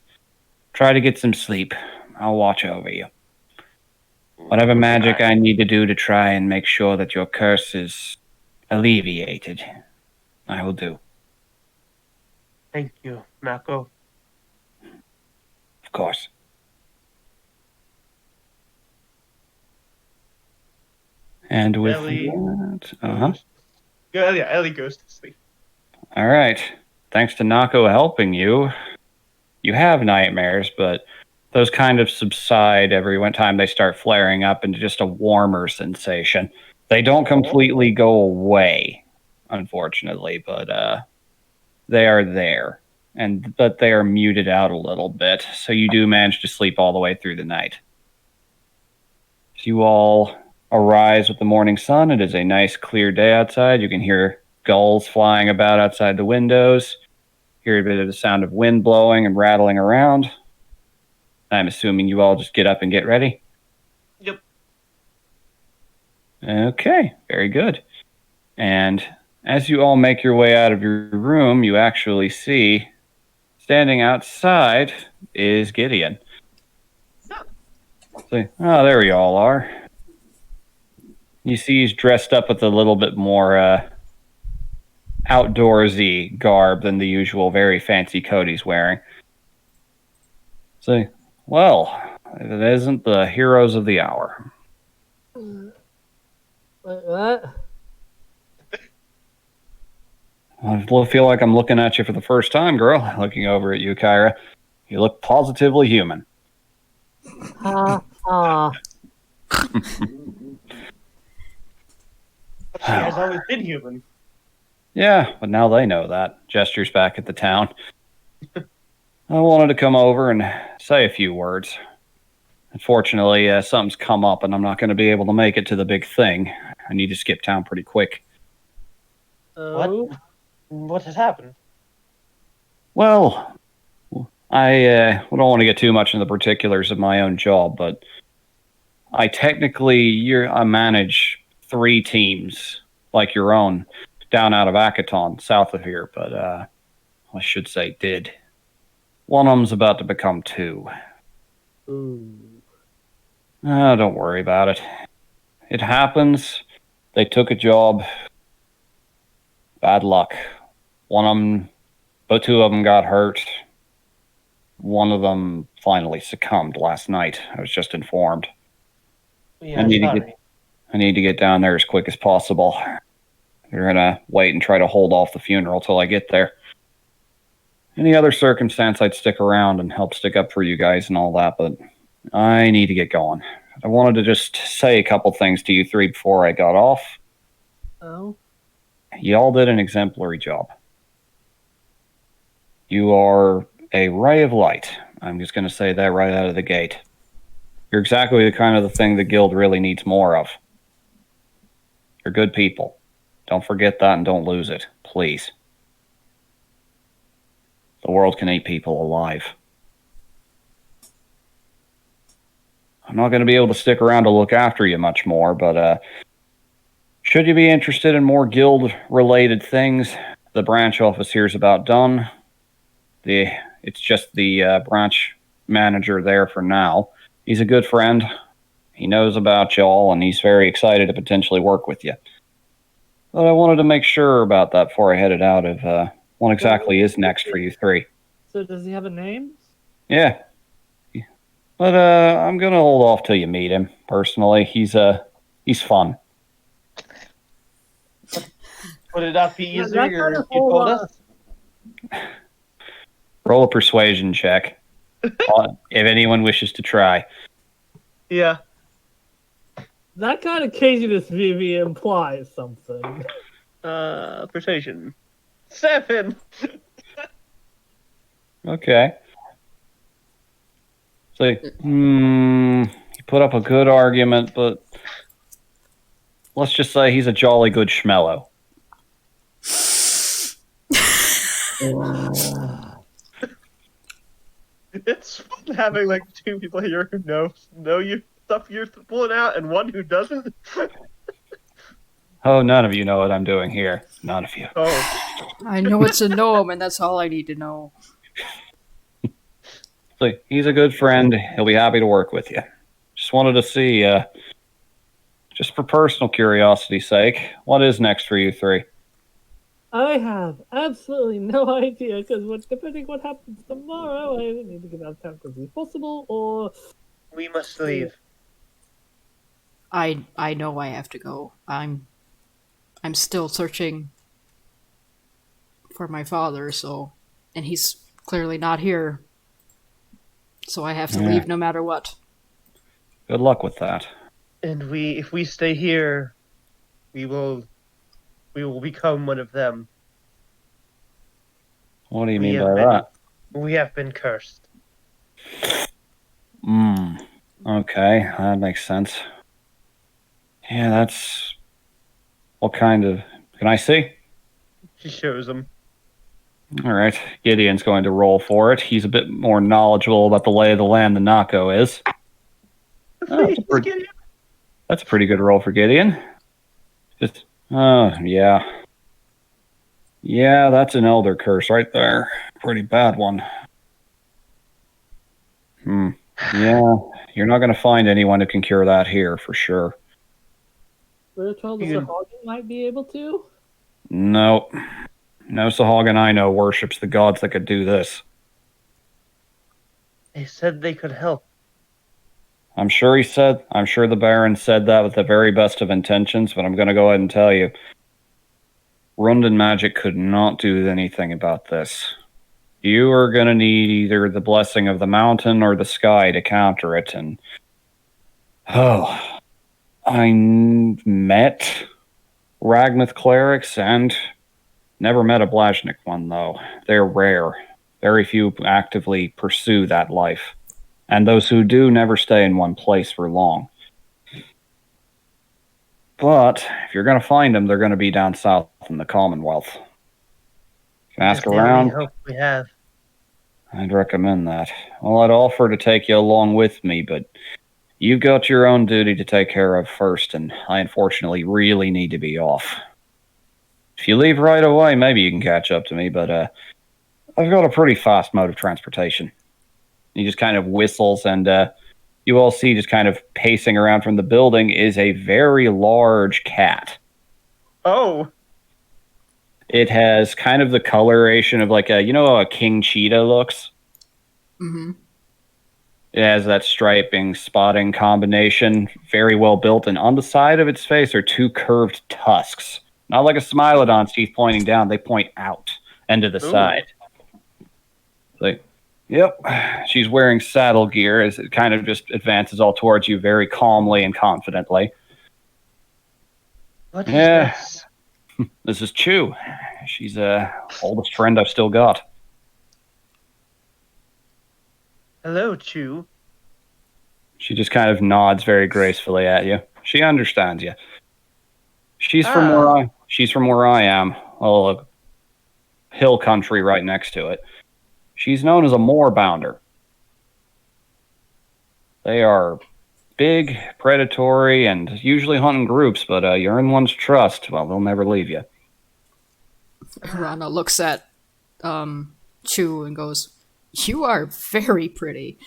try to get some sleep. I'll watch over you. Whatever magic I need to do to try and make sure that your curse is alleviated, I will do. Thank you, Nako. Of course. And with Ellie. that, uh-huh. Yeah, Ellie goes to sleep. All right. Thanks to Nako helping you, you have nightmares, but those kind of subside every one time they start flaring up into just a warmer sensation. They don't completely go away, unfortunately, but they are there. But they are muted out a little bit, so you do manage to sleep all the way through the night. As you all arise with the morning sun, it is a nice clear day outside. You can hear gulls flying about outside the windows. Hear a bit of the sound of wind blowing and rattling around. I'm assuming you all just get up and get ready. Yep. Okay, very good. And as you all make your way out of your room, you actually see standing outside is Gideon. So, oh, there you all are. You see he's dressed up with a little bit more outdoorsy garb than the usual very fancy coat he's wearing. So, well, it isn't the heroes of the hour. What? I feel like I'm looking at you for the first time, girl. Looking over at you, Kyra. You look positively human. Ha ha. But she has always been human. Yeah, but now they know that. Gestures back at the town. I wanted to come over and say a few words. Unfortunately, something's come up and I'm not going to be able to make it to the big thing. I need to skip town pretty quick. Oh. What has happened? Well, I don't want to get too much into the particulars of my own job, but I manage 3 teams like your own down out of Akaton, south of here, but I should say did. One of them's about to become 2. Ooh. Oh, don't worry about it. It happens. They took a job. Bad luck. One of them, but 2 of them got hurt. One of them finally succumbed last night. I was just informed. Yeah, I need sorry. I need to get down there as quick as possible. They're gonna wait and try to hold off the funeral till I get there. Any other circumstance, I'd stick around and help stick up for you guys and all that, but I need to get going. I wanted to just say a couple things to you 3 before I got off. Oh. Y'all did an exemplary job. You are a ray of light. I'm just going to say that right out of the gate. You're exactly the kind of the thing the guild really needs more of. You're good people. Don't forget that and don't lose it, please. The world can eat people alive. I'm not going to be able to stick around to look after you much more, but should you be interested in more guild-related things, the branch office here's about done. It's just the branch manager there for now. He's a good friend. He knows about y'all, and he's very excited to potentially work with you. But I wanted to make sure about that before I headed out of what exactly is next for you 3. So does he have a name? Yeah. But I'm gonna hold off till you meet him, personally. He's fun. Would it not be Yeah, easier that kind of if you told us? Roll a persuasion check. If anyone wishes to try. Yeah. That kind of caginess maybe implies something. Persuasion. 7. Okay. So, you put up a good argument, but let's just say he's a jolly good schmello. It's fun having like 2 people here who know you stuff you're pulling out, and one who doesn't. Oh, none of you know what I'm doing here. None of you. Oh, I know it's a gnome, and that's all I need to know. So, he's a good friend. He'll be happy to work with you. Just wanted to see, just for personal curiosity's sake, what is next for you 3? I have absolutely no idea because depending what happens tomorrow, I either need to get out of town as quickly as possible or we must leave. I know I have to go. I'm still searching for my father, and he's clearly not here. So I have to leave no matter what. Good luck with that. And if we stay here, we will become one of them. What do you We mean have by been- that? We have been cursed. Okay, that makes sense. Yeah, that's... What kind of... Can I see? She shows him. All right, Gideon's going to roll for it. He's a bit more knowledgeable about the lay of the land than Nako is. Oh, that's a pretty good roll for Gideon. Just, yeah. Yeah, that's an elder curse right there. Pretty bad one. Yeah, you're not going to find anyone who can cure that here for sure. we're told the Sahagin might be able to. Nope. No Sahagin I know worships the gods that could do this. They said they could help. I'm sure the Baron said that with the very best of intentions, but I'm going to go ahead and tell you, Rundan magic could not do anything about this. You are going to need either the blessing of the mountain or the sky to counter it, and met Ragnath clerics and never met a Blaznik one, though. They're rare. Very few actively pursue that life. And those who do never stay in one place for long. But if you're going to find them, they're going to be down south in the Commonwealth. Ask That's the only around. hope we have. I'd recommend that. Well, I'd offer to take you along with me, but you've got your own duty to take care of first, and I unfortunately really need to be off. If you leave right away, maybe you can catch up to me, but I've got a pretty fast mode of transportation. He just kind of whistles, and you all see just kind of pacing around from the building is a very large cat. Oh! It has kind of the coloration of like how a king cheetah looks? Mm-hmm. It has that striping, spotting combination, very well built, and on the side of its face are two curved tusks. Not like a Smilodon's teeth pointing down, they point out and to the side. Like, yep, she's wearing saddle gear as it kind of just advances all towards you very calmly and confidently. What is this? This is Chew. She's the oldest friend I've still got. Hello, Chew. She just kind of nods very gracefully at you. She understands you. She's from where I am. Well, a hill country right next to it. She's known as a moorbounder. They are big, predatory, and usually hunt in groups, but you earn one's trust. Well, they'll never leave you. Rana looks at Chu and goes, "You are very pretty."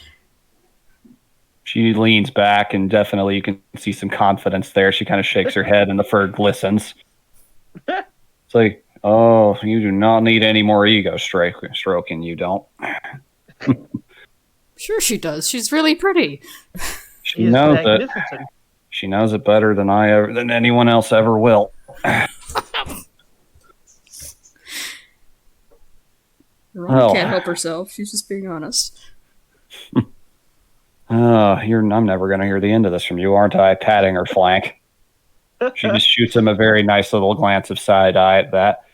She leans back, and definitely you can see some confidence there. She kind of shakes her head, and the fur glistens. It's like, oh, you do not need any more ego stroking. You don't. Sure she does. She's really pretty. She knows it. Magnificent. She knows it better than than anyone else ever will. Rana can't help herself. She's just being honest. I'm never going to hear the end of this from you, aren't I? Patting her flank. She just shoots him a very nice little glance of side eye at that.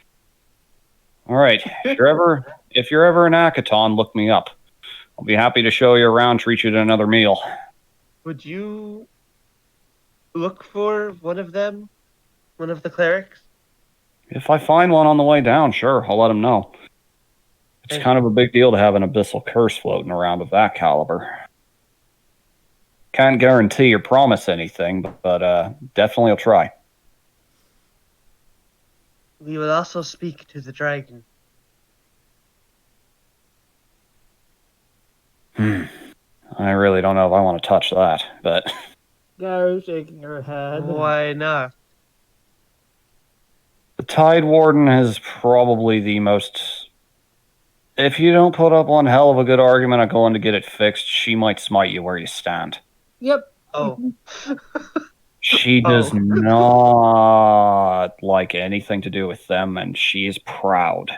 All right. If you're ever in Akaton, look me up. I'll be happy to show you around, treat you to another meal. Would you look for one of them? One of the clerics? If I find one on the way down, sure, I'll let him know. It's kind of a big deal to have an abyssal curse floating around of that caliber. Can't guarantee or promise anything, but definitely I'll try. We will also speak to the dragon. I really don't know if I want to touch that, but... Gary's shaking her head. Why not? The Tide Warden is probably the most... If you don't put up one hell of a good argument on going to get it fixed, she might smite you where you stand. Yep. Oh. She does not like anything to do with them, and she is proud.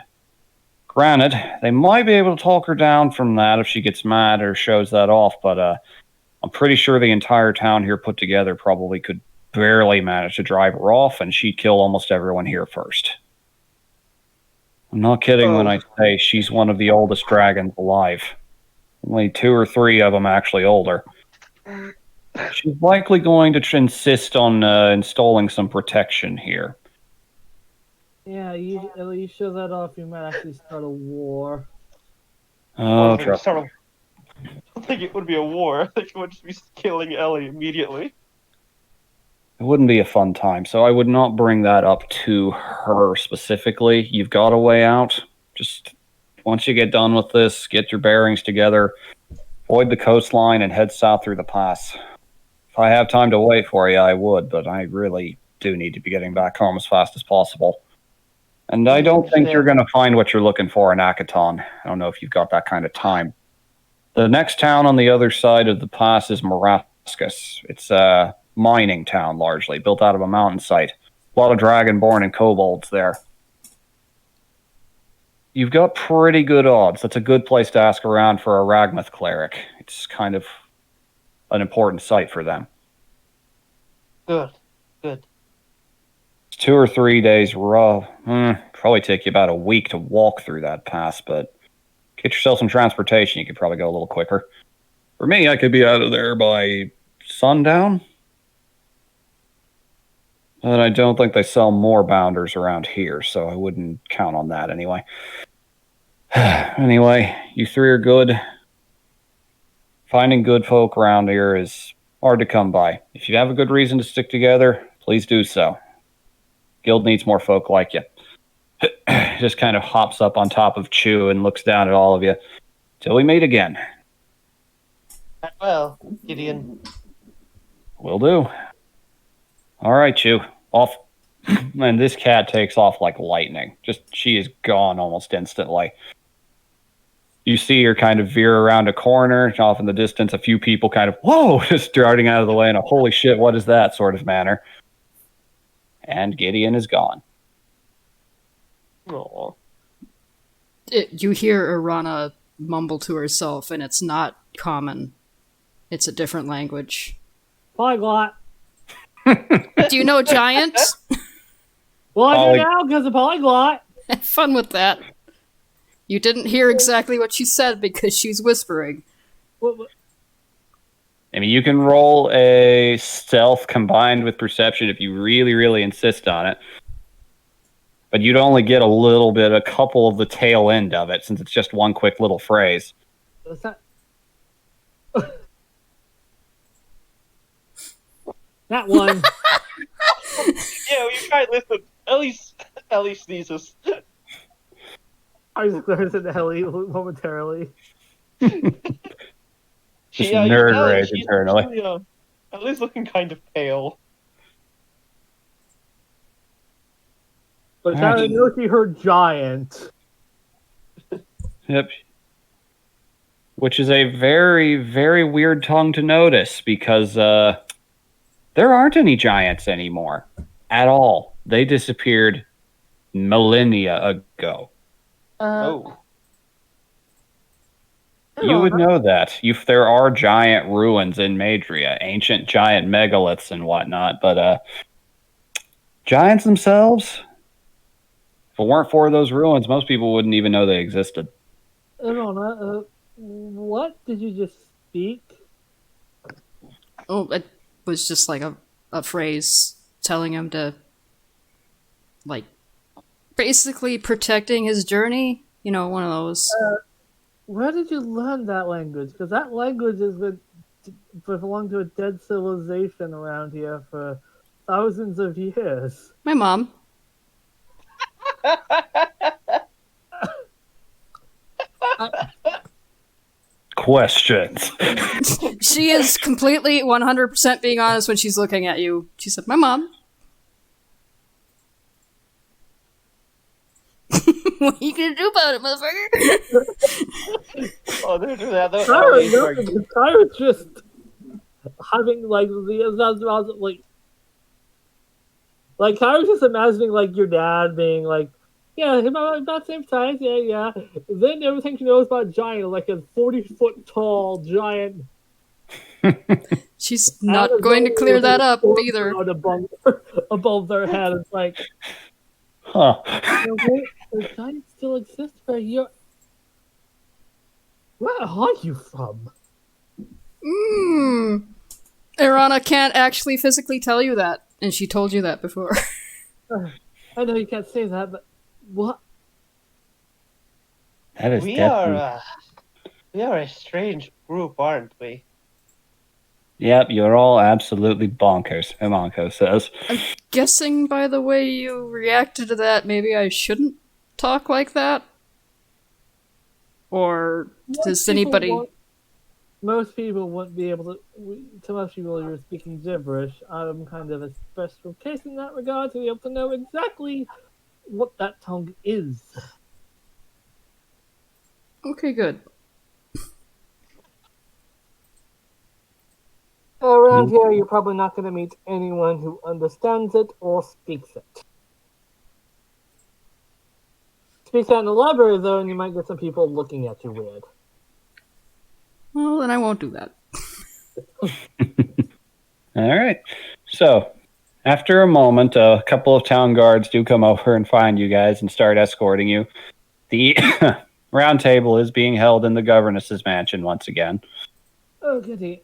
Granted, they might be able to talk her down from that if she gets mad or shows that off, but I'm pretty sure the entire town here put together probably could barely manage to drive her off, and she'd kill almost everyone here first. I'm not kidding when I say she's one of the oldest dragons alive. Only 2 or 3 of them actually older. She's likely going to insist on installing some protection here. Yeah, you show that off, you might actually start a war. Oh, I don't think it would be a war. I think it would just be killing Ellie immediately. It wouldn't be a fun time, so I would not bring that up to her specifically. You've got a way out. Just once you get done with this, get your bearings together, avoid the coastline, and head south through the pass. If I have time to wait for you, I would, but I really do need to be getting back home as fast as possible. And I don't think you're going to find what you're looking for in Akaton. I don't know if you've got that kind of time. The next town on the other side of the pass is Morat Damascus. It's a mining town, largely, built out of a mountain site. A lot of dragonborn and kobolds there. You've got pretty good odds. That's a good place to ask around for a Ragmuth cleric. It's kind of an important site for them. Good. Good. It's 2 or 3 days rough. Probably take you about a week to walk through that pass, but get yourself some transportation. You could probably go a little quicker. For me, I could be out of there by sundown. But I don't think they sell more bounders around here, so I wouldn't count on that anyway. Anyway, you three are good. Finding good folk around here is hard to come by. If you have a good reason to stick together, please do so. Guild needs more folk like you. Just kind of hops up on top of Chew and looks down at all of you. Till we meet again. Well, Gideon. Will do. All right, Chew. Off. And this cat takes off like lightning. She is gone almost instantly. You see her kind of veer around a corner. Off in the distance, a few people kind of, whoa, just darting out of the way in a holy shit, what is that sort of manner. And Gideon is gone. Aw. You hear Irana mumble to herself, and it's not common. It's a different language. Polyglot. Do you know Giant? Well, I do now because of polyglot. Have fun with that. You didn't hear exactly what she said because she's whispering. What? I mean, you can roll a stealth combined with perception if you really, really insist on it. But you'd only get a couple of the tail end of it, since it's just one quick little phrase. What's that? That one. Yeah, you try to listen. Ellie sneezes. I was going to say Ellie momentarily. Just nerd rage internally. Ellie's looking kind of pale. But I know she heard giant. Yep. Which is a very, very weird tongue to notice, because there aren't any giants anymore. At all. They disappeared millennia ago. Oh. You would know that. There are giant ruins in Madria, ancient giant megaliths and whatnot, but giants themselves, if it weren't for those ruins, most people wouldn't even know they existed. What did you just speak? Oh, it was just like a phrase telling him to, like, basically protecting his journey. You know, one of those. Where did you learn that language? Because that language has belonged to a dead civilization around here for thousands of years. My mom. Questions. She is completely 100% being honest when she's looking at you. She said, my mom. What are you gonna do about it, motherfucker? Oh, they're doing that. Kyra's just having, like, like Kyra's just imagining, like, your dad being like, yeah, about the same size, yeah. Then everything she knows about giant, like a 40-foot tall giant. She's not going to clear that up either. Above their head, it's like, Huh. The giants still exist where you're. Where are you from? Irana can't actually physically tell you that, and she told you that before. I know you can't say that, but what? That is We definitely... are a strange group, aren't we? Yep, you're all absolutely bonkers, Imanko says. I'm guessing by the way you reacted to that, maybe I shouldn't talk like that? Or does anybody... Most people wouldn't be able to... To most people, you're speaking gibberish. I'm kind of a special case in that regard to be able to know exactly what that tongue is. Okay, good. All around here, you're probably not going to meet anyone who understands it or speaks it. Speaks out in the library, though, and you might get some people looking at you weird. Well, then I won't do that. All right. So, after a moment, a couple of town guards do come over and find you guys and start escorting you. The round table is being held in the governess's mansion once again. Oh, goody.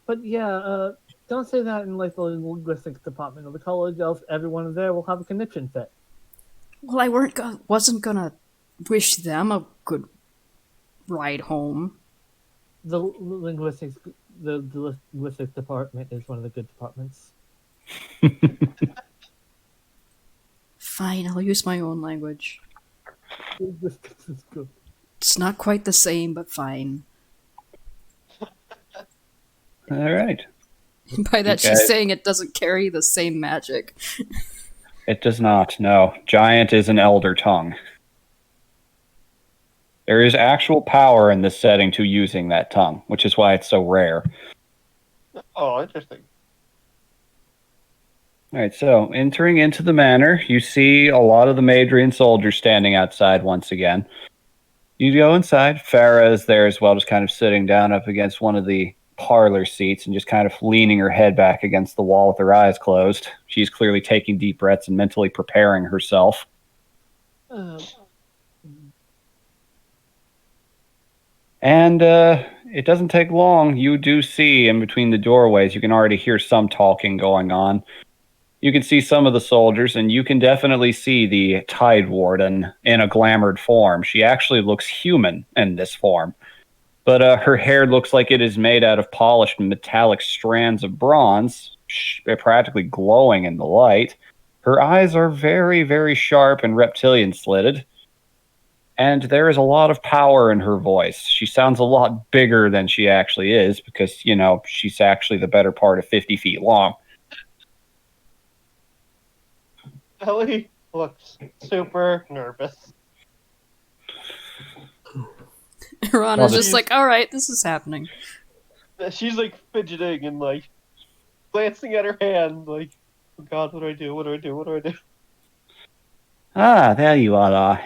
But yeah, don't say that in like the linguistics department of the college, else everyone there will have a conniption fit. Well, I wasn't gonna wish them a good ride home. The linguistics department is one of the good departments. Fine, I'll use my own language. Linguistics is good. It's not quite the same, but fine. All right. By that, Okay. she's saying it doesn't carry the same magic. It does not, no. Giant is an elder tongue. There is actual power in this setting to using that tongue, which is why it's so rare. Oh, interesting. All right, so entering into the manor, you see a lot of the Madrian soldiers standing outside once again. You go inside. Farah is there as well, just kind of sitting down up against one of the parlor seats and just kind of leaning her head back against the wall with her eyes closed. She's clearly taking deep breaths and mentally preparing herself. And it doesn't take long. You do see in between the doorways, you can already hear some talking going on. You can see some of the soldiers, and you can definitely see the Tide Warden in a glamored form. She actually looks human in this form. But her hair looks like it is made out of polished metallic strands of bronze, practically glowing in the light. Her eyes are very, very sharp and reptilian slitted. And there is a lot of power in her voice. She sounds a lot bigger than she actually is because, you know, she's actually the better part of 50 feet long. Ellie looks super nervous. Rana's just like, alright, this is happening. She's like fidgeting and like glancing at her hand, like, oh God, what do I do? What do I do? What do I do? Ah, there you all are.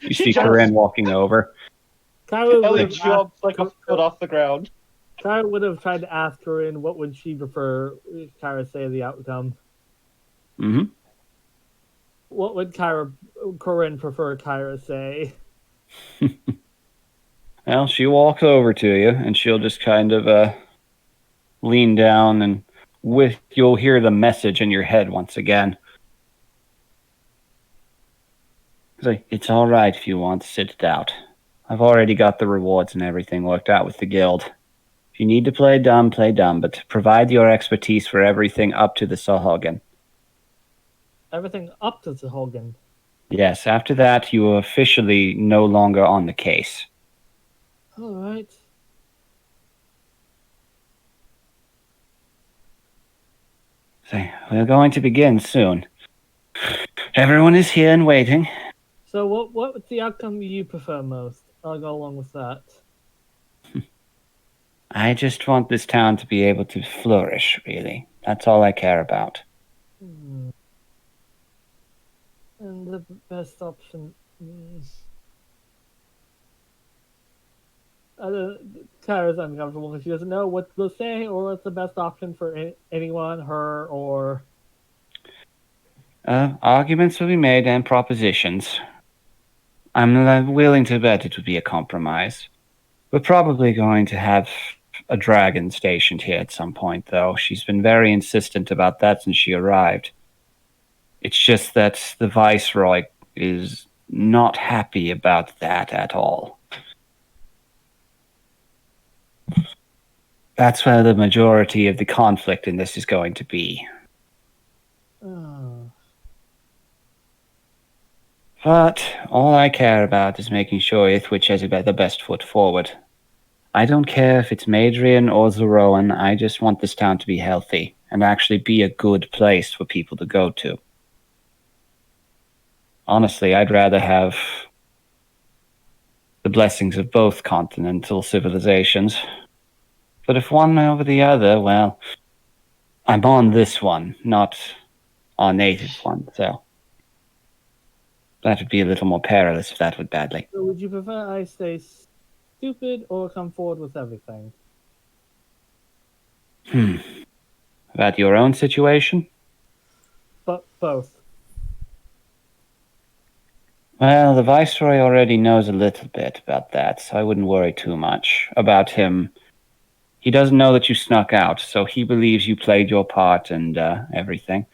You see Groran walking over. Ellie jumps like a foot off the ground. Kyra would have tried to ask Kyra what would she prefer Kyra say the outcome. Mm-hmm. What would Corinne prefer Kyra say? Well, she walks over to you, and she'll just kind of lean down, and you'll hear the message in your head once again. It's all right if you want to sit it out. I've already got the rewards and everything worked out with the guild. If you need to play dumb, but provide your expertise for everything up to the Sahuagin. Everything up to the Sahuagin? Yes, after that, you are officially no longer on the case. All right. We're going to begin soon. Everyone is here and waiting. So what's the outcome you prefer most? I'll go along with that. I just want this town to be able to flourish, really. That's all I care about. And the best option... Kyra's uncomfortable because she doesn't know what to say or what's the best option for anyone, her, or... Arguments will be made and propositions. I'm willing to bet it would be a compromise. We're probably going to have a dragon stationed here at some point, though. She's been very insistent about that since she arrived. It's just that the Viceroy is not happy about that at all. That's where the majority of the conflict in this is going to be. Oh. But all I care about is making sure Ithwich has the best foot forward. I don't care if it's Madrian or Zeroan, I just want this town to be healthy and actually be a good place for people to go to. Honestly, I'd rather have the blessings of both continental civilizations. But if one over the other, well, I'm on this one, not our native one, so that would be a little more perilous if that went badly. So would you prefer I stay stupid or come forward with everything? About your own situation? But both. Well, the Viceroy already knows a little bit about that, so I wouldn't worry too much about him. He doesn't know that you snuck out, so he believes you played your part and everything.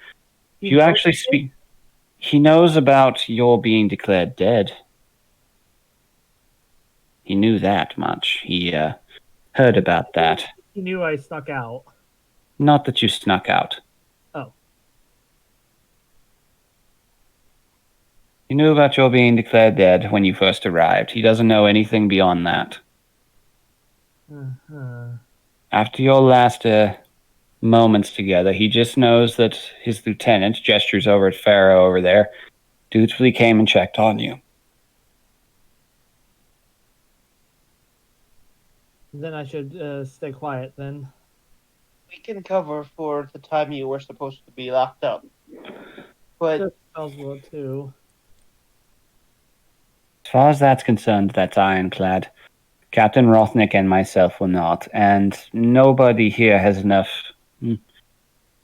If you actually speak, he knows about your being declared dead. He knew that much. He heard about that. He knew I snuck out. Not that you snuck out. Oh. He knew about your being declared dead when you first arrived. He doesn't know anything beyond that. Uh-huh. After your last moments together, he just knows that his lieutenant, gestures over at Pharaoh over there, dutifully came and checked on you. Then I should stay quiet then. We can cover for the time you were supposed to be locked up. But That smells well too. As far as that's concerned, that's ironclad. Captain Rothnick and myself will not, and nobody here has enough.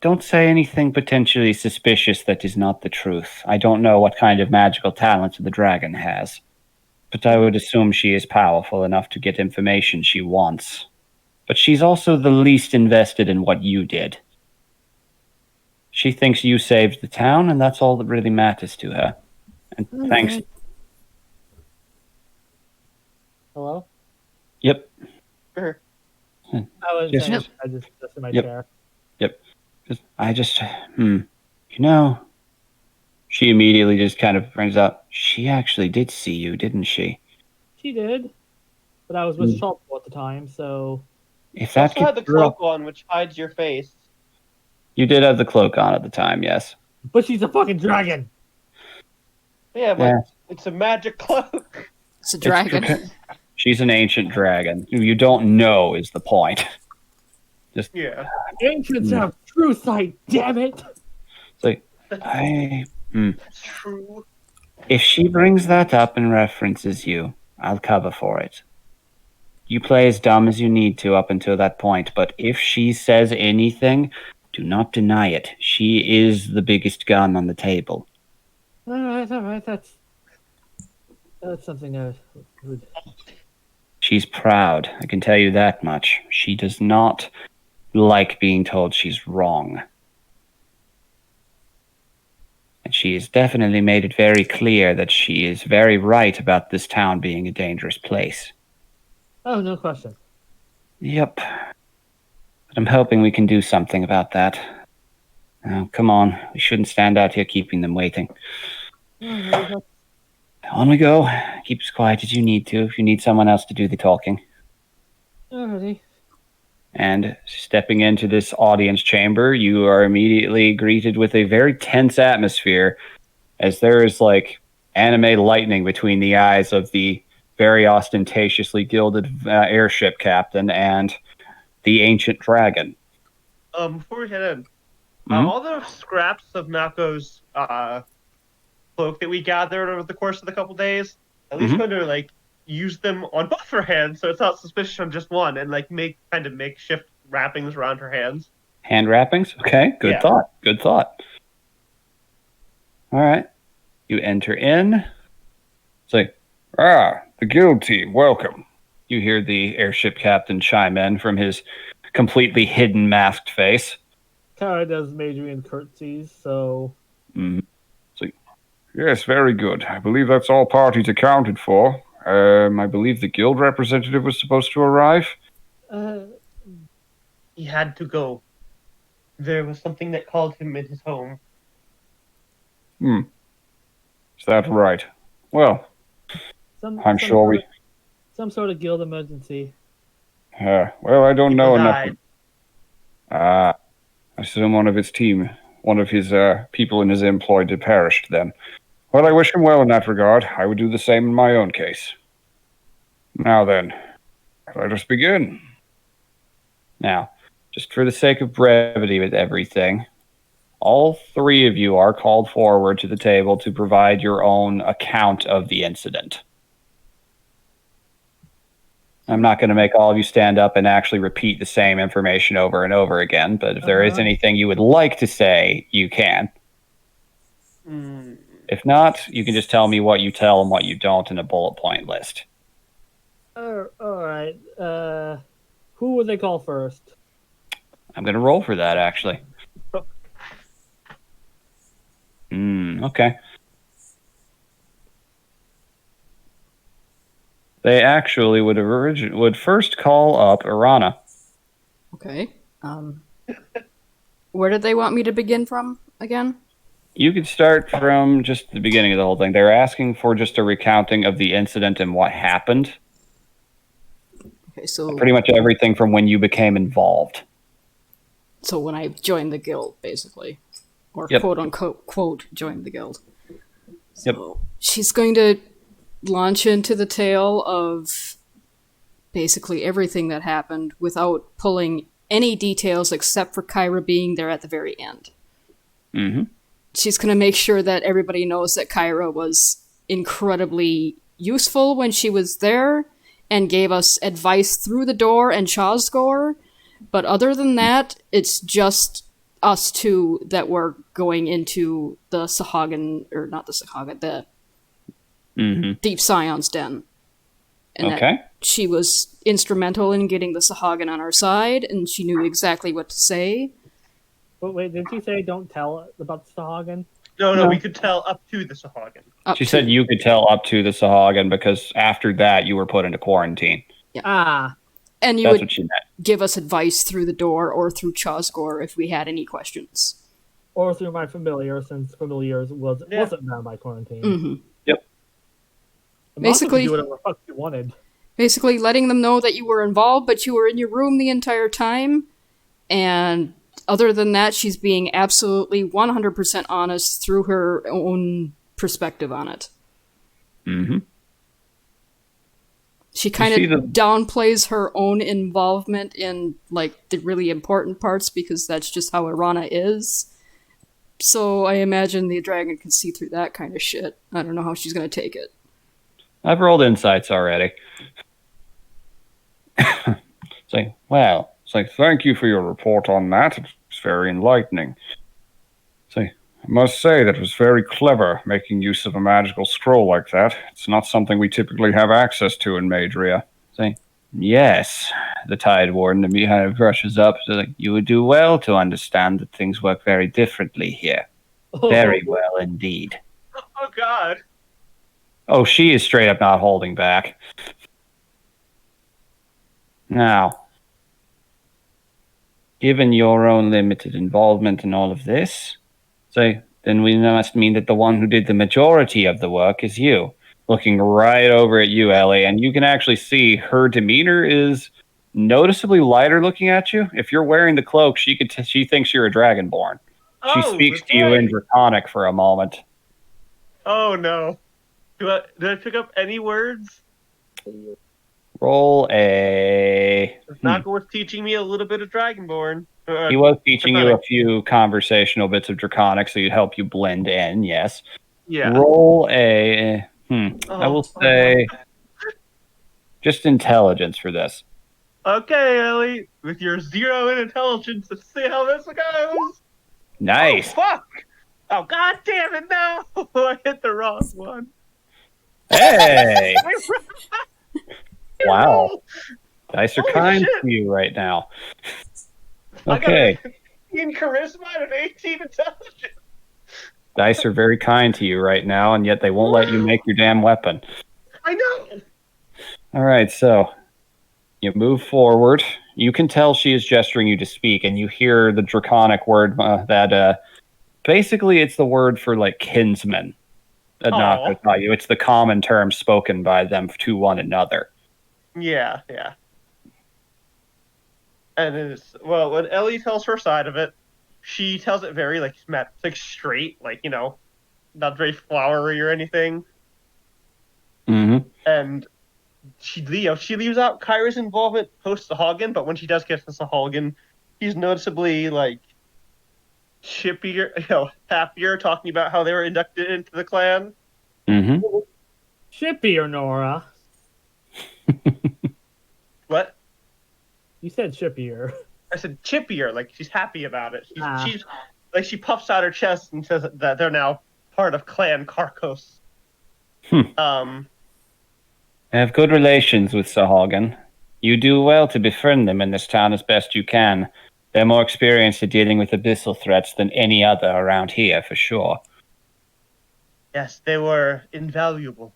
Don't say anything potentially suspicious that is not the truth. I don't know what kind of magical talent the dragon has, but I would assume she is powerful enough to get information she wants. But she's also the least invested in what you did. She thinks you saved the town, and that's all that really matters to her. And thanks. Hello? Yep. sure. I was Yes, saying, yes. I just in my Yep. chair. She immediately just kind of brings up, she actually did see you, didn't she? She did. But I was with Sharpwell at the time, so If You that also had the could girl, cloak on, which hides your face. you did have the cloak on at the time, yes. but she's a fucking dragon. Yeah, but Yeah. it's a magic cloak. It's a dragon. She's an ancient dragon. You don't know is the point. Yeah. Ancients have true sight, damn it. It's like, That's true. if she brings that up and references you, I'll cover for it. You play as dumb as you need to up until that point, but if she says anything, do not deny it. She is the biggest gun on the table. Alright, that's something I would. She's proud, I can tell you that much. She does not like being told she's wrong. And she has definitely made it very clear that she is very right about this town being a dangerous place. Oh, no question. Yep. But I'm hoping we can do something about that. Now, come on. We shouldn't stand out here keeping them waiting. Alright, On we go. Keep as quiet as you need to if you need someone else to do the talking. alrighty. And stepping into this audience chamber, you are immediately greeted with a very tense atmosphere as there is like anime lightning between the eyes of the very ostentatiously gilded airship captain and the ancient dragon. Before we head in, Mhm. all the scraps of Nako's cloak that we gathered over the course of the couple days, at least going to like use them on both her hands, so it's not suspicious on just one, and like make kind of makeshift wrappings around her hands. Hand wrappings? Okay, good Yeah. thought. Good thought. All right. You enter in. It's like, the guild team, welcome. You hear the airship captain chime in from his completely hidden masked face. Kara does majoring curtsies, so It's like, yes, very good. I believe that's all parties accounted for. I believe the guild representative was supposed to arrive. He had to go. There was something that called him in his home. Is that right? Well, I'm sure some sort of guild emergency. well, I don't know People enough. died. I assume one of his team, one of his people in his employ had perished then. Well, I wish him well in that regard. I would do the same in my own case. Now then, let us begin. Now, just for the sake of brevity with everything, all three of you are called forward to the table to provide your own account of the incident. I'm not going to make all of you stand up and actually repeat the same information over and over again, but if there is anything you would like to say, you can. If not, you can just tell me what you tell and what you don't in a bullet point list. All right. Who would they call first? I'm going to roll for that, actually. Okay. They actually would first call up Irana. Okay. Where did they want me to begin from again? You could start from just the beginning of the whole thing. They're asking for just a recounting of the incident and what happened. Okay, so Pretty much everything from when you became involved. So when I joined the guild, basically. Or Yep. quote unquote quote joined the guild. Yep. So she's going to launch into the tale of basically everything that happened without pulling any details except for Kyra being there at the very end. Mm-hmm. She's going to make sure that everybody knows that Kyra was incredibly useful when she was there and gave us advice through the door and Chazgor. But other than that, it's just us two that were going into the Sahagin, or not the Sahagin, the Deep Scion's den. And Okay. that she was instrumental in getting the Sahagin on our side, and she knew exactly what to say. But wait, did you say don't tell about the Sahagin? No, we could tell up to the Sahagin. She said you could tell up to the Sahagin because after that you were put into quarantine. And you That's would what she meant. give us advice through the door or through Chazgor if we had any questions. Or through my familiar, since familiars wasn't bound by quarantine. Mm-hmm. Yep. The Basically- do whatever the fuck you wanted. Basically letting them know that you were involved, but you were in your room the entire time. And other than that, she's being absolutely 100% honest through her own perspective on it. Mm-hmm. She kind of downplays her own involvement in, like, the really important parts because that's just how Irana is. So I imagine the dragon can see through that kind of shit. I don't know how she's going to take it. I've rolled insights already. It's like, thank you for your report on that. It's very enlightening. I must say that was very clever, making use of a magical scroll like that. It's not something we typically have access to in Madria. Yes, the Tide Warden brushes up. You would do well to understand that things work very differently here. Very well indeed. Oh, God. Oh, she is straight up not holding back. Now, given your own limited involvement in all of this, then we must mean that the one who did the majority of the work is you. Looking right over at you, Ellie, and you can actually see her demeanor is noticeably lighter looking at you. If you're wearing the cloak, she thinks you're a dragonborn. She speaks to you in Draconic for a moment. Oh, no. Do I pick up any words? Roll a... It's not worth teaching me a little bit of Dragonborn. He was teaching you a few conversational bits of Draconic, so he'd help you blend in, yes. Yeah. Roll a... I will say... just intelligence for this. Okay, Ellie. With your 0 in intelligence, let's see how this goes. Nice. Oh, fuck! Oh, god damn it, no! I hit the wrong one. Hey! Wow. Dice are Holy kind shit. to you right now. I got Okay. a 15 charisma and an 18 intelligence. Dice are very kind to you right now, and yet they won't let you make your damn weapon. I know! All right, so you move forward. You can tell she is gesturing you to speak, and you hear the Draconic word that basically it's the word for like kinsman. Not by you. It's the common term spoken by them to one another. Yeah. And it's, well, when Ellie tells her side of it, she tells it very, like, straight, like, not very flowery or anything. Mm-hmm. And she leaves out Kyra's involvement post Sahagin, but when she does get to Sahagin, he's noticeably like chippier, happier, talking about how they were inducted into the clan. Mm-hmm. Shippy or Nora? What? You said shippier. I said chippier, like she's happy about it. Ah. She's like she puffs out her chest and says that they're now part of Clan Carcos. I have good relations with Sahagin. You do well to befriend them in this town as best you can. They're more experienced at dealing with abyssal threats than any other around here, for sure. Yes, they were invaluable.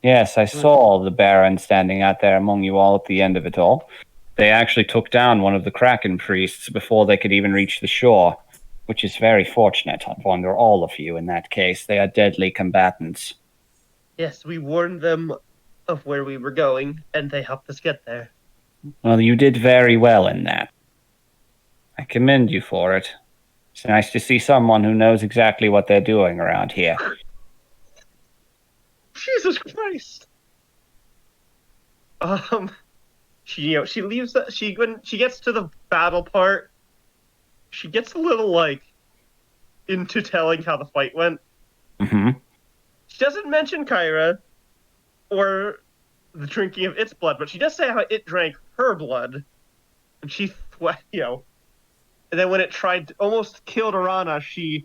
Yes, I saw the Baron standing out there among you all at the end of it all. They actually took down one of the Kraken priests before they could even reach the shore, which is very fortunate for all of you in that case. They are deadly combatants. Yes, we warned them of where we were going, and they helped us get there. Well, you did very well in that. I commend you for it. It's nice to see someone who knows exactly what they're doing around here. Jesus Christ! She leaves. When she gets to the battle part, she gets a little like into telling how the fight went. Mm-hmm. She doesn't mention Kyra or the drinking of its blood, but she does say how it drank her blood, and she, and then when it tried to almost killed Arana, she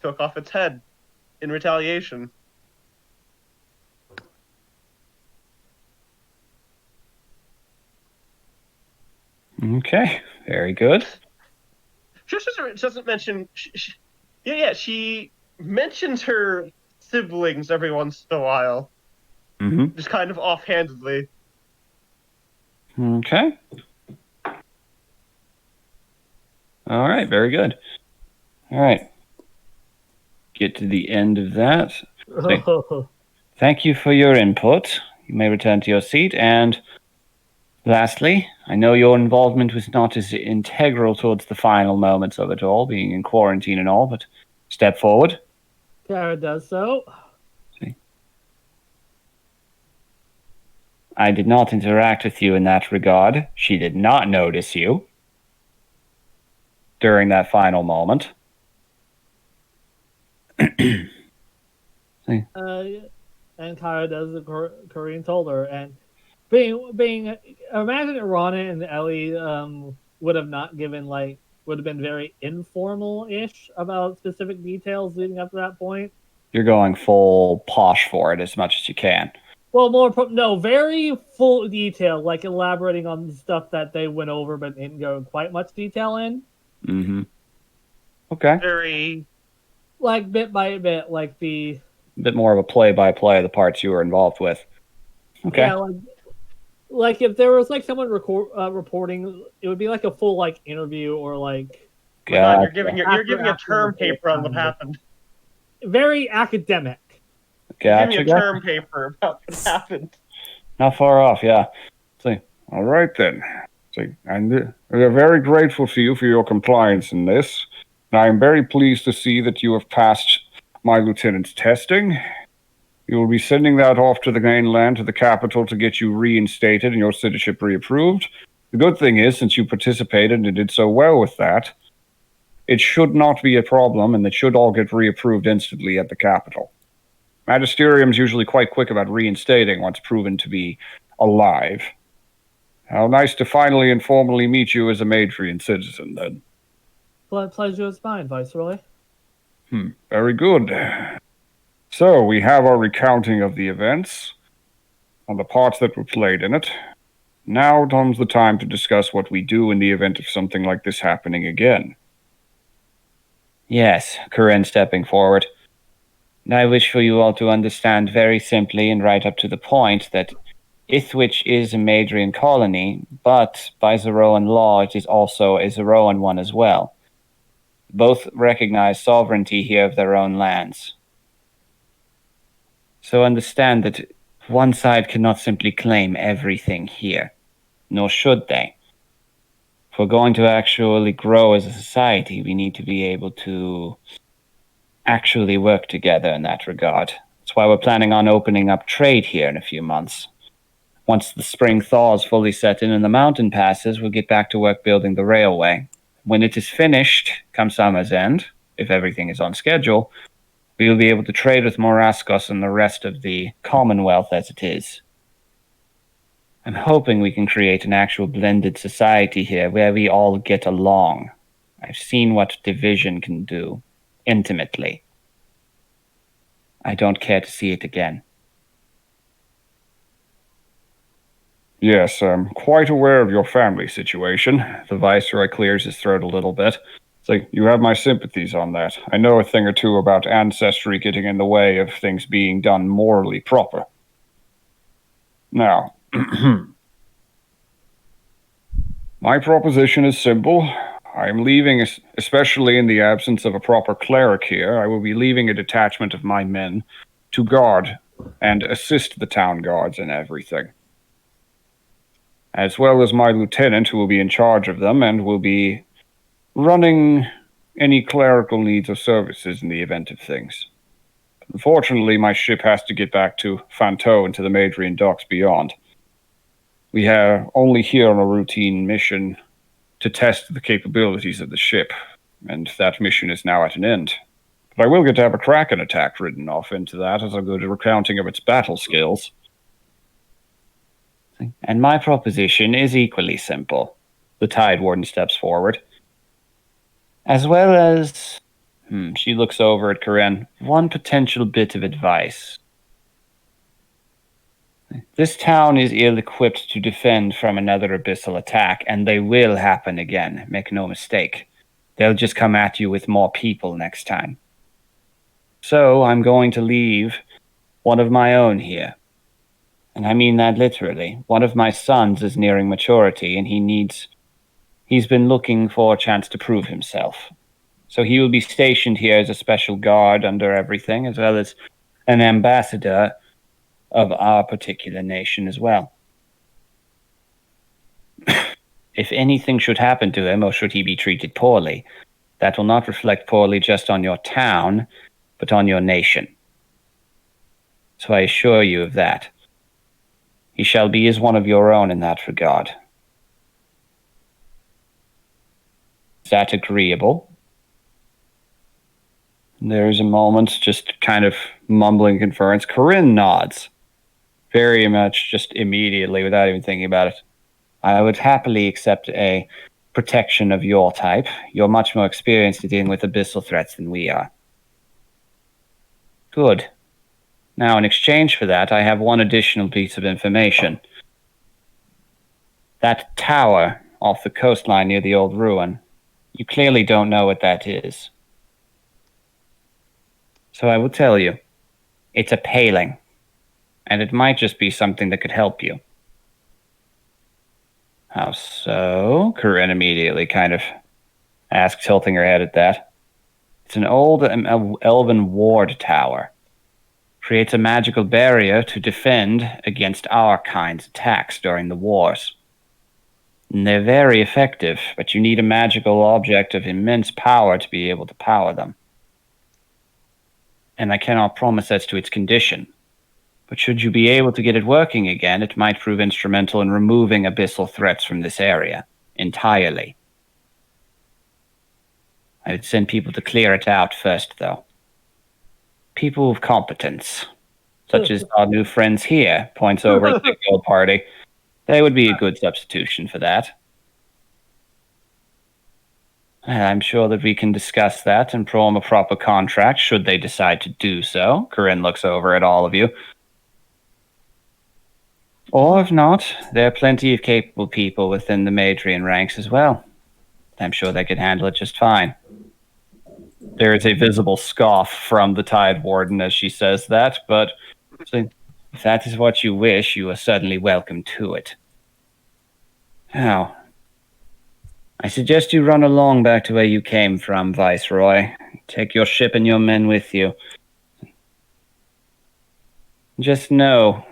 took off its head in retaliation. Okay, very good. She doesn't mention. She mentions her siblings every once in a while, Mm-hmm. just kind of offhandedly. Okay. All right, very good. All right. Get to the end of that. Thank you for your input. You may return to your seat. And lastly, I know your involvement was not as integral towards the final moments of it all, being in quarantine and all, but step forward. Kara does so. I did not interact with you in that regard. She did not notice you during that final moment. And Kara does the Korean told her, and being imagine that Rana and Ellie would have not given would have been very informal-ish about specific details leading up to that point. You're going full posh for it as much as you can. Well, very full detail, like elaborating on the stuff that they went over but didn't go quite much detail in. Mm-hmm. Okay. Very like bit by bit, like the a bit more of a play-by-play of the parts you were involved with. Okay. Yeah, like if there was like someone reporting, it would be like a full like interview or like. Oh my God, you're giving a term paper on what happened. Very academic. Give me a term paper about what happened. Not far off, yeah. See, all right then. See, and we are very grateful to you for your compliance in this. And I am very pleased to see that you have passed my lieutenant's testing. You will be sending that off to the mainland, to the capital, to get you reinstated and your citizenship reapproved. The good thing is, since you participated and did so well with that, it should not be a problem, and it should all get reapproved instantly at the capital. Magisterium's usually quite quick about reinstating once proven to be alive. How nice to finally and formally meet you as a Madrian citizen, then. Pleasure is mine, Viceroy. Very good. So, we have our recounting of the events, and the parts that were played in it. Now comes the time to discuss what we do in the event of something like this happening again. Yes, Groran stepping forward. I wish for you all to understand very simply and right up to the point that Ithwich is a Madrian colony, but by Zeroan law it is also a Zeroan one as well. Both recognize sovereignty here of their own lands. So understand that one side cannot simply claim everything here, nor should they. If we're going to actually grow as a society, we need to be able to actually work together in that regard. That's why we're planning on opening up trade here in a few months. Once the spring thaws fully set in and the mountain passes, we'll get back to work building the railway. When it is finished, come summer's end, if everything is on schedule, we will be able to trade with Moraskos and the rest of the Commonwealth as it is. I'm hoping we can create an actual blended society here where we all get along. I've seen what division can do, intimately. I don't care to see it again. Yes, I'm quite aware of your family situation. The Viceroy clears his throat a little bit. It's like, you have my sympathies on that. I know a thing or two about ancestry getting in the way of things being done morally proper. Now, my proposition is simple. I'm leaving, especially in the absence of a proper cleric here, I will be leaving a detachment of my men to guard and assist the town guards in everything, as well as my lieutenant, who will be in charge of them and will be running any clerical needs or services in the event of things. Unfortunately, my ship has to get back to Fanteau and to the Madrian docks beyond. We are only here on a routine mission to test the capabilities of the ship, and that mission is now at an end. But I will get to have a Kraken attack written off into that as a good recounting of its battle skills. And my proposition is equally simple. The Tide Warden steps forward. As well as... she looks over at Groran. One potential bit of advice. This town is ill-equipped to defend from another abyssal attack, and they will happen again, make no mistake. They'll just come at you with more people next time. So I'm going to leave one of my own here. And I mean that literally. One of my sons is nearing maturity, and he's been looking for a chance to prove himself. So he will be stationed here as a special guard under everything, as well as an ambassador of our particular nation as well. If anything should happen to him, or should he be treated poorly, that will not reflect poorly just on your town, but on your nation. So I assure you of that. He shall be as one of your own in that regard. Is that agreeable? There's a moment, just kind of mumbling conference. Corinne nods. Very much just immediately, without even thinking about it. I would happily accept a protection of your type. You're much more experienced at dealing with abyssal threats than we are. Good. Now, in exchange for that, I have one additional piece of information. That tower off the coastline near the old ruin, you clearly don't know what that is. So I will tell you. It's a paling. And it might just be something that could help you. How so? Corinne immediately kind of asks, tilting her head at that. It's an old elven ward tower. Creates a magical barrier to defend against our kind's attacks during the wars. And they're very effective, but you need a magical object of immense power to be able to power them. And I cannot promise as to its condition. But should you be able to get it working again, it might prove instrumental in removing abyssal threats from this area entirely. I would send people to clear it out first, though. People of competence, such as our new friends here, points over at the guild party. They would be a good substitution for that. I'm sure that we can discuss that and form a proper contract, should they decide to do so. Corinne looks over at all of you. Or if not, there are plenty of capable people within the Madrian ranks as well. I'm sure they could handle it just fine. There is a visible scoff from the Tide Warden as she says that, but if that is what you wish, you are certainly welcome to it. Now, I suggest you run along back to where you came from, Viceroy. Take your ship and your men with you. Just know,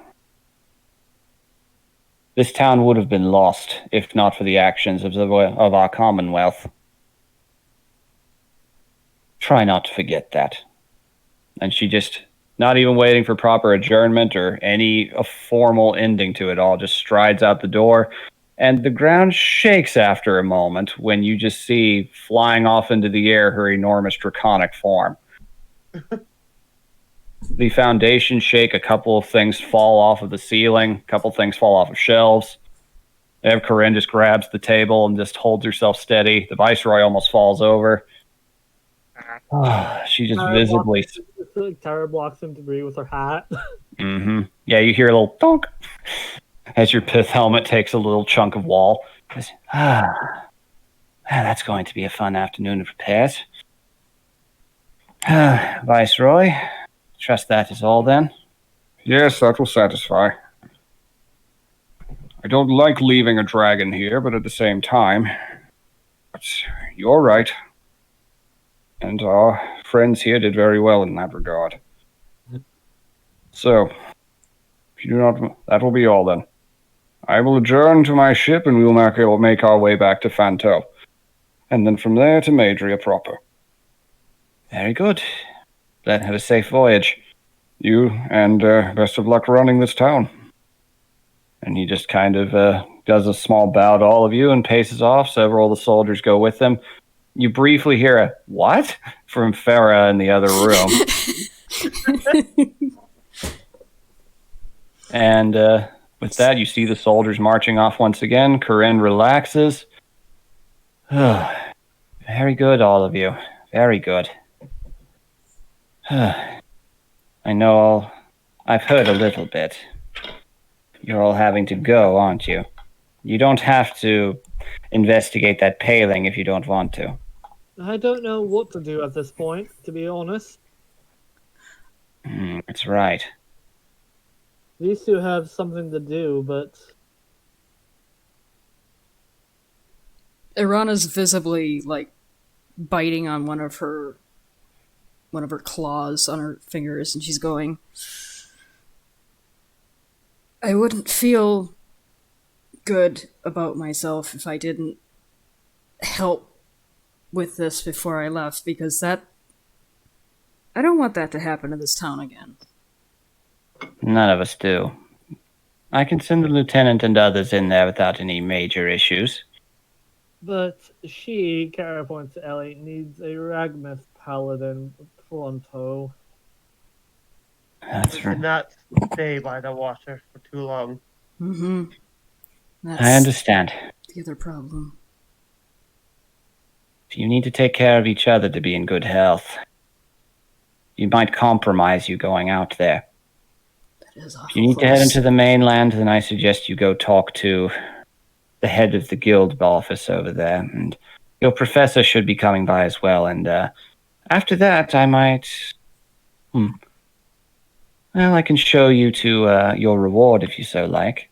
this town would have been lost if not for the actions of our Commonwealth. Try not to forget that. And she just not even waiting for proper adjournment or any formal ending to it all, just strides out the door. And the ground shakes after a moment when you just see flying off into the air her enormous draconic form. The foundations shake, a couple of things fall off of the ceiling, a couple of things fall off of shelves. Corinne just grabs the table and just holds herself steady. The Viceroy almost falls over. She just visibly... Tara blocks some debris with her hat. Mm-hmm. Yeah, you hear a little thunk as your pith helmet takes a little chunk of wall. That's going to be a fun afternoon of repairs. Viceroy, trust that is all then? Yes, that will satisfy. I don't like leaving a dragon here, but at the same time, you're right. And our friends here did very well in that regard. So, if you do not, that will be all then. I will adjourn to my ship and we will make our way back to Fanto. And then from there to Madria proper. Very good. Then have a safe voyage. You, and best of luck running this town. And he just kind of does a small bow to all of you and paces off. Several of the soldiers go with him. You briefly hear a, what? From Farah in the other room. And with that, you see the soldiers marching off once again. Corinne relaxes. Very good, all of you. Very good. I know I've heard a little bit. You're all having to go, aren't you? You don't have to investigate that paling if you don't want to. I don't know what to do at this point, to be honest. That's right. These two have something to do, but... Irana's visibly, like, biting on one of her claws on her fingers, and she's going, I wouldn't feel good about myself if I didn't help with this before I left, because I don't want that to happen to this town again. None of us do. I can send the lieutenant and others in there without any major issues. But she, Kara points to Ellie, needs a Ragmith paladin pronto. That's We right. did not stay by the water for too long. Mm-hmm. That's I understand. the other problem. You need to take care of each other to be in good health. You might compromise you going out there. That is awful. If you need to head into the mainland, then I suggest you go talk to the head of the guild office over there. And your professor should be coming by as well. And after that, I might... Well, I can show you to your reward if you so like.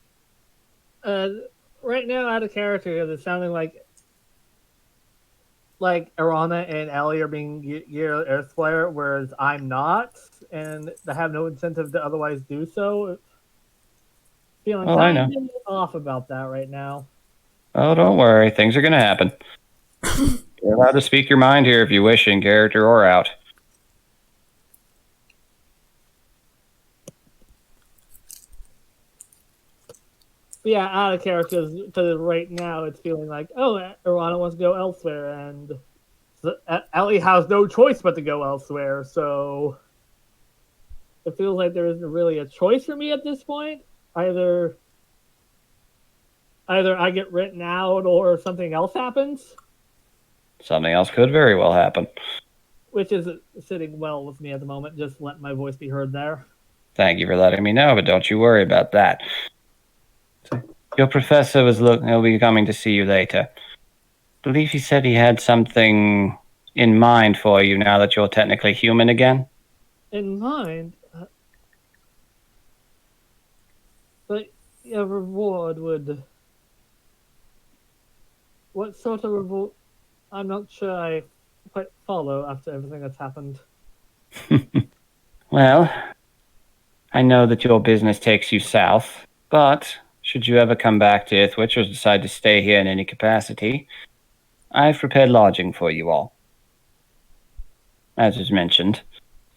Right now, out of character, it's sounding like Arana and Ellie are being geared elsewhere, whereas I'm not, and I have no incentive to otherwise do so. Feeling Oh, I know. kind of off about that right now. Oh, don't worry. Things are going to happen. You're allowed to speak your mind here if you wish, in character or out. But yeah, out of character, because right now it's feeling like, oh, Arana wants to go elsewhere, and Ellie has no choice but to go elsewhere, so it feels like there isn't really a choice for me at this point. Either I get written out or something else happens. Something else could very well happen. Which is sitting well with me at the moment. Just let my voice be heard there. Thank you for letting me know, but don't you worry about that. Your professor he'll be coming to see you later. I believe he said he had something in mind for you now that you're technically human again. In mind? But a reward would... What sort of reward? I'm not sure I quite follow after everything that's happened. Well, I know that your business takes you south, but should you ever come back to Ithwich or decide to stay here in any capacity, I've prepared lodging for you all. As is mentioned,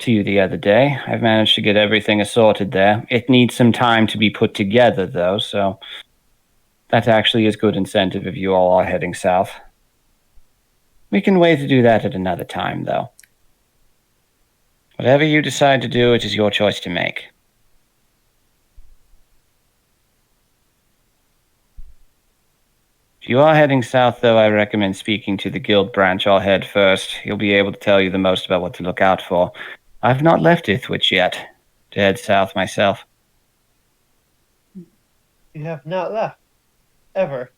to you the other day. I've managed to get everything assorted there. It needs some time to be put together, though, so that actually is good incentive if you all are heading south. We can wait to do that at another time, though. Whatever you decide to do, it is your choice to make. If you are heading south, though, I recommend speaking to the guild branch I'll head first. He'll be able to tell you the most about what to look out for. I've not left Ithwich yet to head south myself. You have not left. Ever.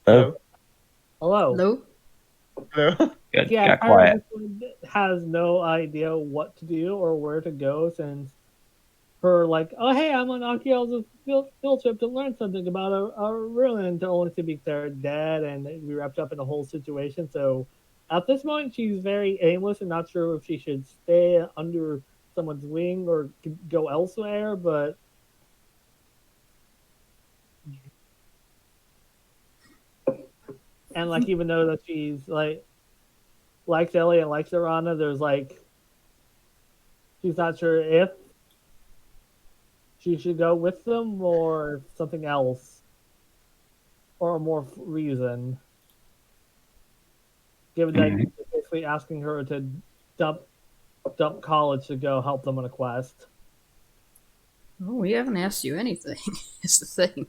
Hello? Hello. Hello? Hello? Good. Yeah, Got quiet. has no idea what to do or where to go since her like, oh hey, I'm on archaeological field trip to learn something about a ruin, to only to be declared dead and be wrapped up in a whole situation. So at this moment, she's very aimless and not sure if she should stay under someone's wing or go elsewhere. But and like, even though that she's like likes Ellie and likes Arana, there's like she's not sure if she should go with them or something else, or more reason. Given that you're basically asking her to dump college to go help them on a quest. Oh, we haven't asked you anything. It's the thing.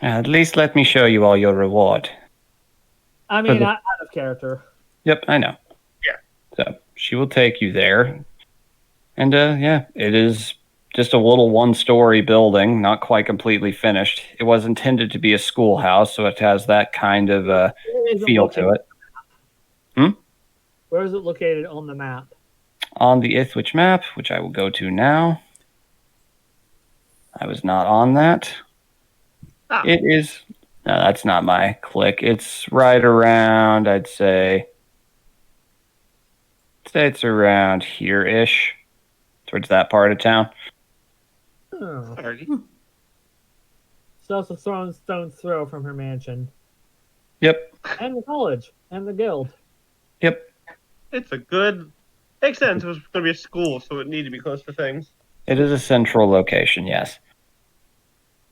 At least let me show you all your reward. I mean, out of character. Yep, I know. Yeah. So she will take you there. And yeah, it is just a little one-story building, not quite completely finished. It was intended to be a schoolhouse, so it has that kind of feel to it. Where is it located on the map? On the Ithwich map, which I will go to now. I was not on that. Ah. It is... No, that's not my click. It's right around, I'd say it's around here-ish, towards that part of town. Oh. Already. So it's a stone's throw from her mansion. Yep, And the college. And the guild. yep. It's a good. Makes sense. It was going to be a school, so it needed to be close to things. It is a central location, yes.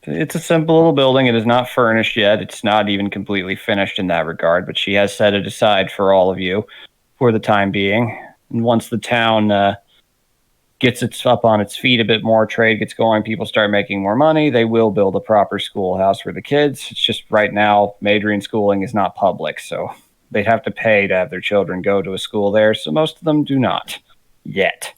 It's a simple little building. It is not furnished yet. It's not even completely finished in that regard, but she has set it aside for all of you for the time being. And once the town gets up on its feet a bit more, trade gets going, people start making more money, they will build a proper schoolhouse for the kids. It's just right now, Madrian schooling is not public, so they'd have to pay to have their children go to a school there, so most of them do not. Yet.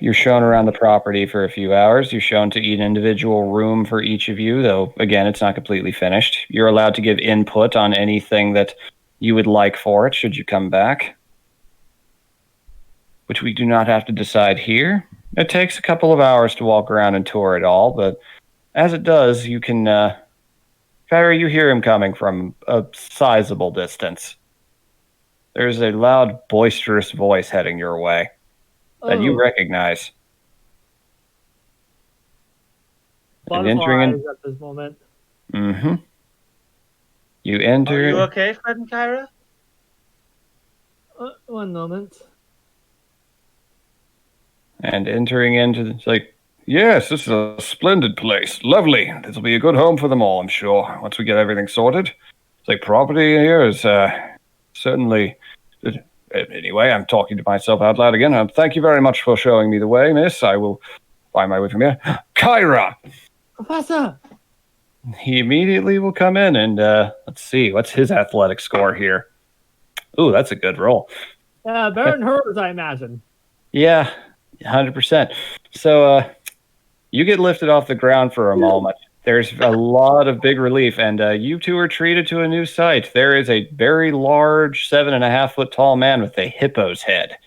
You're shown around the property for a few hours. You're shown to each individual room for each of you, though, again, it's not completely finished. You're allowed to give input on anything that you would like for it, should you come back. Which we do not have to decide here. It takes a couple of hours to walk around and tour it all, but as it does, you can... Kyra, you hear him coming from a sizable distance. There's a loud, boisterous voice heading your way that you recognize. And entering Butterflies at this moment. Mm-hmm. You enter... Are you okay, Fred and Kyra? One moment. And entering into... It's like, Yes, this is a splendid place. Lovely. This will be a good home for them all, I'm sure, once we get everything sorted. It's like property here is certainly... Anyway, I'm talking to myself out loud again. Thank you very much for showing me the way, miss. I will find my way from here. Kyra! Professor! he immediately will come in and, let's see, what's his athletic score here? Ooh, that's a good roll. Better than hers, I imagine. Yeah, 100%. So, you get lifted off the ground for a moment. There's a lot of big relief, and you two are treated to a new sight. There is a very large, 7.5-foot tall man with a hippo's head.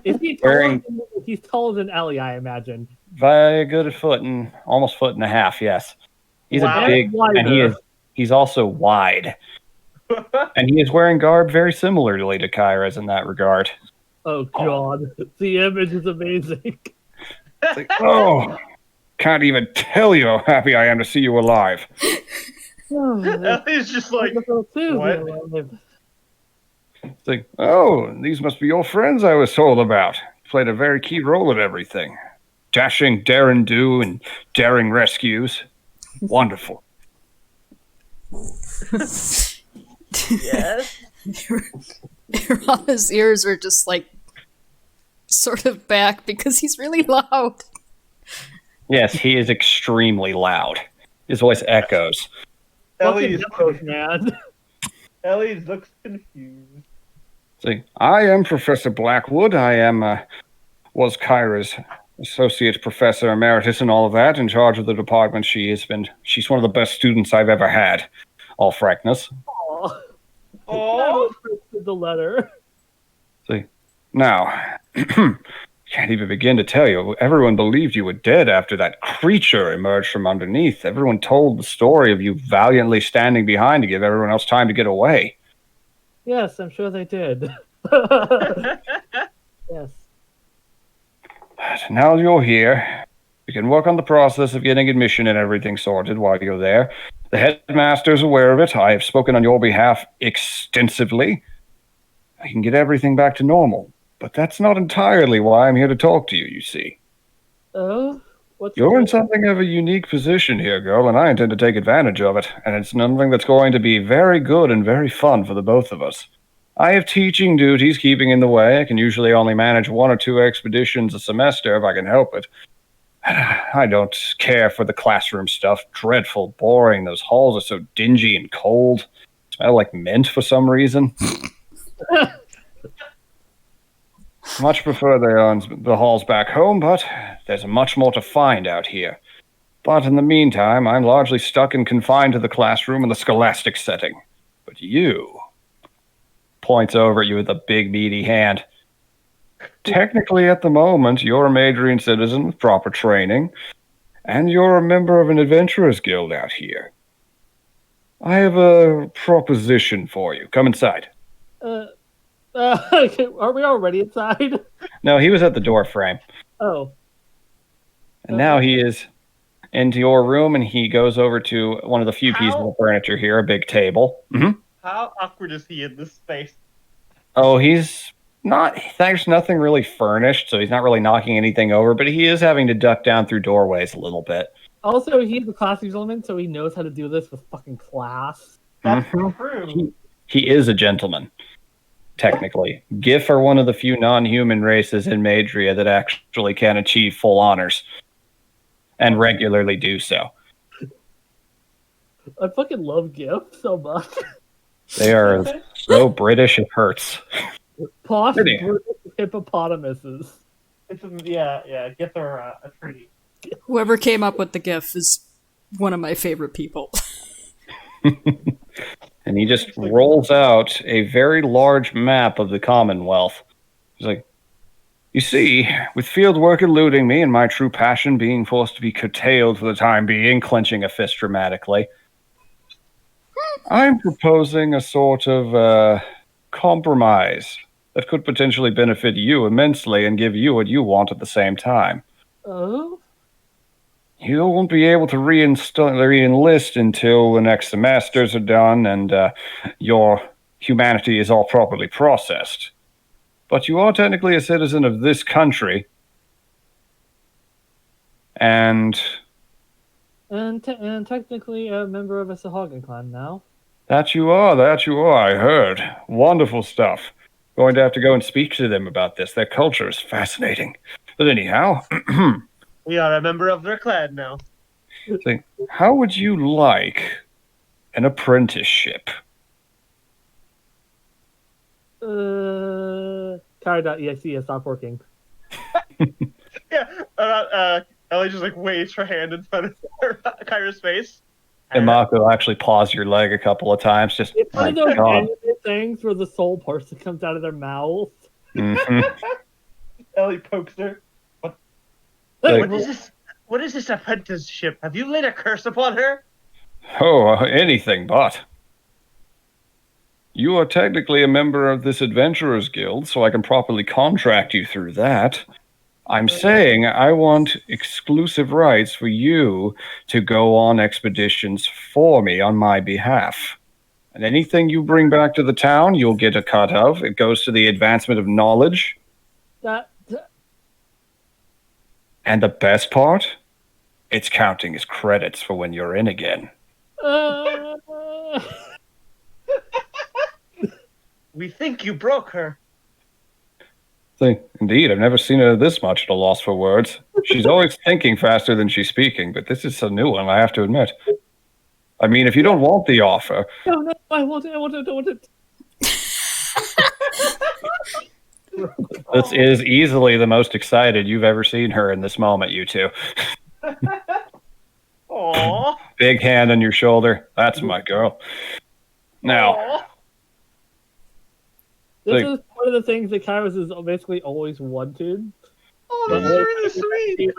Is he taller? He's taller than Ellie, I imagine. By a good foot and almost 1.5 feet, yes. He's Wow. a big, and he's also wide. And he is wearing garb very similarly to Kyra's in that regard. Oh, God. The image is amazing. It's like, oh, can't even tell you how happy I am to see you alive. Ellie's just like, what? It's like, oh, these must be your friends I was told about. You played a very key role in everything. Dashing daring do and daring rescues. Wonderful. Yes. His ears are just like sort of back because he's really loud. Yes, he is extremely loud. His voice echoes. Ellie's, man. Ellie's looks confused. See, I am Professor Blackwood. I am, was Kyra's associate professor emeritus and all of that, in charge of the department. She's one of the best students I've ever had. All frankness. Aw. Oh, The letter. See, now, can't even begin to tell you. Everyone believed you were dead after that creature emerged from underneath. Everyone told the story of you valiantly standing behind to give everyone else time to get away. Yes, I'm sure they did. Yes. But now you're here. We can work on the process of getting admission and everything sorted while you're there. The headmaster's aware of it. I have spoken on your behalf extensively. I can get everything back to normal. But that's not entirely why I'm here to talk to you, you see. Oh? What's You're in the- something of a unique position here, girl, and I intend to take advantage of it. And it's something that's going to be very good and very fun for the both of us. I have teaching duties keeping in the way. I can usually only manage 1 or 2 expeditions a semester if I can help it. I don't care for the classroom stuff. Dreadful, boring. Those halls are so dingy and cold. Smell like mint for some reason. Much prefer the halls back home, but there's much more to find out here. But in the meantime, I'm largely stuck and confined to the classroom and the scholastic setting. But you points over at you with a big, meaty hand. Technically, at the moment, you're a majoring citizen with proper training, and you're a member of an adventurers guild out here. I have a proposition for you. Come inside. Are we already inside? No, he was at the door frame. Oh. And now he is into your room, and he goes over to one of the few pieces How? of furniture here, a big table. how awkward is he in this space? Oh, he's not. There's nothing really furnished, so he's not really knocking anything over, but he is having to duck down through doorways a little bit. Also, he's a class gentleman, so he knows how to do this with fucking class. That's Mhm. true. He is a gentleman, technically. Gif are one of the few non-human races in Madria that actually can achieve full honors, and regularly do so. I fucking love GIF so much. They are so British it hurts. Posh Really? British hippopotamuses. Yeah. Get her a treat. Whoever came up with the GIF is one of my favorite people. And he just rolls out a very large map of the Commonwealth. He's like, you see, with field work eluding me and my true passion being forced to be curtailed for the time being, clenching a fist dramatically, I'm proposing a sort of compromise that could potentially benefit you immensely and give you what you want at the same time. Oh? You won't be able to re-enlist until the next semesters are done and your humanity is all properly processed. But you are technically a citizen of this country. And And technically a member of a Sahagin clan now. that you are, I heard. Wonderful stuff. Going to have to go and speak to them about this. Their culture is fascinating. But anyhow, We are a member of their clan now. see, how would you like an apprenticeship? Kara.exe has stopped working. Yeah. Ellie just like waves her hand in front of Kyra's face. And Mako will actually pause your leg a couple of times. Just, It's one my of those God. anime things where the soul person comes out of their mouth. Mhm. Ellie pokes her. Like- What is this? What is this apprenticeship? Have you laid a curse upon her? Oh, anything but. You are technically a member of this adventurers guild, so I can properly contract you through that. I'm saying I want exclusive rights for you to go on expeditions for me on my behalf. And anything you bring back to the town, you'll get a cut of. It goes to the advancement of knowledge. That And the best part? It's counting as credits for when you're in again. uh, We think you broke her. Indeed, I've never seen her this much at a loss for words. She's always thinking faster than she's speaking, but this is a new one, I have to admit. I mean, if you don't want the offer, no, I want it. This is easily the most excited you've ever seen her in this moment, you two. Aww. Big hand on your shoulder. That's my girl. Now, Aw. This Like- is one of the things that Kairos has basically always wanted. Oh, that's really sweet.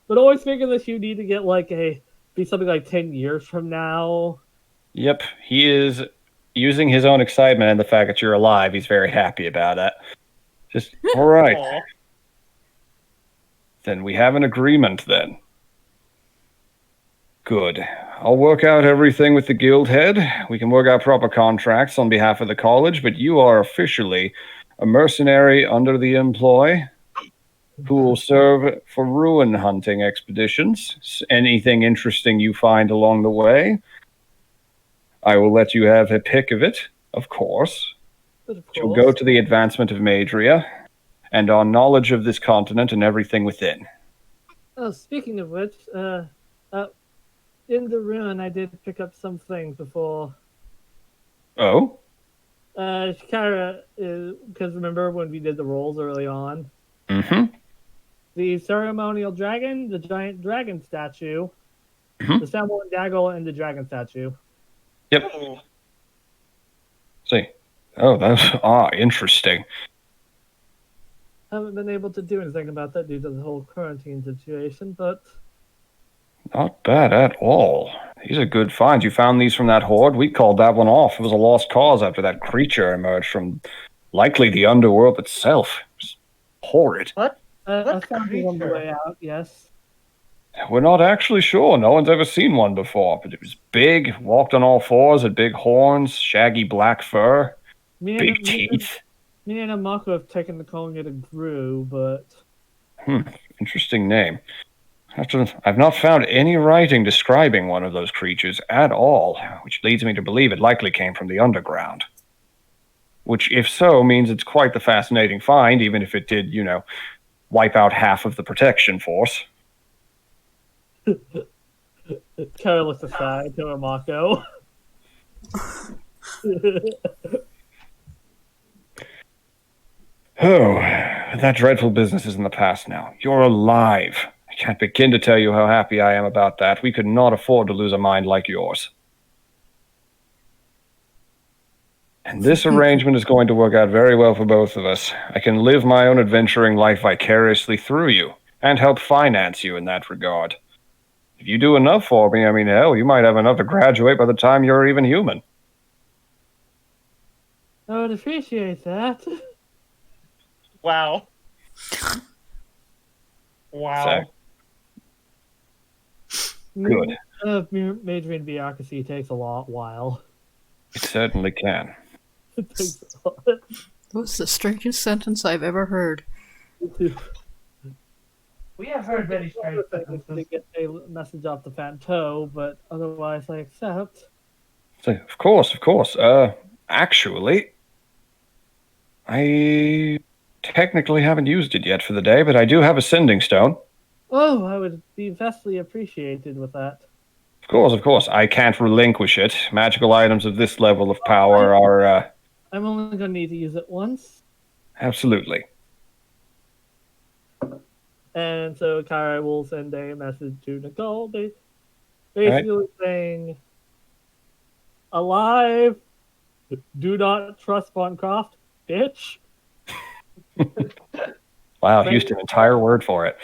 But always thinking that you need to get be something like 10 years from now. yep, he is using his own excitement and the fact that you're alive. He's very happy about that. Just, all right, Aw. then we have an agreement then. good. I'll work out everything with the guild head. We can work out proper contracts on behalf of the college, but you are officially a mercenary under the employ who will serve for ruin hunting expeditions. Anything interesting you find along the way, I will let you have a pick of it, of course. But of You'll course, go to the advancement of Madria and on knowledge of this continent and everything within. oh, speaking of which, in the ruin, I did pick up some things before. Oh? Shikara, because remember when we did the rolls early on? Mm-hmm. The ceremonial dragon, the giant dragon statue, Mhm. the Samuel and Daggle, and the dragon statue. Oh. See. Oh, that's interesting. Haven't been able to do anything about that due to the whole quarantine situation, but Not bad at all. These are good finds. You found these from that horde? We called that one off. It was a lost cause after that creature emerged from likely the underworld itself. It was horrid. I What found it on the creature? way out, yes. We're not actually sure. No one's ever seen one before, but it was big, walked on all fours, had big horns, shaggy black fur, Me big and, teeth. Me and Amako have taken to calling it a Gru, but Interesting name. I've not found any writing describing one of those creatures at all, which leads me to believe it likely came from the underground. Which, if so, means it's quite the fascinating find, even if it did, wipe out half of the protection force. Kara looks aside to Amako. Oh, that dreadful business is in the past now. You're alive. I can't begin to tell you how happy I am about that. We could not afford to lose a mind like yours. And this arrangement is going to work out very well for both of us. I can live my own adventuring life vicariously through you, and help finance you in that regard. If you do enough for me, I mean, hell, you might have enough to graduate by the time you're even human. I would appreciate that. Wow. Wow. Good. Majoring in bureaucracy takes a while. It certainly can. It takes a lot. That was the strangest sentence I've ever heard. We have heard many strange To sentences. get a message off the fat toe, but otherwise I accept. So, of course. Actually, I technically haven't used it yet for the day, but I do have a sending stone. Oh, I would be vastly appreciated with that. Of course. I can't relinquish it. Magical items of this level of power are, I'm only going to need to use it once. absolutely. And so Kara will send a message to Nicole, basically saying, "Alive, do not trust Voncroft, bitch." Wow, he used an entire word for it.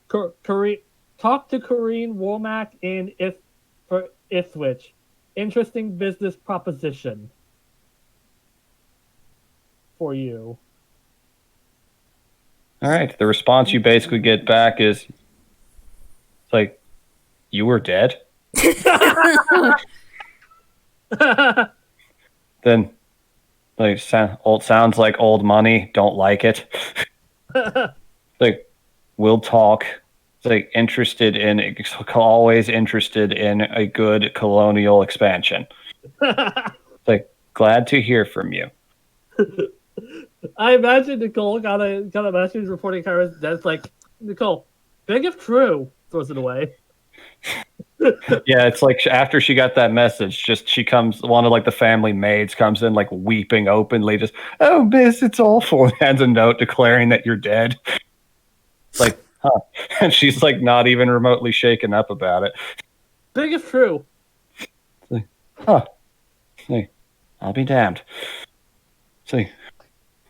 Talk to Corrine Womack for Ipswich. Interesting business proposition for you. All right. The response you basically get back is, it's like, you were dead? Then, like, sounds like old money. Don't like it. Like, we'll talk. It's like always interested in a good colonial expansion. It's like, glad to hear from you. I imagine Nicole got a message reporting Kyra's death. Like, Nicole, big if true, throws it away. Yeah, it's like after she got that message, one of like the family maids comes in like weeping openly, just, oh, miss, it's awful, and hands a note declaring that you're dead. It's like, huh. And she's like not even remotely shaken up about it. Big if true. It's like, huh. It's like, I'll be damned. It's like,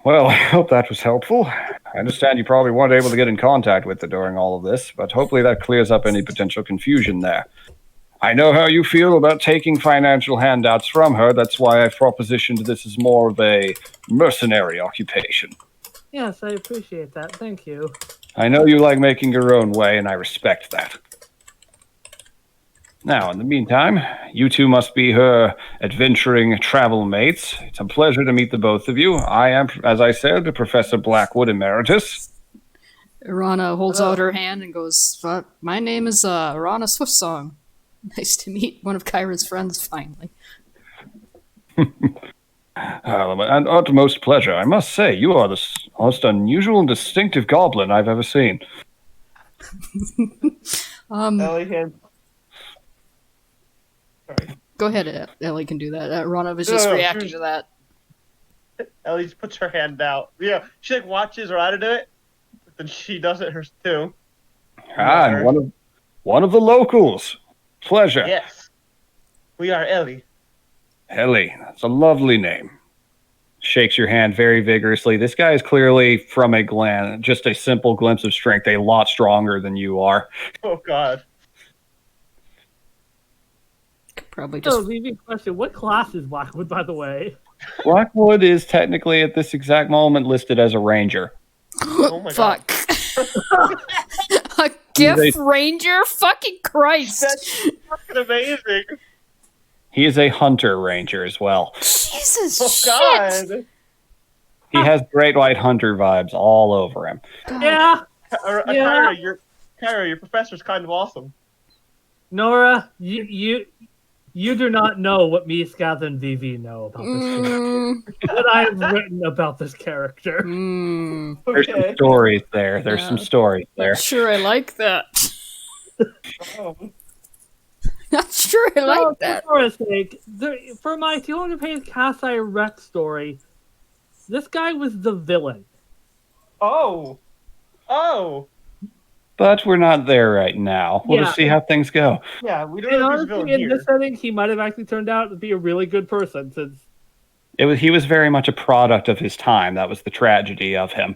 Well, I hope that was helpful. I understand you probably weren't able to get in contact with her during all of this, but hopefully that clears up any potential confusion there. I know how you feel about taking financial handouts from her. That's why I propositioned this as more of a mercenary occupation. Yes, I appreciate that. Thank you. I know you like making your own way, and I respect that. Now, in the meantime, you two must be her adventuring travel mates. It's a pleasure to meet the both of you. I am, as I said, Professor Blackwood Emeritus. Rana holds out her hand and goes, my name is Rana Swiftsong. Nice to meet one of Kyra's friends, finally. An utmost pleasure. I must say, you are the most unusual and distinctive goblin I've ever seen. Ellie hands. Sorry. Go ahead, Ellie can do that. Rana was just reacting to that. Ellie just puts her hand out. Yeah, she like watches Rana do it, but then she does it hers too. And one of the locals. Pleasure. Yes, we are Ellie. Ellie, that's a lovely name. shakes your hand very vigorously. This guy is clearly, from just a simple glimpse of strength, a lot stronger than you are. Oh God. Probably just. Oh, easy question. What class is Blackwood, by the way? Blackwood is technically at this exact moment listed as a ranger. Oh my Fuck. A gift ranger? Fucking Christ. That's fucking amazing. He is a hunter ranger as well. Jesus Oh shit. God. He has great white hunter vibes all over him. Yeah. Kyra, your professor's kind of awesome. Nora, you do not know what me, Scath, and Vivi know about this character. What I have written about this character. There's some stories there. There's some stories there. Not sure I like that. Oh. Not sure I like that. For a sake, for my 200-page Kasai Rex story, this guy was the villain. Oh. But we're not there right now. We'll just see how things go. Yeah, we don't And know if he's honestly, villain in here. this setting, he might have actually turned out to be a really good person. Since He was very much a product of his time. That was the tragedy of him.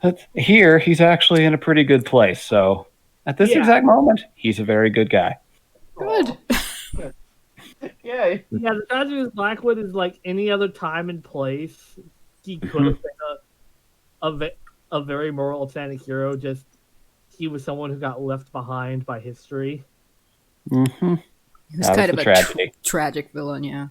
But here, he's actually in a pretty good place. So at this exact moment, he's a very good guy. Good. Yeah. yeah, the tragedy with Blackwood is like any other time and place, he could have been a very moral, authentic hero. Just he was someone who got left behind by history. Mm-hmm. He was kind of a tragic villain, yeah.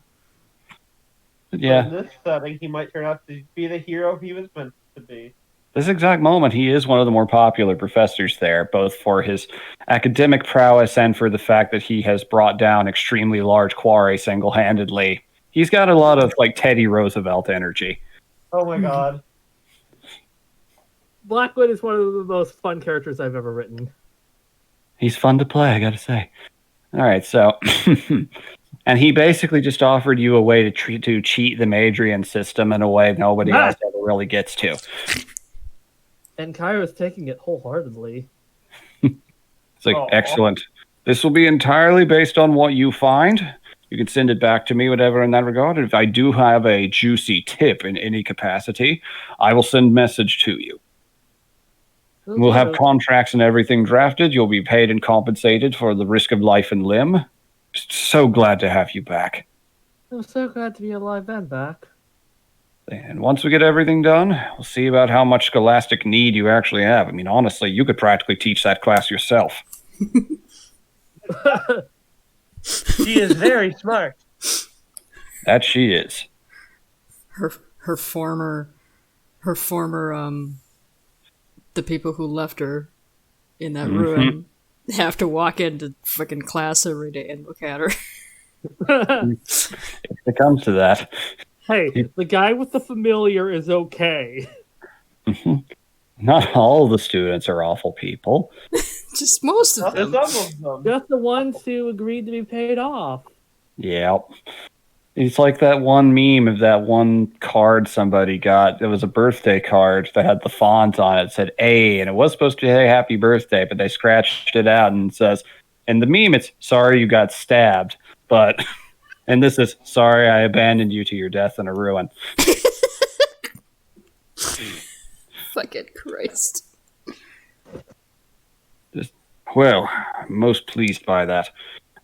Yeah. In this setting, he might turn out to be the hero he was meant to be. This exact moment, he is one of the more popular professors there, both for his academic prowess and for the fact that he has brought down extremely large quarry single-handedly. He's got a lot of like Teddy Roosevelt energy. Oh my God. Blackwood is one of the most fun characters I've ever written. He's fun to play, I gotta say. All right, so... and he basically just offered you a way to cheat the Madrian system in a way nobody else ever really gets to. And Kyra's taking it wholeheartedly. It's like, excellent. This will be entirely based on what you find. You can send it back to me, whatever, in that regard. If I do have a juicy tip in any capacity, I will send message to you. Okay. We'll have contracts and everything drafted. You'll be paid and compensated for the risk of life and limb. Just so glad to have you back. I'm so glad to be alive and back. And once we get everything done, we'll see about how much scholastic need you actually have. I mean, honestly, you could practically teach that class yourself. She is very smart. That she is. Her former the people who left her in that ruin have to walk into fucking class every day and look at her. If it comes to that. Hey, the guy with the familiar is okay. Not all the students are awful people. Just most of Some them. of them. Just the ones who agreed to be paid off. Yeah. It's like that one meme of that one card somebody got. It was a birthday card that had the font on it. It said A, and it was supposed to say happy birthday, but they scratched it out and it says, in the meme, it's sorry you got stabbed. But, and this is sorry I abandoned you to your death in a ruin. Fucking Christ. Well, I'm most pleased by that.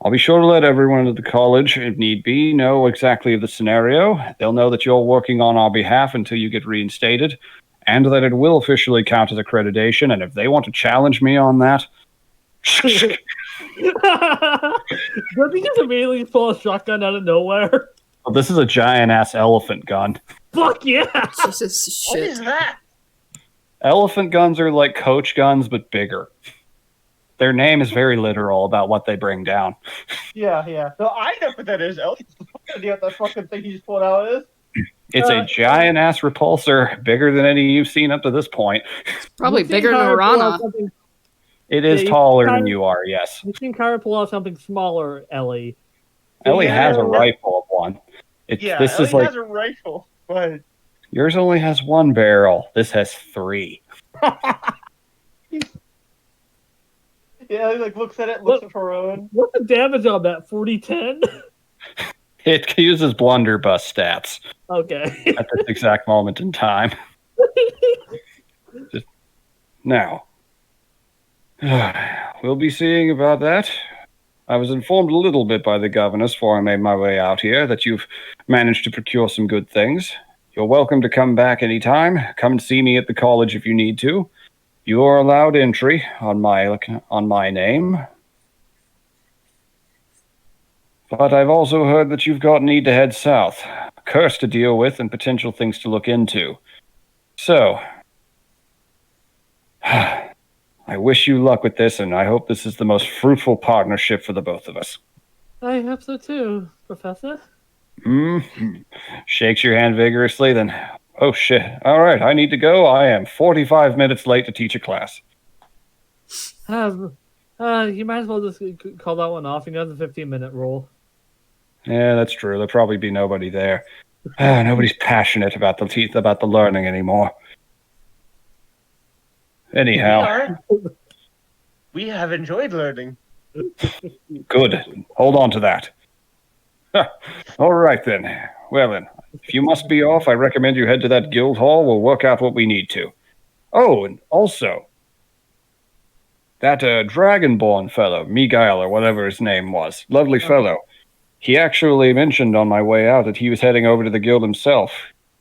I'll be sure to let everyone at the college, if need be, know exactly the scenario. They'll know that you're working on our behalf until you get reinstated, and that it will officially count as accreditation, and if they want to challenge me on that... Does he just immediately pull a shotgun out of nowhere? Well, this is a giant-ass elephant gun. Fuck yeah! Jesus What is shit. that? Elephant guns are like coach guns, but bigger. Their name is very literal about what they bring down. Yeah. So I know what that is. Ellie's idea what that fucking thing he just pulled out is. It's a giant-ass repulsor, bigger than any you've seen up to this point. Probably You've seen bigger than Kyra pull out Rana. something- It is Yeah, taller than Kyra- you are, yes. You've seen Kyra pull out something smaller, Ellie. Ellie Yeah. has a rifle of one. This Ellie is like has a rifle, but yours only has one barrel. This has 3. yeah, Ellie like looks at it, looks at her own. What's the damage on that? 40-10? It uses blunderbuss stats Okay. at this exact moment in time. Now, we'll be seeing about that. I was informed a little bit by the governess before I made my way out here that you've managed to procure some good things. You're welcome to come back anytime. Come and see me at the college if you need to. You are allowed entry on my name. But I've also heard that you've got need to head south. A curse to deal with and potential things to look into. So, I wish you luck with this, and I hope this is the most fruitful partnership for the both of us. I hope so too, Professor. Shakes your hand vigorously, then, oh shit, alright, I need to go. I am 45 minutes late to teach a class. You might as well just call that one off. You know the 15-minute rule. Yeah, that's true. There'll probably be nobody there. Nobody's passionate about the learning anymore. Anyhow, We have enjoyed learning. good. Hold on to that. All right, then. Well, then, if you must be off, I recommend you head to that guild hall. We'll work out what we need to. Oh, and also, that Dragonborn fellow, Miguel or whatever his name was, lovely fellow, he actually mentioned on my way out that he was heading over to the guild himself.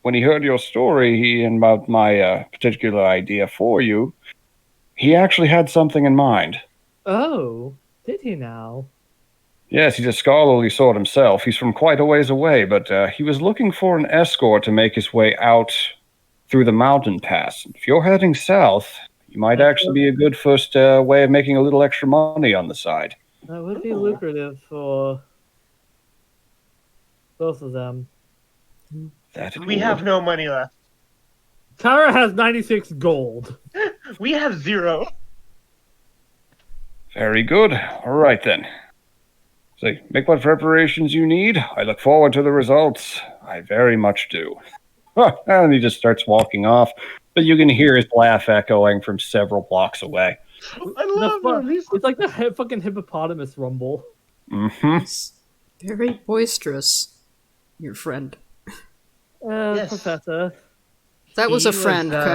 When he heard your story and about my particular idea for you, he actually had something in mind. Oh, did he now? Yes, he's a scholarly sort himself. He's from quite a ways away, but he was looking for an escort to make his way out through the mountain pass. If you're heading south, you might actually be a good first way of making a little extra money on the side. That would be lucrative for both of them. That it We would. have no money left. Kyra has 96 gold. We have 0. Very good. All right, then. So, make what preparations you need. I look forward to the results. I very much do. And he just starts walking off, but you can hear his laugh echoing from several blocks away. I love him. He's It's like the fucking hippopotamus rumble. Mm-hmm. He's very boisterous, your friend. Yes. Professor. That was He a friend, was,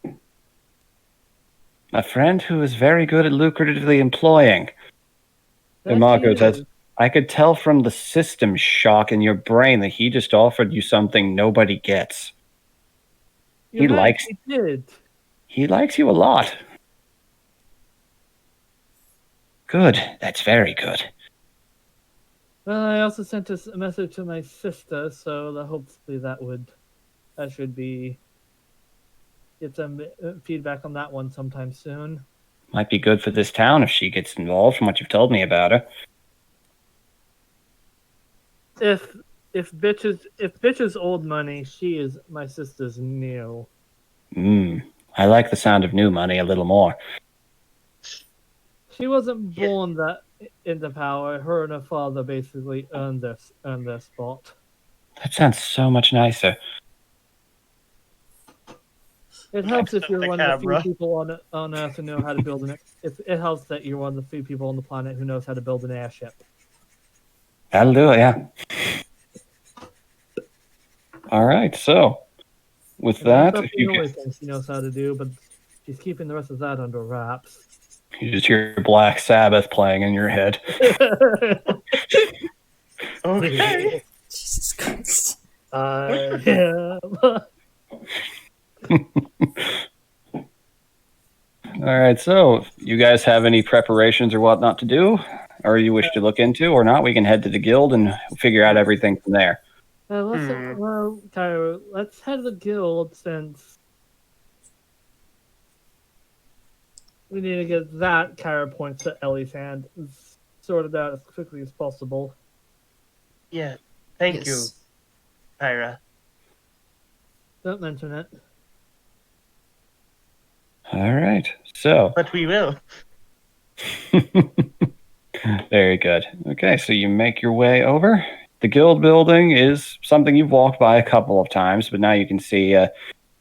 Kyra. A friend who is very good at lucratively employing. Yes, And Marco he says, is. I could tell from the system shock in your brain that he just offered you something nobody gets. He likes did. He likes you a lot. Good. That's very good. Well, I also sent a message to my sister, so hopefully that should get some feedback on that one sometime soon. Might be good for this town if she gets involved from what you've told me about her. If bitches old money, she is my sister's new. I like the sound of new money a little more. She wasn't born that into power. Her and her father basically earned their spot. That sounds so much nicer. It helps if you're the one of the camera. few people on Earth who know how to build an. It helps that you're one of the few people on the planet who knows how to build an airship. That'll do it, yeah. All right, so with that, That's if the you only can, thing she knows how to do, but she's keeping the rest of that under wraps. you just hear Black Sabbath playing in your head. Okay. Jesus Christ. Yeah. All right, so if you guys have any preparations or whatnot to do, or you wish to look into or not, we can head to the guild and figure out everything from there. Tyler, let's head to the guild since we need to get that Kyra points to Ellie's hand sorted out as quickly as possible. Yeah. Thank you, Yes. Tyra. Don't mention it. All right, so But we will. very good. Okay, so you make your way over. The guild building is something you've walked by a couple of times, but now you can see, looking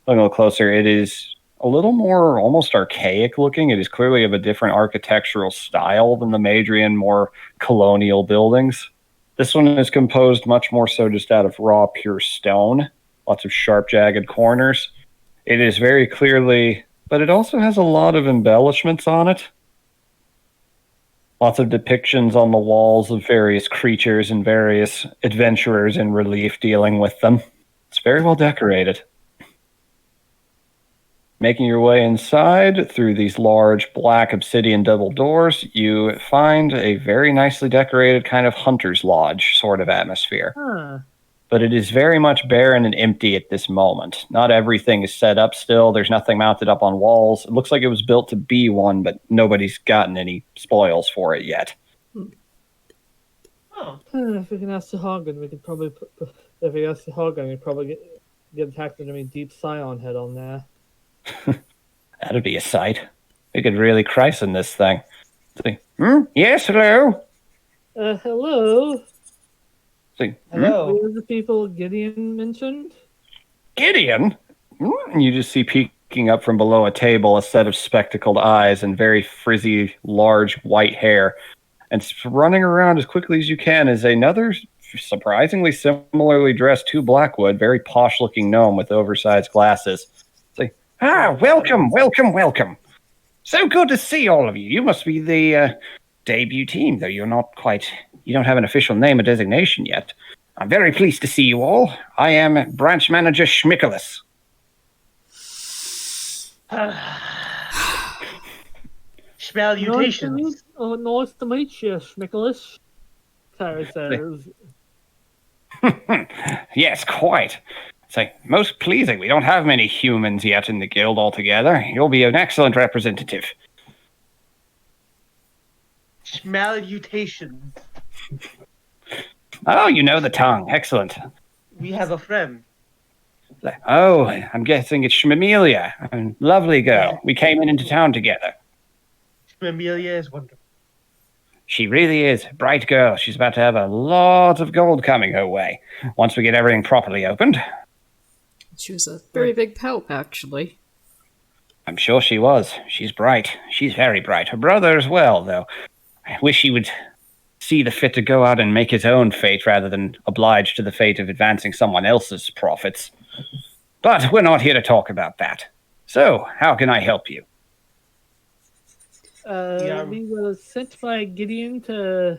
a little closer, it is a little more almost archaic looking. It is clearly of a different architectural style than the Madrian, more colonial buildings. This one is composed much more so just out of raw, pure stone. Lots of sharp, jagged corners. It is very clearly, but it also has a lot of embellishments on it. Lots of depictions on the walls of various creatures and various adventurers in relief dealing with them. It's very well decorated. Making your way inside through these large black obsidian double doors, you find a very nicely decorated kind of hunter's lodge sort of atmosphere. Huh. But it is very much barren and empty at this moment. Not everything is set up still. There's nothing mounted up on walls. It looks like it was built to be one, but nobody's gotten any spoils for it yet. Oh. If we can ask the Hagen, we could probably if we ask the Hagen, we'd probably get a taxidermy deep scion head on there. That'd be a sight. We could really christen this thing. See, Yes, hello. Hello. see, Hello. Were the people Gideon mentioned? Gideon? And you just see peeking up from below a table a set of spectacled eyes and very frizzy, large white hair. And running around as quickly as you can is another surprisingly similarly dressed to Blackwood, very posh-looking gnome with oversized glasses. Welcome. So good to see all of you. You must be the debut team, though you don't have an official name or designation yet. I'm very pleased to see you all. I am Branch Manager Schmickolas. Salutations. Nice to meet you, Schmickolas. Tyra says. Yes, quite. It's most pleasing. We don't have many humans yet in the guild altogether. You'll be an excellent representative. Salutations. Oh, you know the tongue. Excellent. We have a friend. Oh, I'm guessing it's Shmamelia. Lovely girl. We came into town together. Amelia is wonderful. She really is. Bright girl. She's about to have a lot of gold coming her way once we get everything properly opened. She was a very big pout, actually. I'm sure she was. She's bright. She's very bright. Her brother as well, though. I wish he would see the fit to go out and make his own fate rather than oblige to the fate of advancing someone else's profits. But we're not here to talk about that. So, how can I help you? We were sent by Gideon to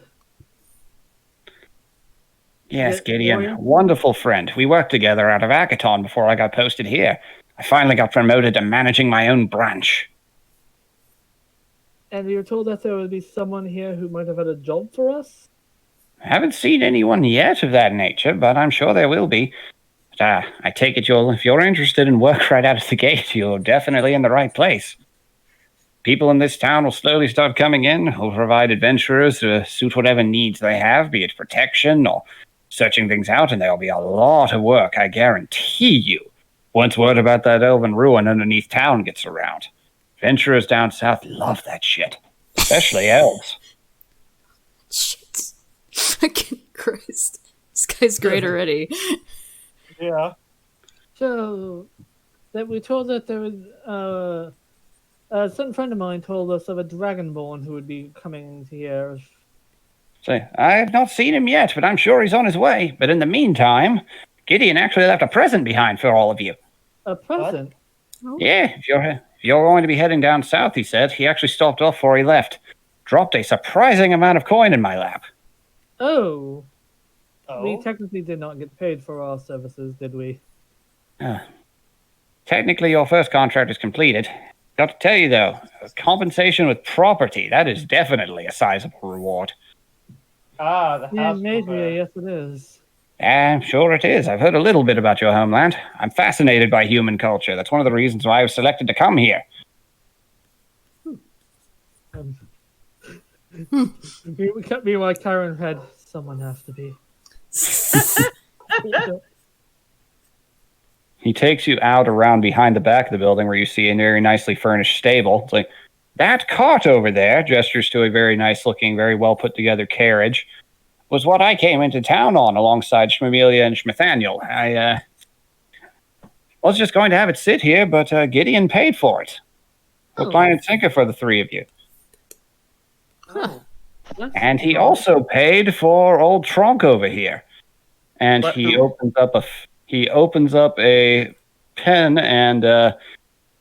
Yes, Get Gideon. Groran? Wonderful friend. We worked together out of Akaton before I got posted here. I finally got promoted to managing my own branch. And you were told that there would be someone here who might have had a job for us? I haven't seen anyone yet of that nature, but I'm sure there will be. But, I take it if you're interested in work right out of the gate, you're definitely in the right place. People in this town will slowly start coming in, who'll provide adventurers to suit whatever needs they have, be it protection or searching things out, and there'll be a lot of work, I guarantee you, once word about that elven ruin underneath town gets around. Adventurers down south love that shit, especially elves. Shit. Fucking Christ. This guy's great already. Yeah. So, that we told that there was, some friend of mine told us of a dragonborn who would be coming here. So, I have not seen him yet, but I'm sure he's on his way. But in the meantime, Gideon actually left a present behind for all of you. A present? Yeah, if you're going to be heading down south, he said. He actually stopped off before he left. Dropped a surprising amount of coin in my lap. Oh. We Oh. technically did not get paid for our services, did we? Technically, your first contract is completed. Got to tell you, though, compensation with property, that is definitely a sizable reward. Ah, the Yeah, house. maybe, yes it is. I'm sure it is. I've heard a little bit about your homeland. I'm fascinated by human culture. That's one of the reasons why I was selected to come here. Meanwhile, Karen had someone has to be. He takes you out around behind the back of the building where you see a very nicely furnished stable. It's like, that cart over there, gestures to a very nice looking, very well put together carriage, was what I came into town on alongside Shmamelia and Shmathaniel. I was just going to have it sit here, but Gideon paid for it. Hook, line, and sinker for the three of you. Oh. And he also paid for old Trunk over here. And What? he opens up a pen, and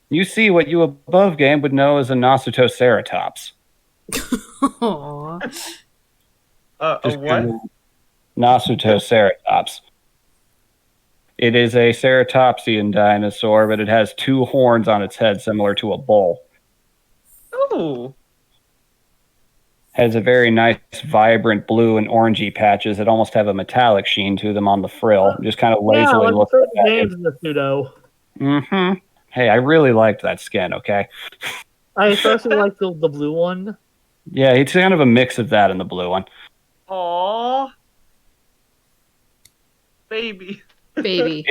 you see what you above game would know as a Nasutoceratops. Aww. A Just what? kind of Nasutoceratops. It is a ceratopsian dinosaur, but it has two horns on its head, similar to a bull. Oh. Has a very nice, vibrant blue and orangey patches that almost have a metallic sheen to them on the frill. Just kind of Yeah, lazily like look certain at games in the pseudo. it. Hey, I really liked that skin, okay? I especially like the blue one. Yeah, it's kind of a mix of that and the blue one. Aww. Baby. Baby.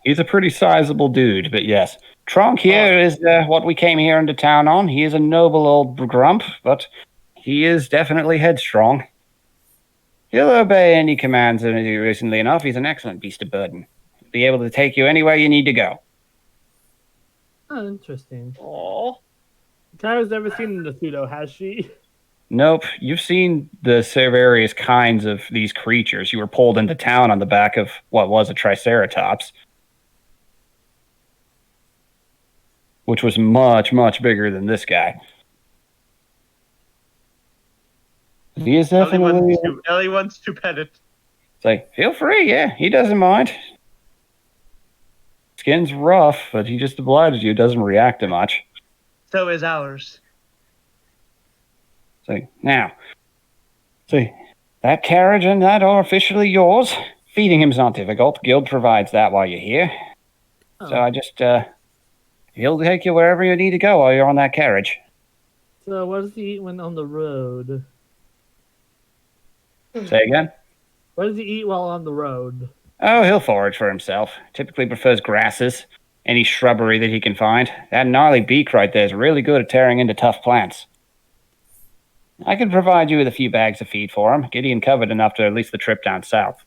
He's a pretty sizable dude, but yes. Trunk here is what we came here into town on. He is a noble old grump, but he is definitely headstrong. He'll obey any commands, and recently enough, he's an excellent beast of burden. He'll be able to take you anywhere you need to go. Oh, interesting. Aww. Kara's never seen the pseudo, has she? Nope, you've seen the various kinds of these creatures. You were pulled into town on the back of what was a Triceratops, which was much, much bigger than this guy. He is definitely... Ellie wants to pet it. It's like, feel free, yeah, he doesn't mind. Skin's rough, but he just obliges you, doesn't react to much. So is ours. So now, see, that carriage and that are officially yours. Feeding him's not difficult. Guild provides that while you're here. Oh. So I just, he'll take you wherever you need to go while you're on that carriage. So what does he eat when on the road? Say again? What does he eat while on the road? Oh, he'll forage for himself. Typically prefers grasses, any shrubbery that he can find. That gnarly beak right there is really good at tearing into tough plants. I can provide you with a few bags of feed for him. Gideon covered enough to at least the trip down south.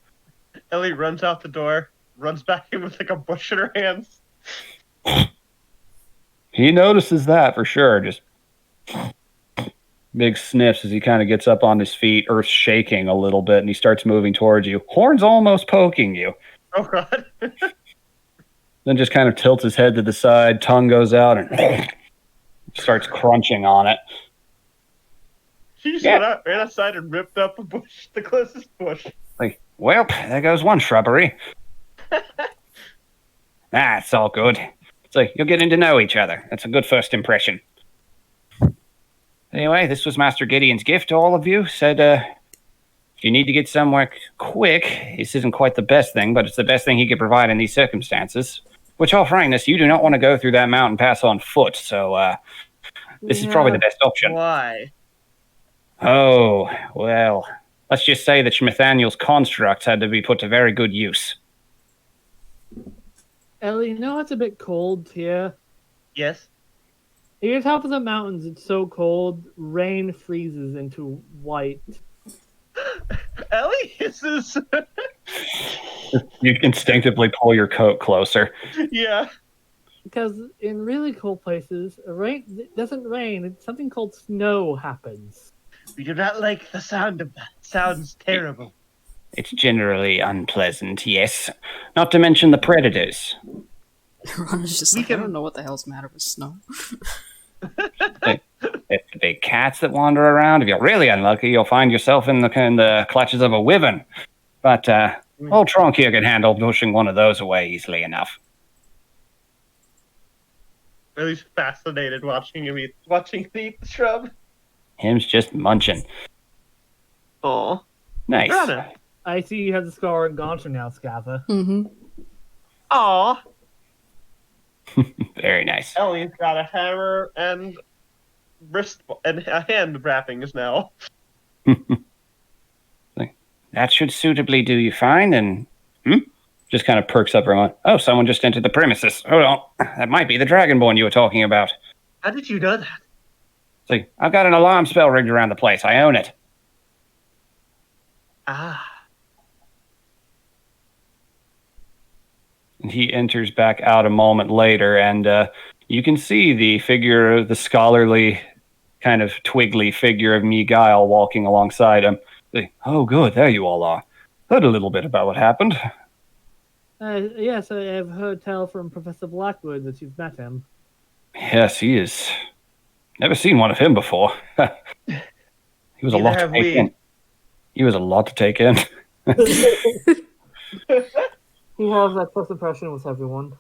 Ellie runs out the door, runs back in with like a bush in her hands. He notices that for sure. Just big sniffs as he kind of gets up on his feet, earth shaking a little bit, and he starts moving towards you. Horns almost poking you. Oh god. Then just kind of tilts his head to the side, tongue goes out, and starts crunching on it. She just ran outside and ripped up a bush, the closest bush. Like, Well, there goes one shrubbery. It's all good. So you're getting to know each other. That's a good first impression. Anyway, this was Master Gideon's gift to all of you. Said, if you need to get somewhere quick, this isn't quite the best thing, but it's the best thing he could provide in these circumstances. Which, all frankness, you do not want to go through that mountain pass on foot, so this is probably the best option. Why? Oh, well, let's just say that Schmithaniel's constructs had to be put to very good use. Ellie, you know it's a bit cold here. Yes. At the top of the mountains, it's so cold, rain freezes into white. Ellie, this is... You instinctively pull your coat closer. yeah. Because in really cold places, it doesn't rain. It's something called snow happens. We do not like the sound of that. Sounds terrible. It's generally unpleasant, yes. Not to mention the predators. Ron's just We like, I can- don't know what the hell's the matter with snow. If the big cats that wander around, if you're really unlucky, you'll find yourself in the clutches of a wyvern. But old Tronk here can handle pushing one of those away easily enough. Really fascinated watching him eat the shrub. Him's just munching. Oh. Nice. Groran. I see you have the scar and gaunter now, Scatha. Mm-hmm. Aw. Very nice. Ellie's got a hammer and wrist and a hand wrappings now. That should suitably do you fine, and Just kind of perks up her mind. oh, someone just entered the premises. Hold on. That might be the Dragonborn you were talking about. How did you know that? See, I've got an alarm spell rigged around the place. I own it. Ah. And he enters back out a moment later, and you can see the figure, the scholarly, kind of twiggly figure of Miguel walking alongside him. Oh, good, there you all are. Heard a little bit about what happened. Yes, I have heard tell from Professor Blackwood that you've met him. Yes, he is. Never seen one of him before. He was a Neither lot to have take we. in. He was a lot to take in. He has that first impression with everyone.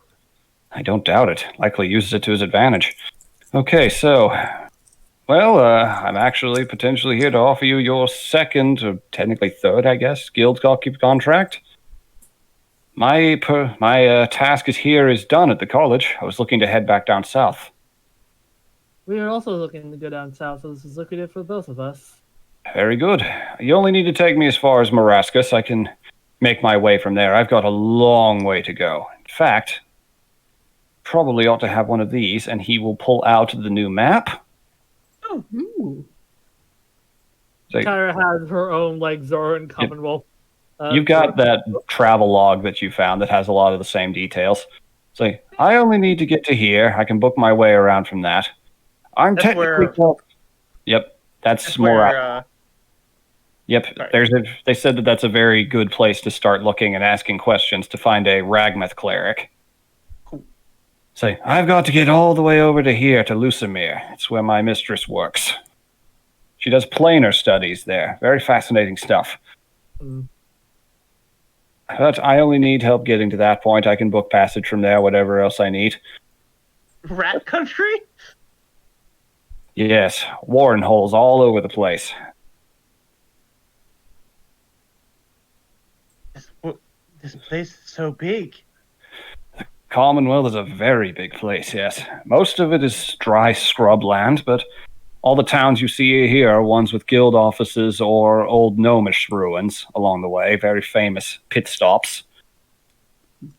I don't doubt it. Likely uses it to his advantage. Okay, so, well, I'm actually potentially here to offer you your second, or technically third, I guess, guild contract. My task is done at the college. I was looking to head back down south. We are also looking to go down south, so this is lucrative for both of us. Very good. You only need to take me as far as Marascus. I can make my way from there. I've got a long way to go. In fact, probably ought to have one of these, and he will pull out the new map. Ooh. So Tyra has her own, like, Zoran Commonwealth. you've got that travel log that you found that has a lot of the same details. So I only need to get to here. I can book my way around from that. I'm That's technically... where- Yep, that's That's more... where, Yep, Sorry. they said that that's a very good place to start looking and asking questions to find a Ragmath cleric. Cool. Say, I've got to get all the way over to here, to Lucimere. It's where my mistress works. She does planar studies there. Very fascinating stuff. Mm. But I only need help getting to that point. I can book passage from there, whatever else I need. rat country? Yes, warren holes all over the place. This place is so big. Commonwealth is a very big place, yes. Most of it is dry scrub land, but all the towns you see here are ones with guild offices or old gnomish ruins along the way, very famous pit stops.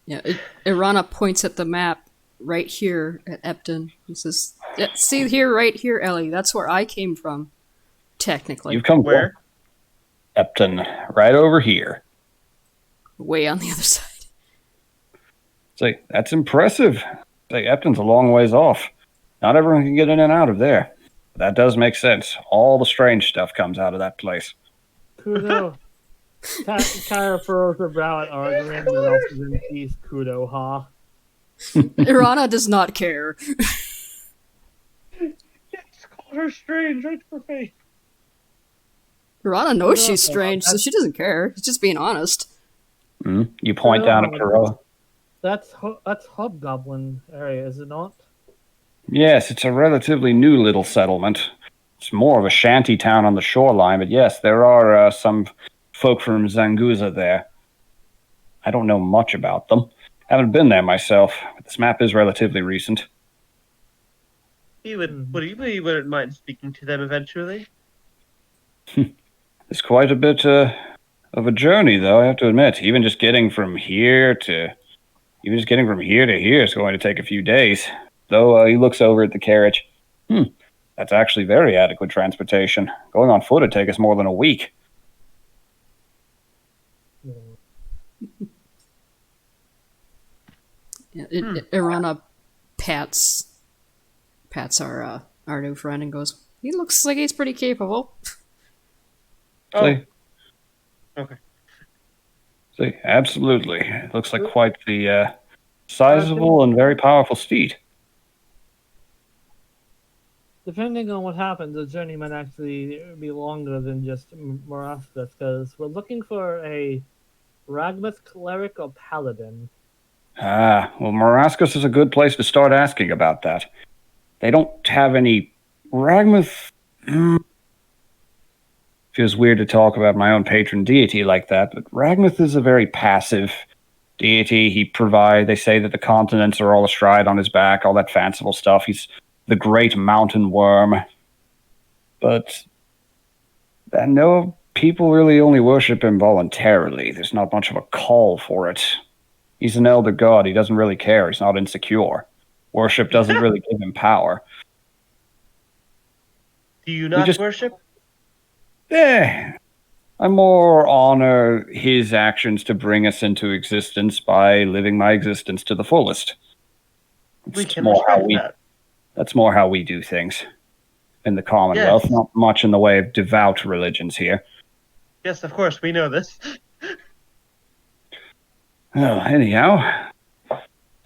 Yeah, Irana points at the map right here at Epton. He says, yeah, see here, right here, Ellie. That's where I came from, technically. You've come Where? Epton, right over here. Way on the other side. Say, that's impressive. Say, Epton's a long ways off. Not everyone can get in and out of there. That does make sense. All the strange stuff comes out of that place. Kudo. Tyra furrows her brow at argument and also in peace. Kudo, ha. Irana does not care. Yes, called her strange right to her face. Irana knows Yeah, she's strange, so she doesn't care. She's just being honest. You point down at Corolla. That's Hobgoblin area, is it not? Yes, it's a relatively new little settlement. It's more of a shanty town on the shoreline, but yes, there are some folk from Zanguza there. I don't know much about them. Haven't been there myself, but this map is relatively recent. We wouldn't mind speaking to them eventually. It's quite a bit of a journey, though, I have to admit. Even just getting from here to here is going to take a few days. Though he looks over at the carriage. That's actually very adequate transportation. Going on foot would take us more than a week. Irana pats our new friend and goes, "He looks like he's pretty capable." Oh, okay. See, absolutely. It looks like quite the sizable and very powerful steed. Depending on what happens, the journey might actually be longer than just Marastus, because we're looking for a Ragmath cleric or paladin. Well, Marascus is a good place to start asking about that. They don't have any Ragmath. Feels weird to talk about my own patron deity like that, but Ragmath is a very passive deity. They say that the continents are all astride on his back, all that fanciful stuff. He's the great mountain worm. But I know people really only worship him voluntarily. There's not much of a call for it. He's an elder god. He doesn't really care. He's not insecure. Worship doesn't really give him power. Do you not worship? I more honor his actions to bring us into existence by living my existence to the fullest. We can respect that. That's more how we do things in the Commonwealth. Yes. Not much in the way of devout religions here. Yes, of course, we know this. Well, anyhow,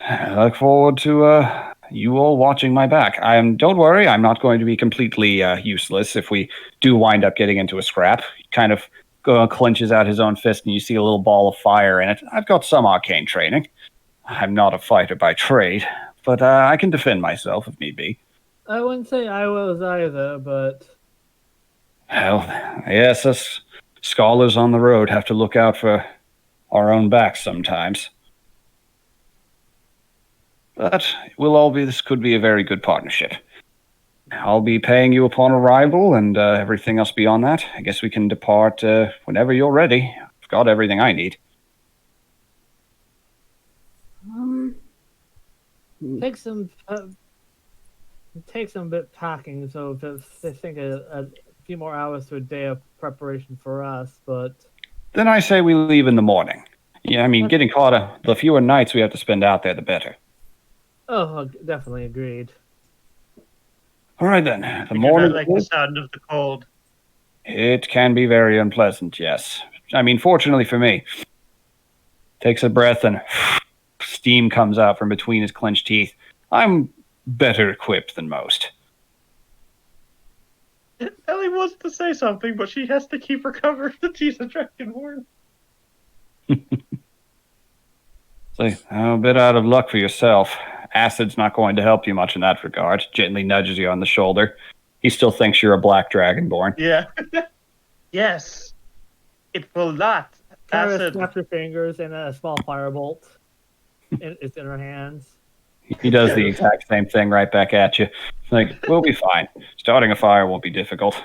I look forward to you all watching my back. Don't worry, I'm not going to be completely useless if we do wind up getting into a scrap. He kind of clenches out his own fist, and you see a little ball of fire in it. I've got some arcane training. I'm not a fighter by trade, but I can defend myself if need be. I wouldn't say I was either, but... Well, yes, us scholars on the road have to look out for our own backs sometimes. But this could be a very good partnership. I'll be paying you upon arrival, and everything else beyond that, I guess we can depart whenever you're ready. I've got everything I need. Takes some bit packing, so I think a few more hours to a day of preparation for us, but... Then I say we leave in the morning. Yeah, I mean, getting caught up, the fewer nights we have to spend out there, the better. Oh, definitely agreed. All right, then. The morning... I like the sound of the cold. It can be very unpleasant, yes. I mean, fortunately for me. Takes a breath and steam comes out from between his clenched teeth. I'm better equipped than most. Ellie wants to say something, but she has to keep her cover that she's a dragonborn. So, a bit out of luck for yourself. Acid's not going to help you much in that regard. Gently nudges you on the shoulder. He still thinks you're a black dragonborn. Yeah. Yes. It will not. Kara snaps her fingers and a small firebolt. It's in her hands. He does the exact same thing right back at you. Like, we'll be fine. Starting a fire won't be difficult.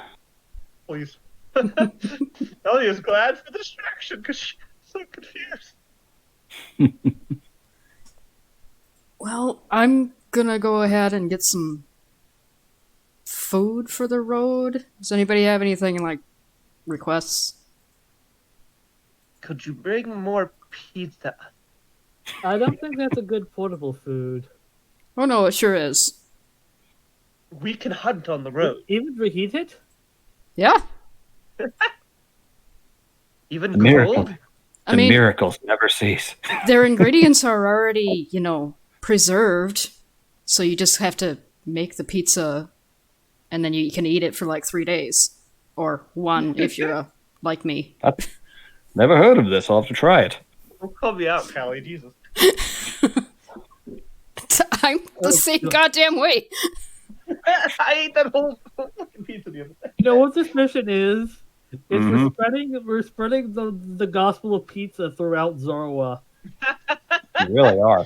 Please. Ellie is glad for the distraction because she's so confused. Well, I'm gonna go ahead and get some food for the road. Does anybody have anything like requests? Could you bring more pizza? I don't think that's a good portable food. Oh no, it sure is. We can hunt on the road. Even reheat it? Yeah. Even cold? The miracles never cease. Their ingredients are already, preserved. So you just have to make the pizza and then you can eat it for like 3 days. Or one if you're like me. Never heard of this. I'll have to try it. Don't call me out, Callie. Jesus. I'm the same goddamn way. I ate that whole fucking pizza the other day. You know what this mission is? It's Mhm. we're spreading the gospel of pizza throughout Zorwa. You really are.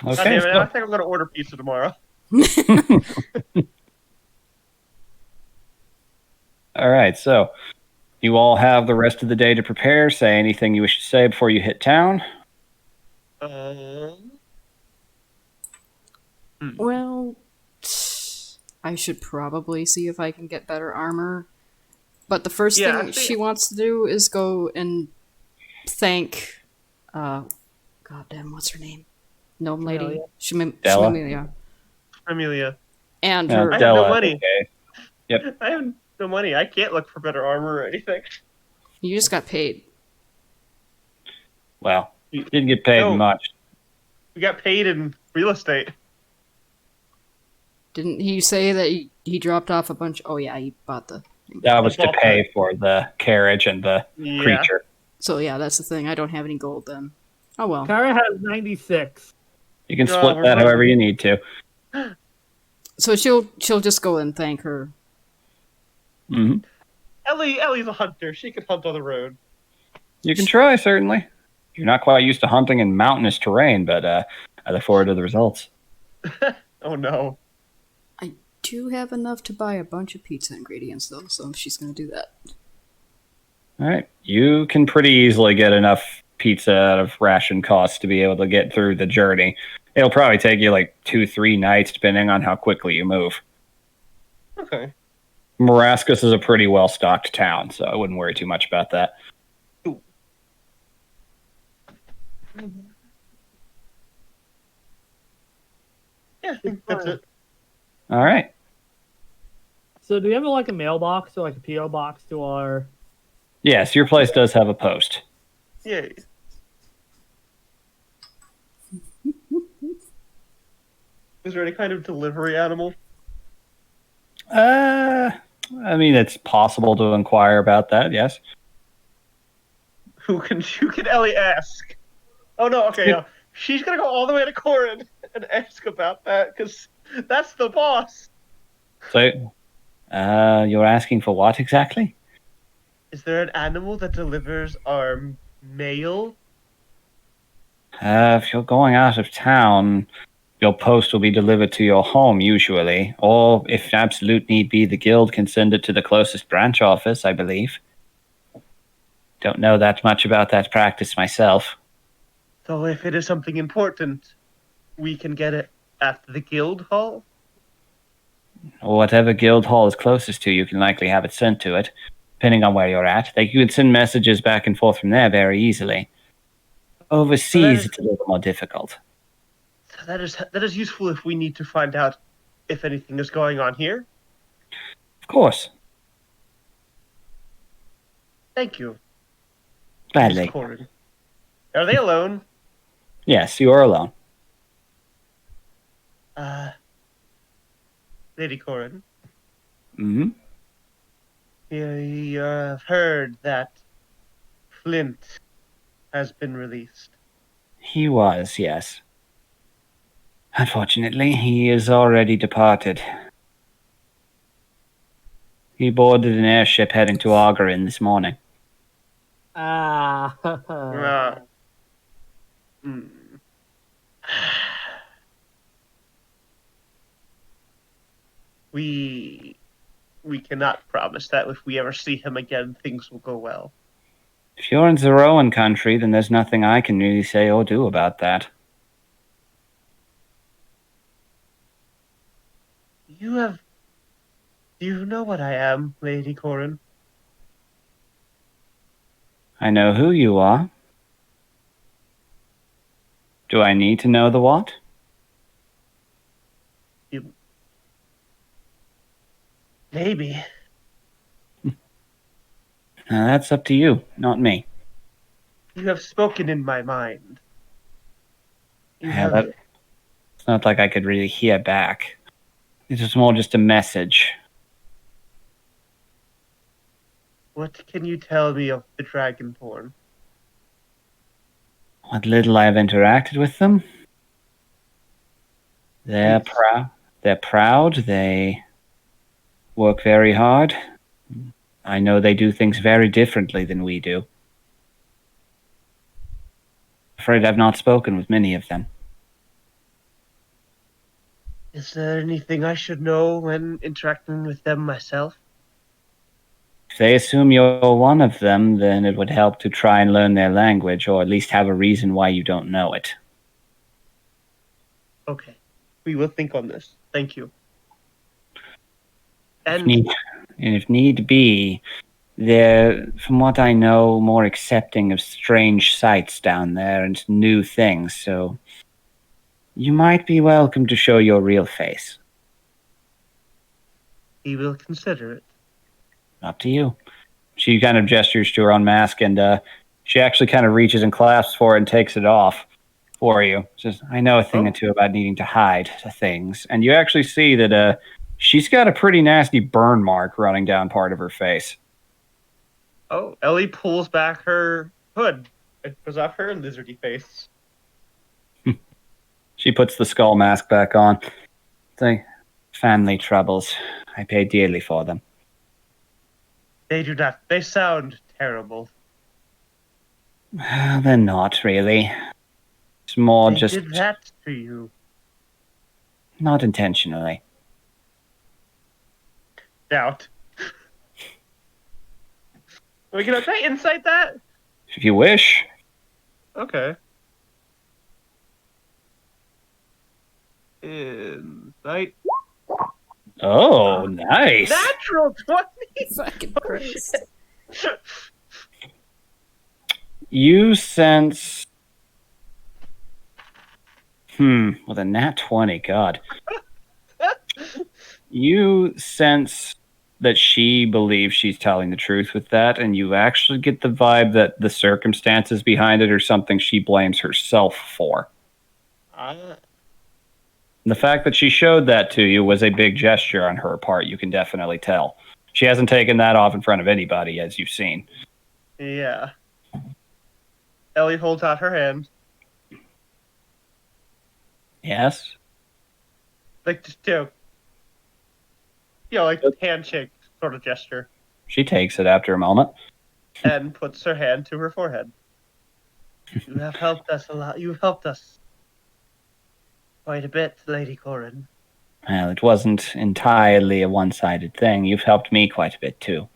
God Okay, damn it, I so, think I'm gonna order pizza tomorrow. all right, so you all have the rest of the day to prepare. Say anything you wish to say before you hit town. Well, I should probably see if I can get better armor. But the first Yeah, thing I think- she wants to do is go and thank, goddamn, what's her name? Gnome lady, Della? Shimilia, Amelia. and No, her. I have Della, no money. okay. Yep. I have no money. I can't look for better armor or anything. You just got paid. Well, didn't get paid No. much. We got paid in real estate. Didn't he say that he dropped off a bunch? Oh yeah, he bought the. That was to Ballpark. pay for the carriage and the Yeah. creature. So yeah, that's the thing. I don't have any gold then. Oh well. Kara has 96. You can Oh, split we're that both- however you need to. So she'll just go and thank her. Hmm. Ellie's a hunter. She can hunt on the road. You can try, certainly. You're not quite used to hunting in mountainous terrain, but I look forward to the results. Oh no. Do have enough to buy a bunch of pizza ingredients though, so she's gonna do that. All right. You can pretty easily get enough pizza out of ration costs to be able to get through the journey. It'll probably take you like 2-3 nights, depending on how quickly you move. Okay. Marascus is a pretty well-stocked town, so I wouldn't worry too much about that. Yeah, I think that's it. All right. So do we have like a mailbox or like a PO box to our? Yes, your place does have a post. Yay. Is there any kind of delivery animal? I mean, it's possible to inquire about that, yes. Who can Ellie ask? Oh no, okay, no. She's gonna go all the way to Corin and ask about that, because that's the boss. So, you're asking for what exactly? Is there an animal that delivers our mail? If you're going out of town, your post will be delivered to your home, usually. Or, if absolute need be, the guild can send it to the closest branch office, I believe. Don't know that much about that practice myself. So if it is something important, we can get it at the guild hall? Or whatever guild hall is closest to you can likely have it sent to it, depending on where you're at. You can send messages back and forth from there very easily. Overseas, it's a little more difficult. So that is useful if we need to find out if anything is going on here. Of course. Thank you, Gladly. Miss Corin. Are they alone? Yes, you are alone. Lady Corin, Hmm. you have heard that Flint has been released. He was, yes. Unfortunately, he is already departed. He boarded an airship heading to Augerin this morning. Ah. Hmm. We cannot promise that if we ever see him again, things will go well. If you're in Zeroan country, then there's nothing I can really say or do about that. Do you know what I am, Lady Corin? I know who you are. Do I need to know the what? Maybe. Now, that's up to you, not me. You have spoken in my mind. You Yeah, have that- It's not like I could really hear back. It was more just a message. What can you tell me of the Dragonborn? What little I've interacted with them. They're Please. proud. They're proud. They work very hard. I know they do things very differently than we do. Afraid I've not spoken with many of them. Is there anything I should know when interacting with them myself? If they assume you're one of them, then it would help to try and learn their language, or at least have a reason why you don't know it. Okay. We will think on this. Thank you. If And need be, they're, from what I know, more accepting of strange sights down there and new things, so you might be welcome to show your real face. we will consider it. Up to you. She kind of gestures to her own mask, and she actually kind of reaches and clasps for it and takes it off for you. Says, I know a thing or two about needing to hide things. And you actually see that she's got a pretty nasty burn mark running down part of her face. Oh, Ellie pulls back her hood. It goes off her lizardy face. She puts the skull mask back on. It's like, family troubles. I pay dearly for them. They do not. They sound terrible. They're not really. It's more They just did that to you. not intentionally. Doubt. We can try insight that? If you wish. Okay. Insight. Oh, nice. Natural 20! Fucking Christ. You sense. With a nat 20, God. You sense that she believes she's telling the truth with that, and you actually get the vibe that the circumstances behind it are something she blames herself for. The fact that she showed that to you was a big gesture on her part, you can definitely tell. She hasn't taken that off in front of anybody, as you've seen. Yeah. Ellie holds out her hand. Yes? Like, just, like handshake sort of gesture. She takes it after a moment. And puts her hand to her forehead. You have helped us a lot. You've helped us quite a bit, Lady Groran. Well, it wasn't entirely a one-sided thing. You've helped me quite a bit, too.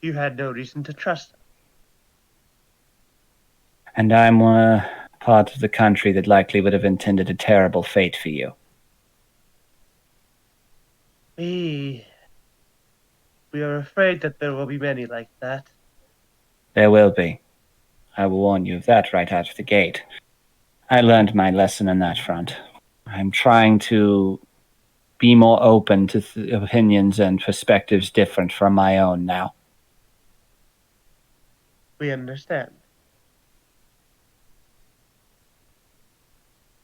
You had no reason to trust us. And I'm part of the country that likely would have intended a terrible fate for you. We are afraid that there will be many like that. There will be. I will warn you of that right out of the gate. I learned my lesson on that front. I'm trying to be more open to opinions and perspectives different from my own now. We understand.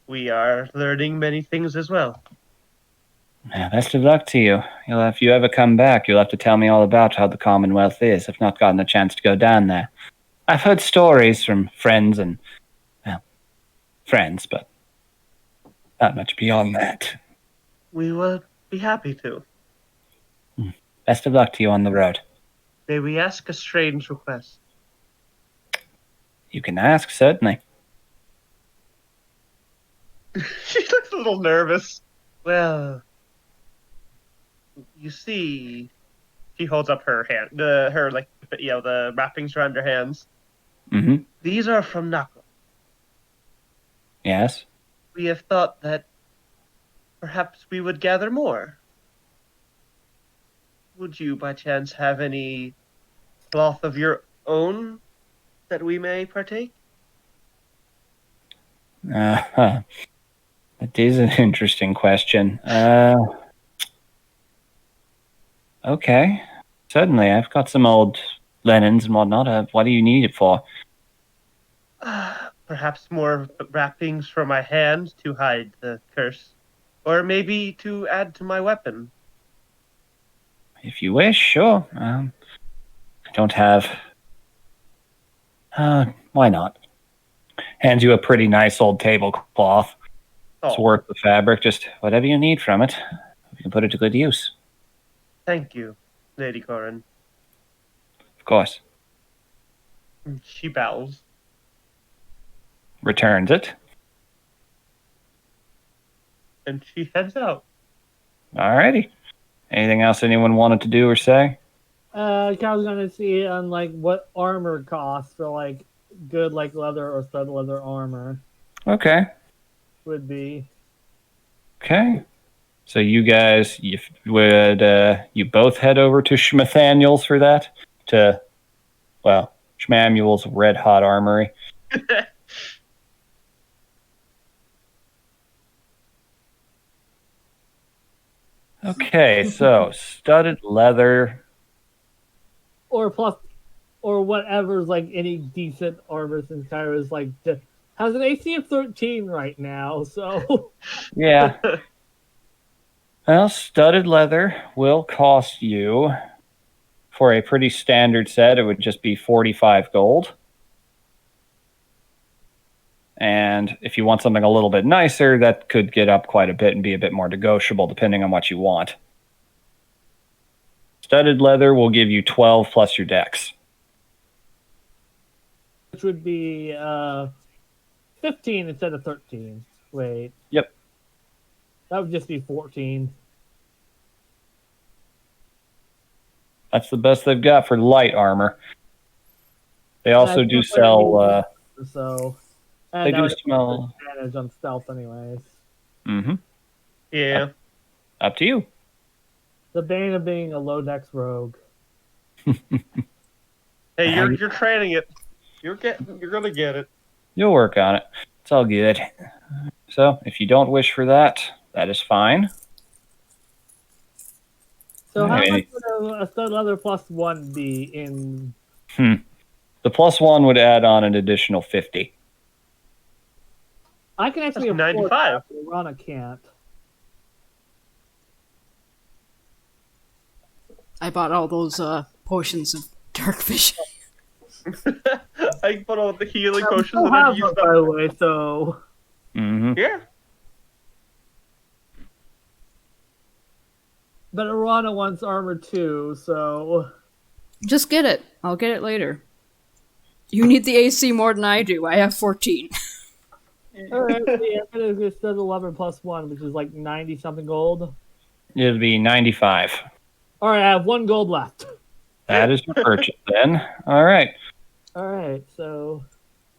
We are learning many things as well. Yeah, best of luck to you. If you ever come back, you'll have to tell me all about how the Commonwealth is. I've not gotten a chance to go down there. I've heard stories from friends and, friends, but not much beyond that. We will be happy to. Best of luck to you on the road. May we ask a strange request? You can ask, certainly. She looks a little nervous. Well, you see, she holds up her hand, the wrappings around her hands. Mm-hmm. These are from Nako. Yes? We have thought that perhaps we would gather more. Would you, by chance, have any cloth of your own that we may partake? That is an interesting question. Okay. Certainly, I've got some old linens and whatnot. What do you need it for? Perhaps more wrappings for my hand to hide the curse. Or maybe to add to my weapon. If you wish, sure. don't have. Why not? Hands you a pretty nice old tablecloth. It's Oh, worth the fabric. Just whatever you need from it, you can put it to good use. thank you, Lady Groran. Of course. She bows. Returns it. And she heads out. Alrighty. Anything else anyone wanted to do or say? I was gonna see on like what armor costs for like good like leather or stud leather armor Okay. would be. Okay. So you guys, you both head over to Schmathaniel's for that? Schmamuel's Red Hot Armory. Okay, so studded leather. Or plus, or whatever's like any decent armor since Kyra's like has an AC of 13 right now, so Yeah. Well, studded leather will cost you, for a pretty standard set, it would just be 45 gold. And if you want something a little bit nicer, that could get up quite a bit and be a bit more negotiable depending on what you want. Studded leather will give you 12 plus your dex. which would be 15 instead of 13. Wait. Yep. That would just be 14. That's the best they've got for light armor. They also That's do what sell. So and They that do would smell. advantage on stealth anyways. Mm-hmm. Yeah. Up to you. The bane of being a low dex rogue. Hey, you're training it. You're gonna get it. You'll work on it. It's all good. So, if you don't wish for that, that is fine. So how Alright. much would a stud leather plus 1 be in? The plus one would add on an additional 50. I can actually That's afford 95. that, but Rana can't. I bought all those potions of dark vision. I put all the healing We potions still that I've have used them, by the up. way, so Mm-hmm. Yeah. but Rana wants armor too, so Just get it. I'll get it later. You need the AC more than I do. I have 14. alright, so yeah, it's stud 11 plus 1, which is like 90 something gold. It'd be 95. Alright, I have 1 gold left. That is your purchase then. All right. Alright, so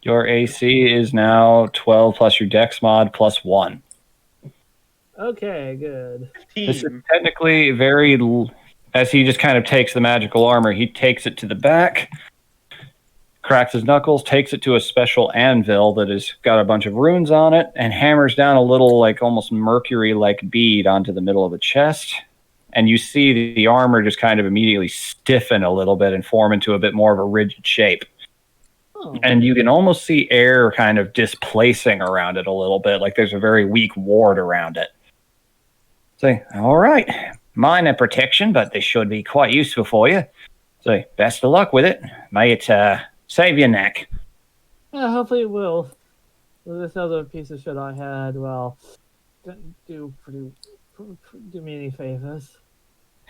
Your AC is now 12 plus your dex mod plus 1. okay, good. This is 15. technically as he just kind of takes the magical armor, he takes it to the back, cracks his knuckles, takes it to a special anvil that has got a bunch of runes on it, and hammers down a little, like almost mercury-like bead onto the middle of the chest. And you see the armor just kind of immediately stiffen a little bit and form into a bit more of a rigid shape. Oh. And you can almost see air kind of displacing around it a little bit, like there's a very weak ward around it. Say, all right, minor protection, but this should be quite useful for you. So, best of luck with it. May it save your neck. Yeah, hopefully it will. This other piece of shit I had, well, didn't do me any favors.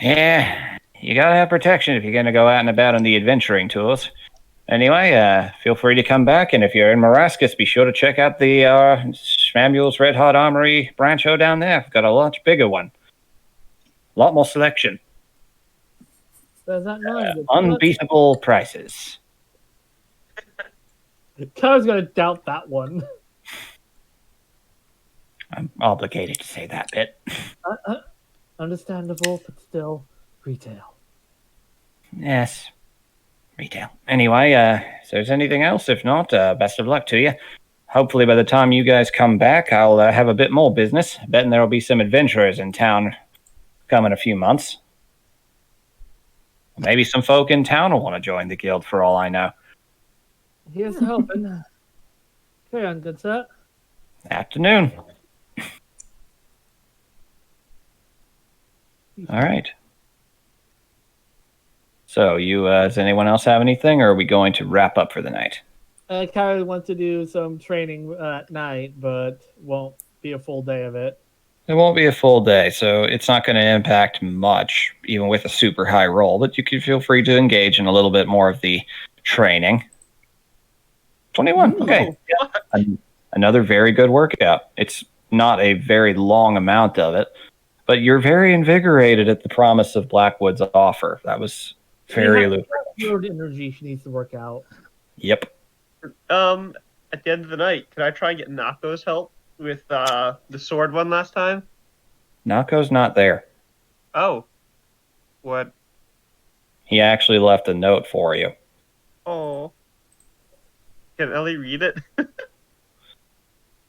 Yeah, you gotta have protection if you're gonna go out and about on the adventuring tours. Anyway, feel free to come back, and if you're in Marascus, be sure to check out the Schmamuel's Red Hot Armory brancho down there. I've got a much bigger one. A lot more selection. Does that not Unbeatable prices. I was gonna doubt that one. I'm obligated to say that bit. Understandable, but still, retail. Yes. Retail. Anyway, if there's anything else, if not, best of luck to you. Hopefully by the time you guys come back, I'll have a bit more business. Betting there'll be some adventurers in town come in a few months. Maybe some folk in town will want to join the guild for all I know. Here's hoping. Carry on, good set. Afternoon. All right. So, does anyone else have anything, or are we going to wrap up for the night? Kyrie wants to do some training at night, but won't be a full day of it. It won't be a full day, so it's not going to impact much, even with a super high roll, but you can feel free to engage in a little bit more of the training. 21, okay. Yeah. Another very good workout. It's not a very long amount of it, but you're very invigorated at the promise of Blackwood's offer. That was very lucrative. Road energy she needs to work out. Yep. At the end of the night, can I try and get Nako's help with the sword one last time? Nako's not there. Oh. What? He actually left a note for you. Oh. Can Ellie read it?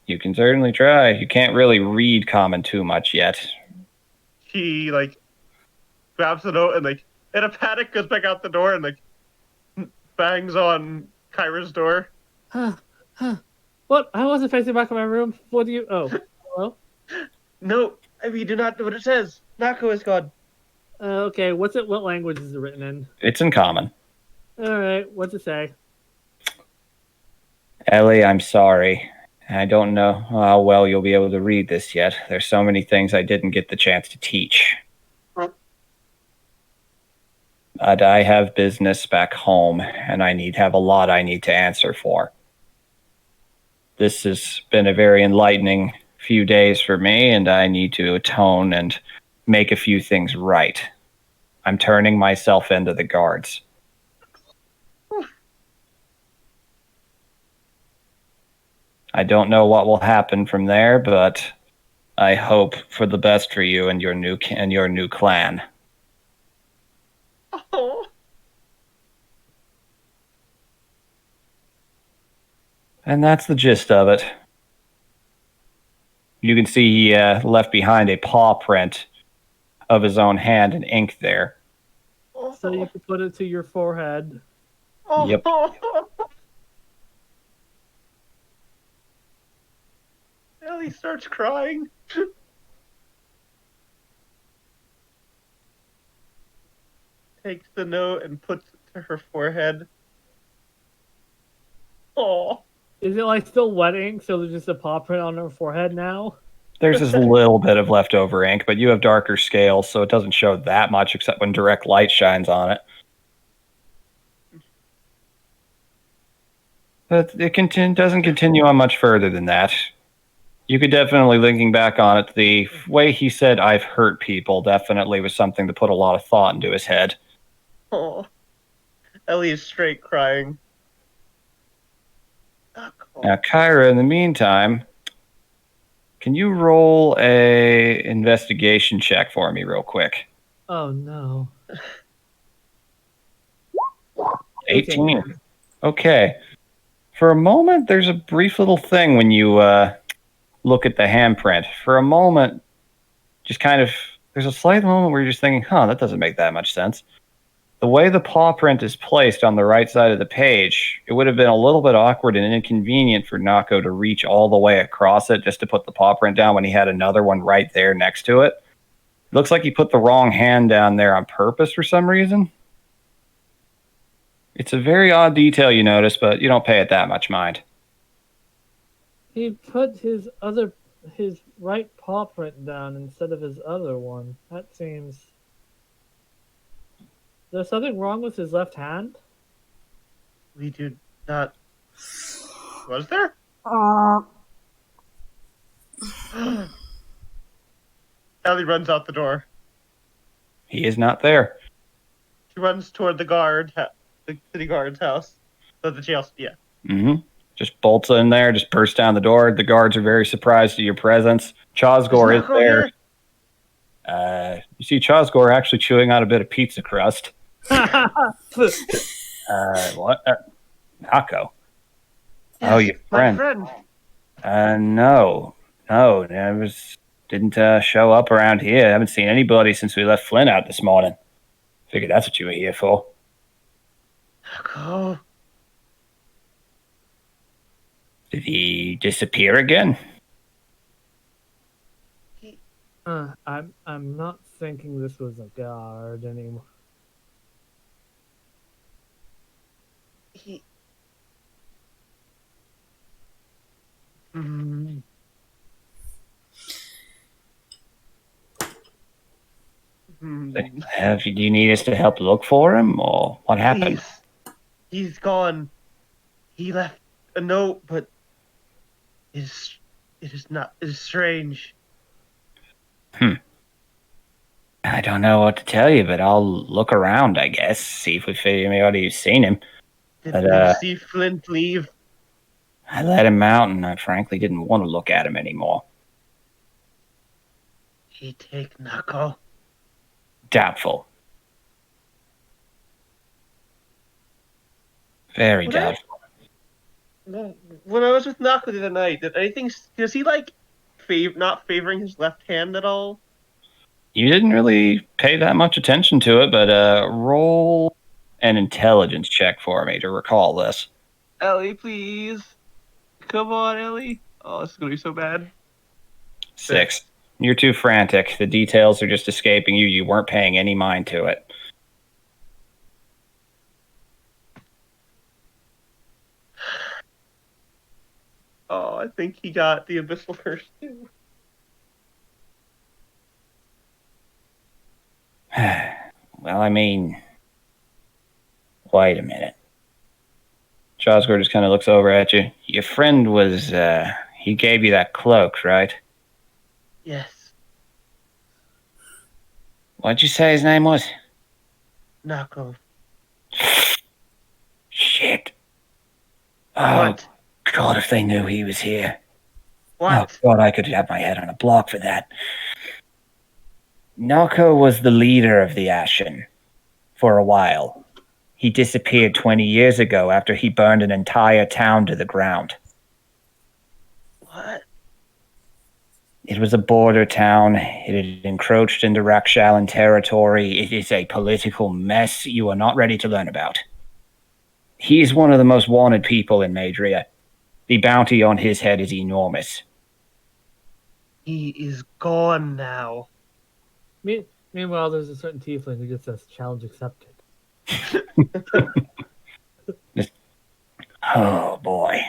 You can certainly try. You can't really read common too much yet. She, grabs the note and, in a panic, goes back out the door and, bangs on Kyra's door. What? I wasn't facing back in my room. What do you... Oh. Hello? No, we do not know what it says. Nako is gone. Okay, what's it? What language is it written in? It's in common. Alright, what's it say? Ellie, I'm sorry. I don't know how well you'll be able to read this yet. There's so many things I didn't get the chance to teach. But I have business back home, and I have a lot I need to answer for. This has been a very enlightening few days for me, and I need to atone and make a few things right. I'm turning myself into the guards. I don't know what will happen from there, but I hope for the best for you and your new clan. Oh. And that's the gist of it. You can see he left behind a paw print of his own hand in ink there. So you can put it to your forehead. Oh. Yep. Ellie starts crying. Takes the note and puts it to her forehead. Oh. Is it still wet ink, so there's just a paw print on her forehead now? There's just a little bit of leftover ink, but you have darker scales, so it doesn't show that much except when direct light shines on it. But it doesn't continue on much further than that. You could definitely, linking back on it, the way he said, "I've hurt people," definitely was something to put a lot of thought into his head. Oh. Ellie is straight crying. Now, Kyra, in the meantime, can you roll a investigation check for me real quick? Oh, no. 18. Okay. For a moment, there's a brief little thing when you look at the handprint. For a moment, just kind of, there's a slight moment where you're just thinking, that doesn't make that much sense. The way the paw print is placed on the right side of the page, it would have been a little bit awkward and inconvenient for Nako to reach all the way across it just to put the paw print down when he had another one right there next to it. It looks like he put the wrong hand down there on purpose for some reason. It's a very odd detail you notice, but you don't pay it that much mind. He put his right paw print down instead of his other one. That seems... There's something wrong with his left hand? We do not... Was there? Ellie runs out the door. He is not there. She runs toward the city guard's house. The jail, yeah. Mm-hmm. Just bolts in there, just bursts down the door. The guards are very surprised at your presence. Chosgor is there. You see Chosgor actually chewing on a bit of pizza crust. What? Nako. Yes, Oh, your friend. My friend. No, didn't show up around here. I haven't seen anybody since we left Flynn out this morning. Figured that's what you were here for. Nako. Did he disappear again? I'm not thinking this was a guard anymore. He. Hmm. Hmm. Do you need us to help look for him, or what happened? Please. He's gone. He left a note, but it is not. It is strange. I don't know what to tell you, but I'll look around, I guess, see if we figure anybody who's seen him. Did But, you see Flint leave? I let him out, and I frankly didn't want to look at him anymore. He take Knuckle. Doubtful. Very What I- doubtful. When I was with Knuckle the other night, does he like not favoring his left hand at all? You didn't really pay that much attention to it, but roll an intelligence check for me to recall this. Ellie, please. Come on, Ellie. Oh, this is gonna be so bad. 6. You're too frantic. The details are just escaping you. You weren't paying any mind to it. Oh, I think he got the Abyssal Curse too. Well, I mean, wait a minute. Josgore just kind of looks over at you. Your friend was, he gave you that cloak, right? Yes, What'd you say his name was? Knuckle. Shit. Oh, What? God, if they knew he was here. What? Oh, God, I could have my head on a block for that. Nako was the leader of the Ashen for a while. He disappeared 20 years ago after he burned an entire town to the ground. What? It was a border town. It had encroached into Rakshalan territory. It is a political mess you are not ready to learn about. He is one of the most wanted people in Madria. The bounty on his head is enormous. He is gone now. Meanwhile, there's a certain tiefling who just says challenge accepted. Oh boy.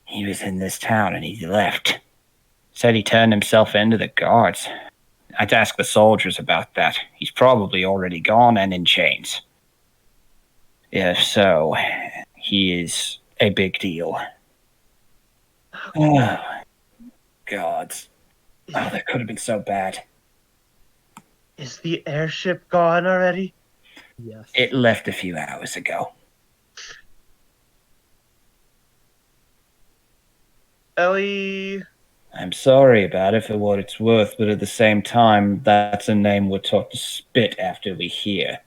He was in this town and he left. Said he turned himself in to the guards. I'd ask the soldiers about that. He's probably already gone and in chains. If so, he is a big deal. Oh, gods. Oh, that could have been so bad. Is the airship gone already? Yes. It left a few hours ago. Ellie. I'm sorry about it for what it's worth, but at the same time, that's a name we're taught to spit after we hear.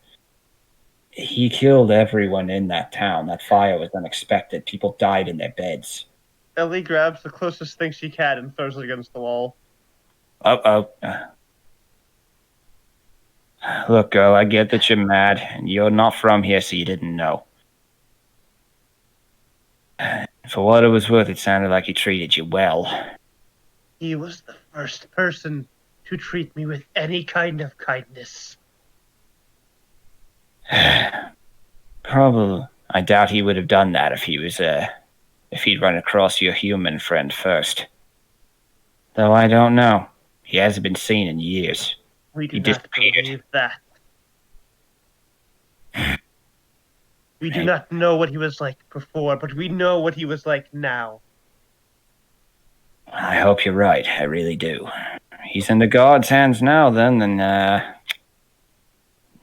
He killed everyone in that town. That fire was unexpected. People died in their beds. Ellie grabs the closest thing she can and throws it against the wall. Uh-oh. Look, girl, I get that you're mad, and you're not from here, so you didn't know. For what it was worth, it sounded like he treated you well. He was the first person to treat me with any kind of kindness. Probably. I doubt he would have done that if he'd run across your human friend first. Though I don't know. He hasn't been seen in years. We do He not disappeared. believe that. We do not know what he was like before, but we know what he was like now. I hope you're right. I really do. He's in the gods' hands now, then, and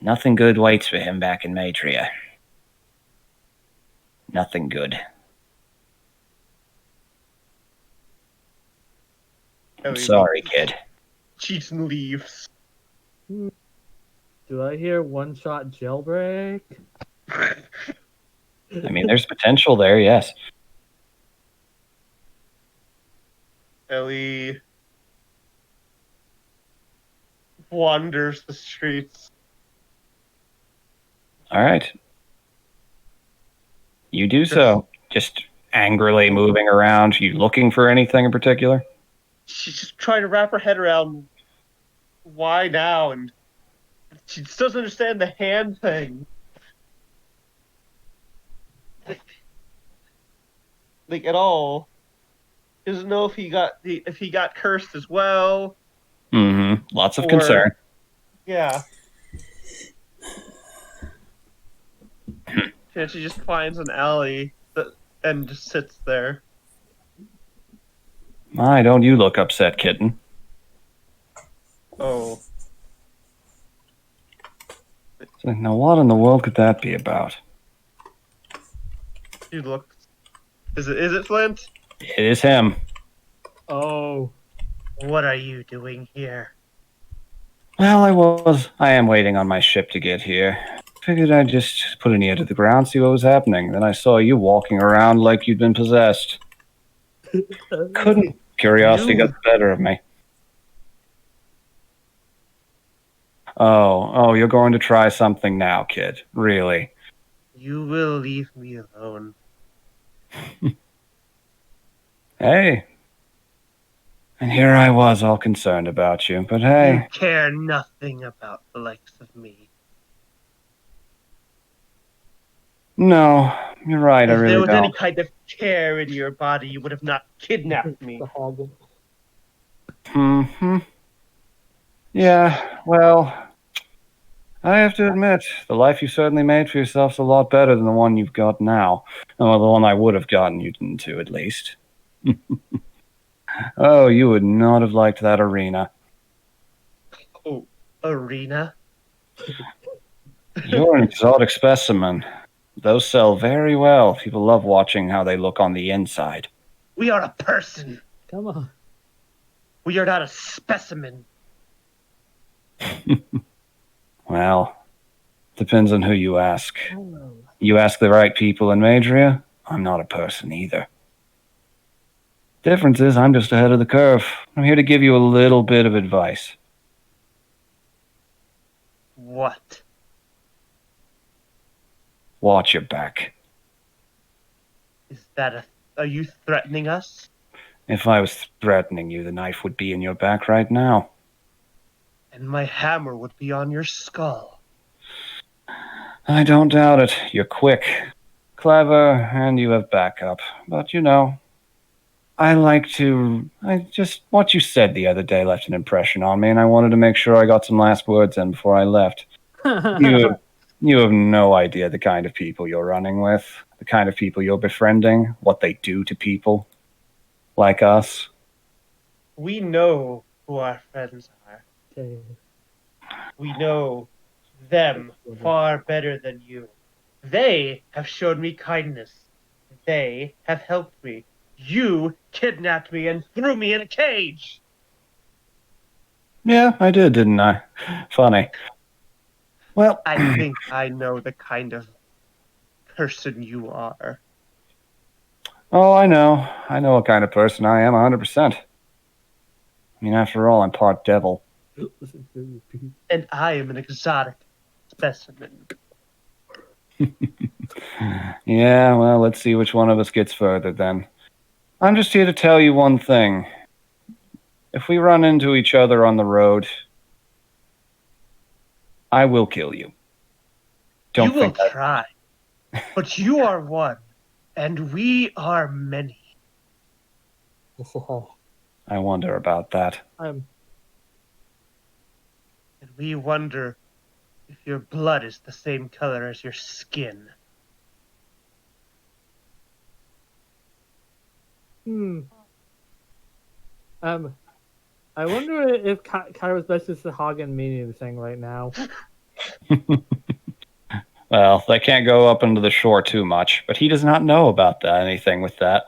nothing good waits for him back in Matria. Nothing good. I'm sorry, kid. She just leaves. Do I hear one-shot jailbreak? I mean, there's potential there, yes. Ellie wanders the streets. All right. You do so. Just angrily moving around. You looking for anything in particular? She's just trying to wrap her head around why now, and she just doesn't understand the hand thing. like at all. Doesn't know if he got cursed as well. Mm-hmm. Lots of Or- concern. Yeah. And she just finds an alley and just sits there. My, don't you look upset, kitten. Oh, So, now, what in the world could that be about? she looks. Is it Flint? It is him. Oh. What are you doing here? Well, I am waiting on my ship to get here. Figured I'd just put an ear to the ground, see what was happening. Then I saw you walking around like you'd been possessed. Couldn't. Curiosity got the better of me. Oh, you're going to try something now, kid. Really? You will leave me alone. Hey. And here I was all concerned about you, but You hey. care nothing about the likes of me. No, you're right, I If there really was any don't. kind of care in your body, you would have not kidnapped me. The hog. Mm-hmm. Yeah, well, I have to admit, the life you certainly made for yourself's a lot better than the one you've got now. Well, the one I would have gotten you into, at least. Oh, you would not have liked that arena. Oh, arena? You're an exotic specimen. Those sell very well. People love watching how they look on the inside. We are a person. Come on. We are not a specimen. Well, depends on who you ask. Oh. You ask the right people in Madria, I'm not a person either. Difference is I'm just ahead of the curve. I'm here to give you a little bit of advice. What? Watch your back. Is that are you threatening us? If I was threatening you, the knife would be in your back right now. And my hammer would be on your skull. I don't doubt it. You're quick, clever, and you have backup. But what you said the other day left an impression on me, and I wanted to make sure I got some last words in before I left. You have no idea the kind of people you're running with, the kind of people you're befriending, what they do to people like us. We know who our friends are. Okay. We know them far better than you. They have shown me kindness. They have helped me. You kidnapped me and threw me in a cage. Yeah, I did, didn't I? Funny. Well, I think I know the kind of person you are. oh, I know. I know what kind of person I am, 100%. I mean, after all, I'm part devil. And I am an exotic specimen. Yeah, well, let's see which one of us gets further then. I'm just here to tell you one thing. If we run into each other on the road, I will kill you. Don't You will think try. But you are one, and we are many. I wonder about that. I'm And we wonder if your blood is the same color as your skin. I wonder if Kairo's best is the hog and meaning thing right now. Well, they can't go up into the shore too much, but he does not know about anything with that.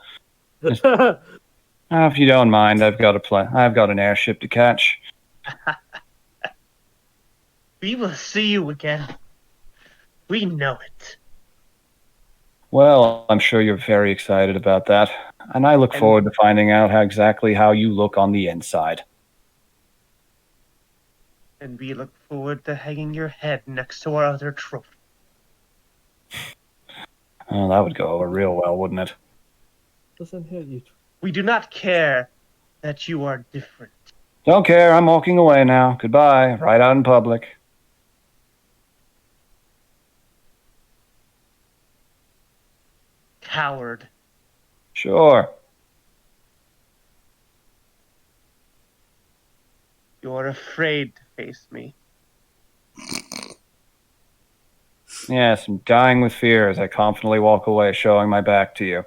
If you don't mind, I've got an airship to catch. We will see you again. We know it. Well, I'm sure you're very excited about that, and I look forward to finding out exactly how you look on the inside. And we look forward to hanging your head next to our other trophy. Oh, that would go over real well, wouldn't it? Listen here, you. We do not care that you are different. Don't care, I'm walking away now. Goodbye, right out in public. Coward. Sure. You're afraid to face me. Yes, I'm dying with fear as I confidently walk away, showing my back to you. If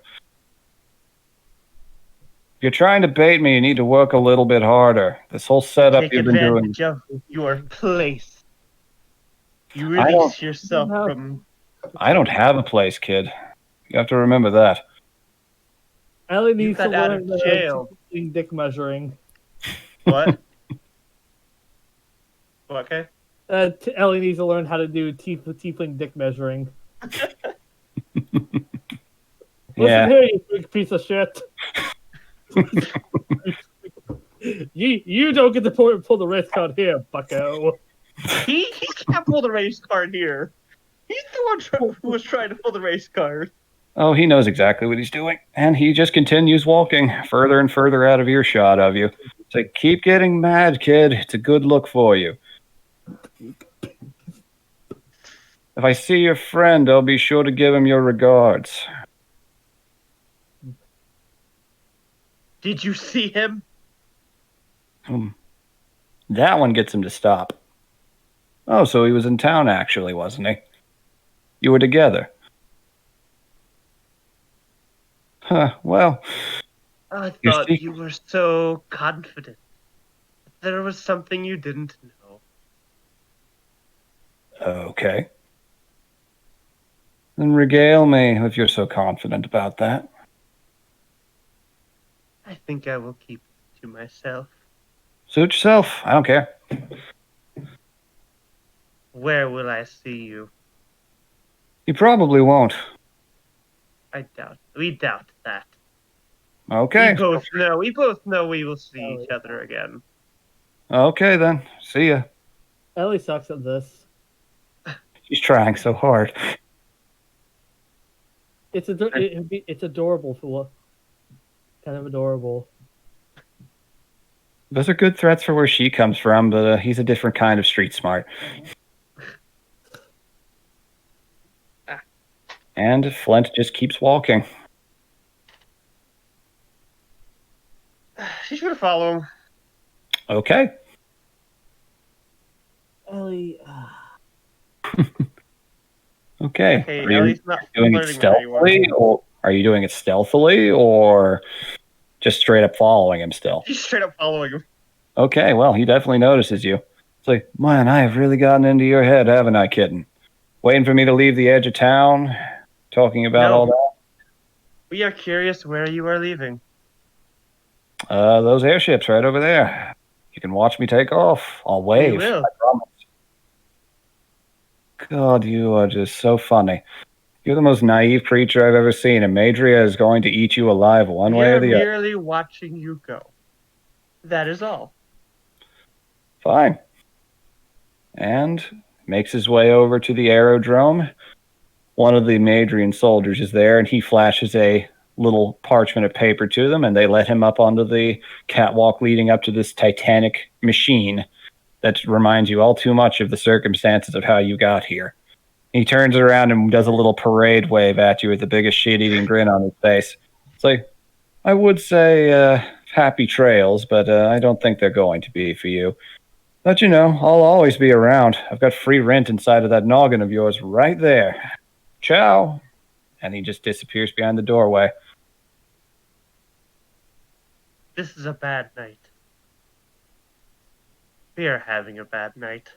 you're trying to bait me, you need to work a little bit harder. This whole setup Take you've been doing. advantage of your place. You I don't- release yourself from. I don't have a place, kid. You have to remember that. Ellie You needs to got out of learn jail. dick measuring. What? Okay. Ellie needs to learn how to do tiefling dick measuring. Listen Yeah. here, you big piece of shit. you don't get to pull the race card here, bucko. He can't pull the race card here. He's the one who was trying to pull the race card. Oh, he knows exactly what he's doing. And he just continues walking further and further out of earshot of you. So keep getting mad, kid. It's a good look for you. If I see your friend, I'll be sure to give him your regards. Did you see him? That one gets him to stop. Oh, so he was in town actually, wasn't he? You were together. Huh, well, I Your thought secret- you were so confident. There was something you didn't know. okay. Then regale me if you're so confident about that. I think I will keep it to myself. Suit yourself. I don't care. Where will I see you? You probably won't. I doubt. We doubt that. Okay. We both know we will see each other again. Okay then. See ya. Ellie sucks at this. She's trying so hard. It's it's adorable for what? Kind of adorable. Those are good threats for where she comes from, but he's a different kind of street smart. And Flint just keeps walking. She's gonna follow him. Okay. Ellie. Okay. Hey, Are you Ellie's not doing it flirting with anyone. stealthily, or are you doing it stealthily, or just straight up following him still? She's straight up following him. Okay, well, he definitely notices you. It's like, man, I have really gotten into your head, haven't I, kitten? Waiting for me to leave the edge of town, talking about No. all that. We are curious where you are leaving. Those airships right over there. You can watch me take off. I'll wave. We will. I promise. God, you are just so funny. You're the most naive creature I've ever seen, and Madria is going to eat you alive one We way or are the other. merely watching you go. That is all. Fine. And makes his way over to the aerodrome. One of the Madrian soldiers is there, and he flashes a little parchment of paper to them, and they let him up onto the catwalk leading up to this titanic machine that reminds you all too much of the circumstances of how you got here. He turns around and does a little parade wave at you with the biggest shit-eating grin on his face. It's like, I would say happy trails, but I don't think they're going to be for you. But you know, I'll always be around. I've got free rent inside of that noggin of yours right there. Ciao. And he just disappears behind the doorway. This is a bad night. We are having a bad night.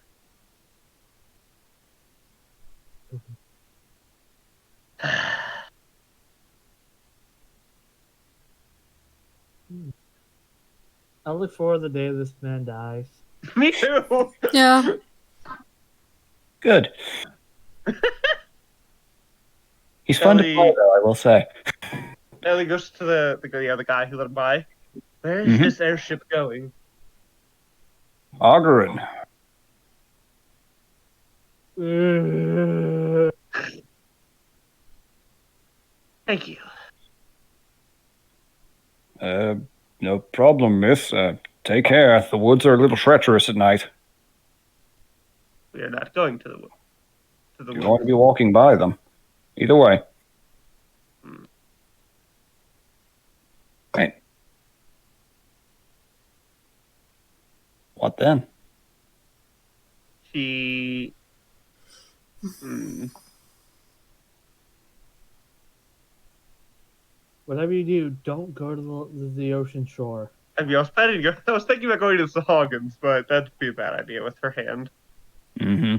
I look forward to the day this man dies. Me too. Yeah. Good. He's fun to Ellie- play, though, I will say. Ellie goes to the guy who let him by. Where is Mhm. this airship going? Groran. Thank you. No problem, miss. Take care. The woods are a little treacherous at night. We are not going to the wood. To the You're wood. going to be walking by them. Either way. What then? She. Whatever you do, don't go to the ocean shore. I mean, I was thinking about going to Sahagins, but that'd be a bad idea with her hand. Mm-hmm.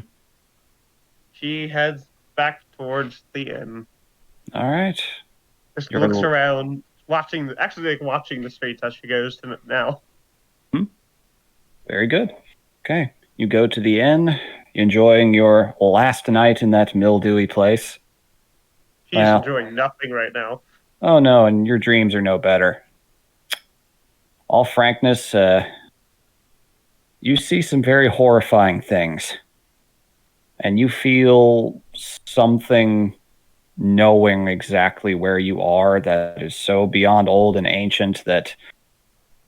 She heads back towards the inn. All right. Just You're looks gonna- around, watching the streets as she goes to now. Very good. Okay. You go to the inn, enjoying your last night in that mildewy place. She's Well. enjoying nothing right now. Oh no, and your dreams are no better. All frankness, you see some very horrifying things. And you feel something knowing exactly where you are that is so beyond old and ancient that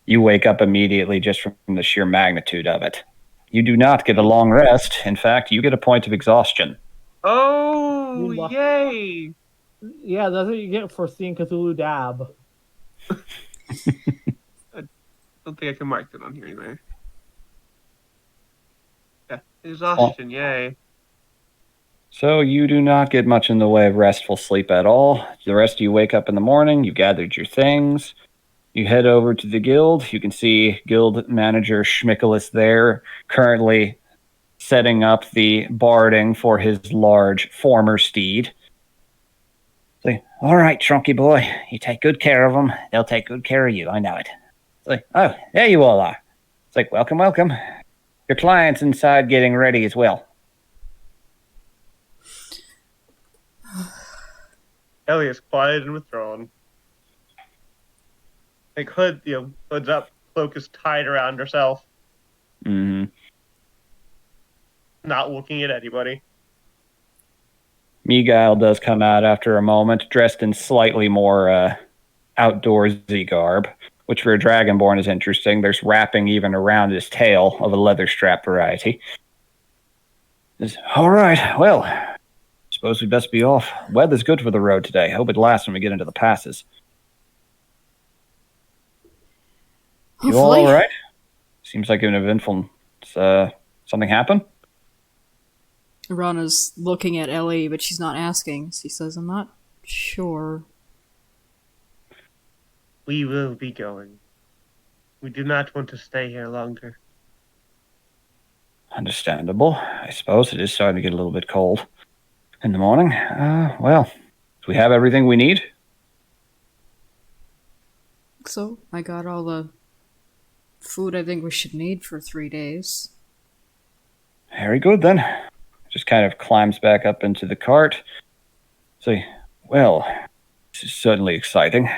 you wake up immediately just from the sheer magnitude of it. You do not get a long rest. In fact, you get a point of exhaustion. Oh, You luck- yay! Yeah, that's what you get for seeing Cthulhu dab. Don't think I can mark it on here anyway. Yeah, exhaustion, yay. So you do not get much in the way of restful sleep at all. The rest of you wake up in the morning, you gathered your things, you head over to the guild. You can see guild manager Schmickelus there, currently setting up the barding for his large former steed. Say, all right, Trunky boy, you take good care of them. They'll take good care of you. I know it. It's like, oh, there you all are. It's like, welcome, welcome. Your client's inside getting ready as well. Ellie is quiet and withdrawn. Like hood's up, cloak is tied around herself, Mm-hmm. not looking at anybody. Miguel does come out after a moment, dressed in slightly more outdoorsy garb, which for a dragonborn is interesting. There's wrapping even around his tail of a leather strap variety. All right, well, suppose we best be off. Weather's good for the road today. Hope it lasts when we get into the passes. You all right? Seems like an eventful. Something happen? Rana's looking at Ellie, but she's not asking. She says, I'm not sure. We will be going. We do not want to stay here longer. Understandable. I suppose it is starting to get a little bit cold in the morning. Well, do we have everything we need? So, I got all the food I think we should need for 3 days. Very good, then. Just kind of climbs back up into the cart. Say, well, this is certainly exciting.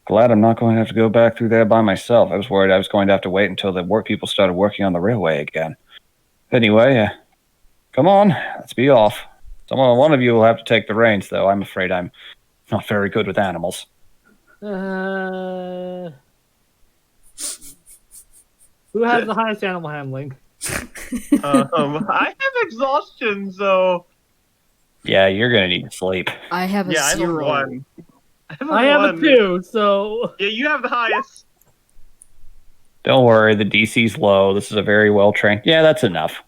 Glad I'm not going to have to go back through there by myself. I was worried I was going to have to wait until the work people started working on the railway again. Anyway, come on, let's be off. One of you will have to take the reins, though. I'm afraid I'm not very good with animals. Who has the highest animal handling? I have exhaustion, so Yeah, you're going to need to sleep. I have a yeah, I have a 0. 1. I have a one. 2, so Yeah, you have the highest. Don't worry, the DC's low. This is a very well-trained... Yeah, that's enough.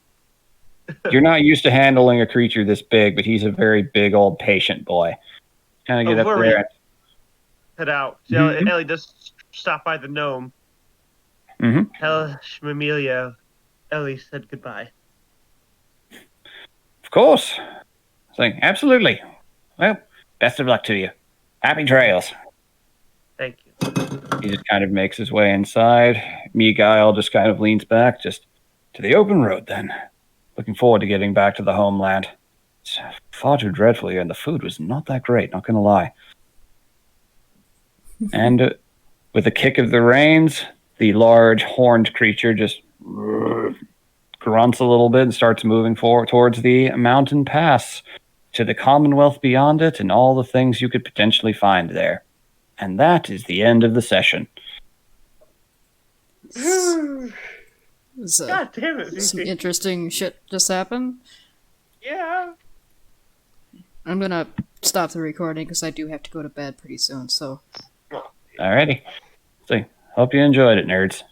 You're not used to handling a creature this big, but he's a very big old patient boy. Kind of get up there. Head out. Mhm. Ellie, just stop by the gnome. Mm-hmm. Tell Shmamelia Ellie said goodbye. Of course. Saying, absolutely. Well, best of luck to you. Happy trails. Thank you. He just kind of makes his way inside. Miguel just kind of leans back, just to the open road then. Looking forward to getting back to the homeland. It's far too dreadful here, and the food was not that great, not gonna lie. And with a kick of the reins, the large horned creature just grunts a little bit and starts moving forward towards the mountain pass, to the Commonwealth beyond it, and all the things you could potentially find there. And that is the end of the session. So, God damn it, some Zizi. interesting shit just happened. Yeah. I'm gonna stop the recording because I do have to go to bed pretty soon, so... Alrighty. So, hope you enjoyed it, nerds.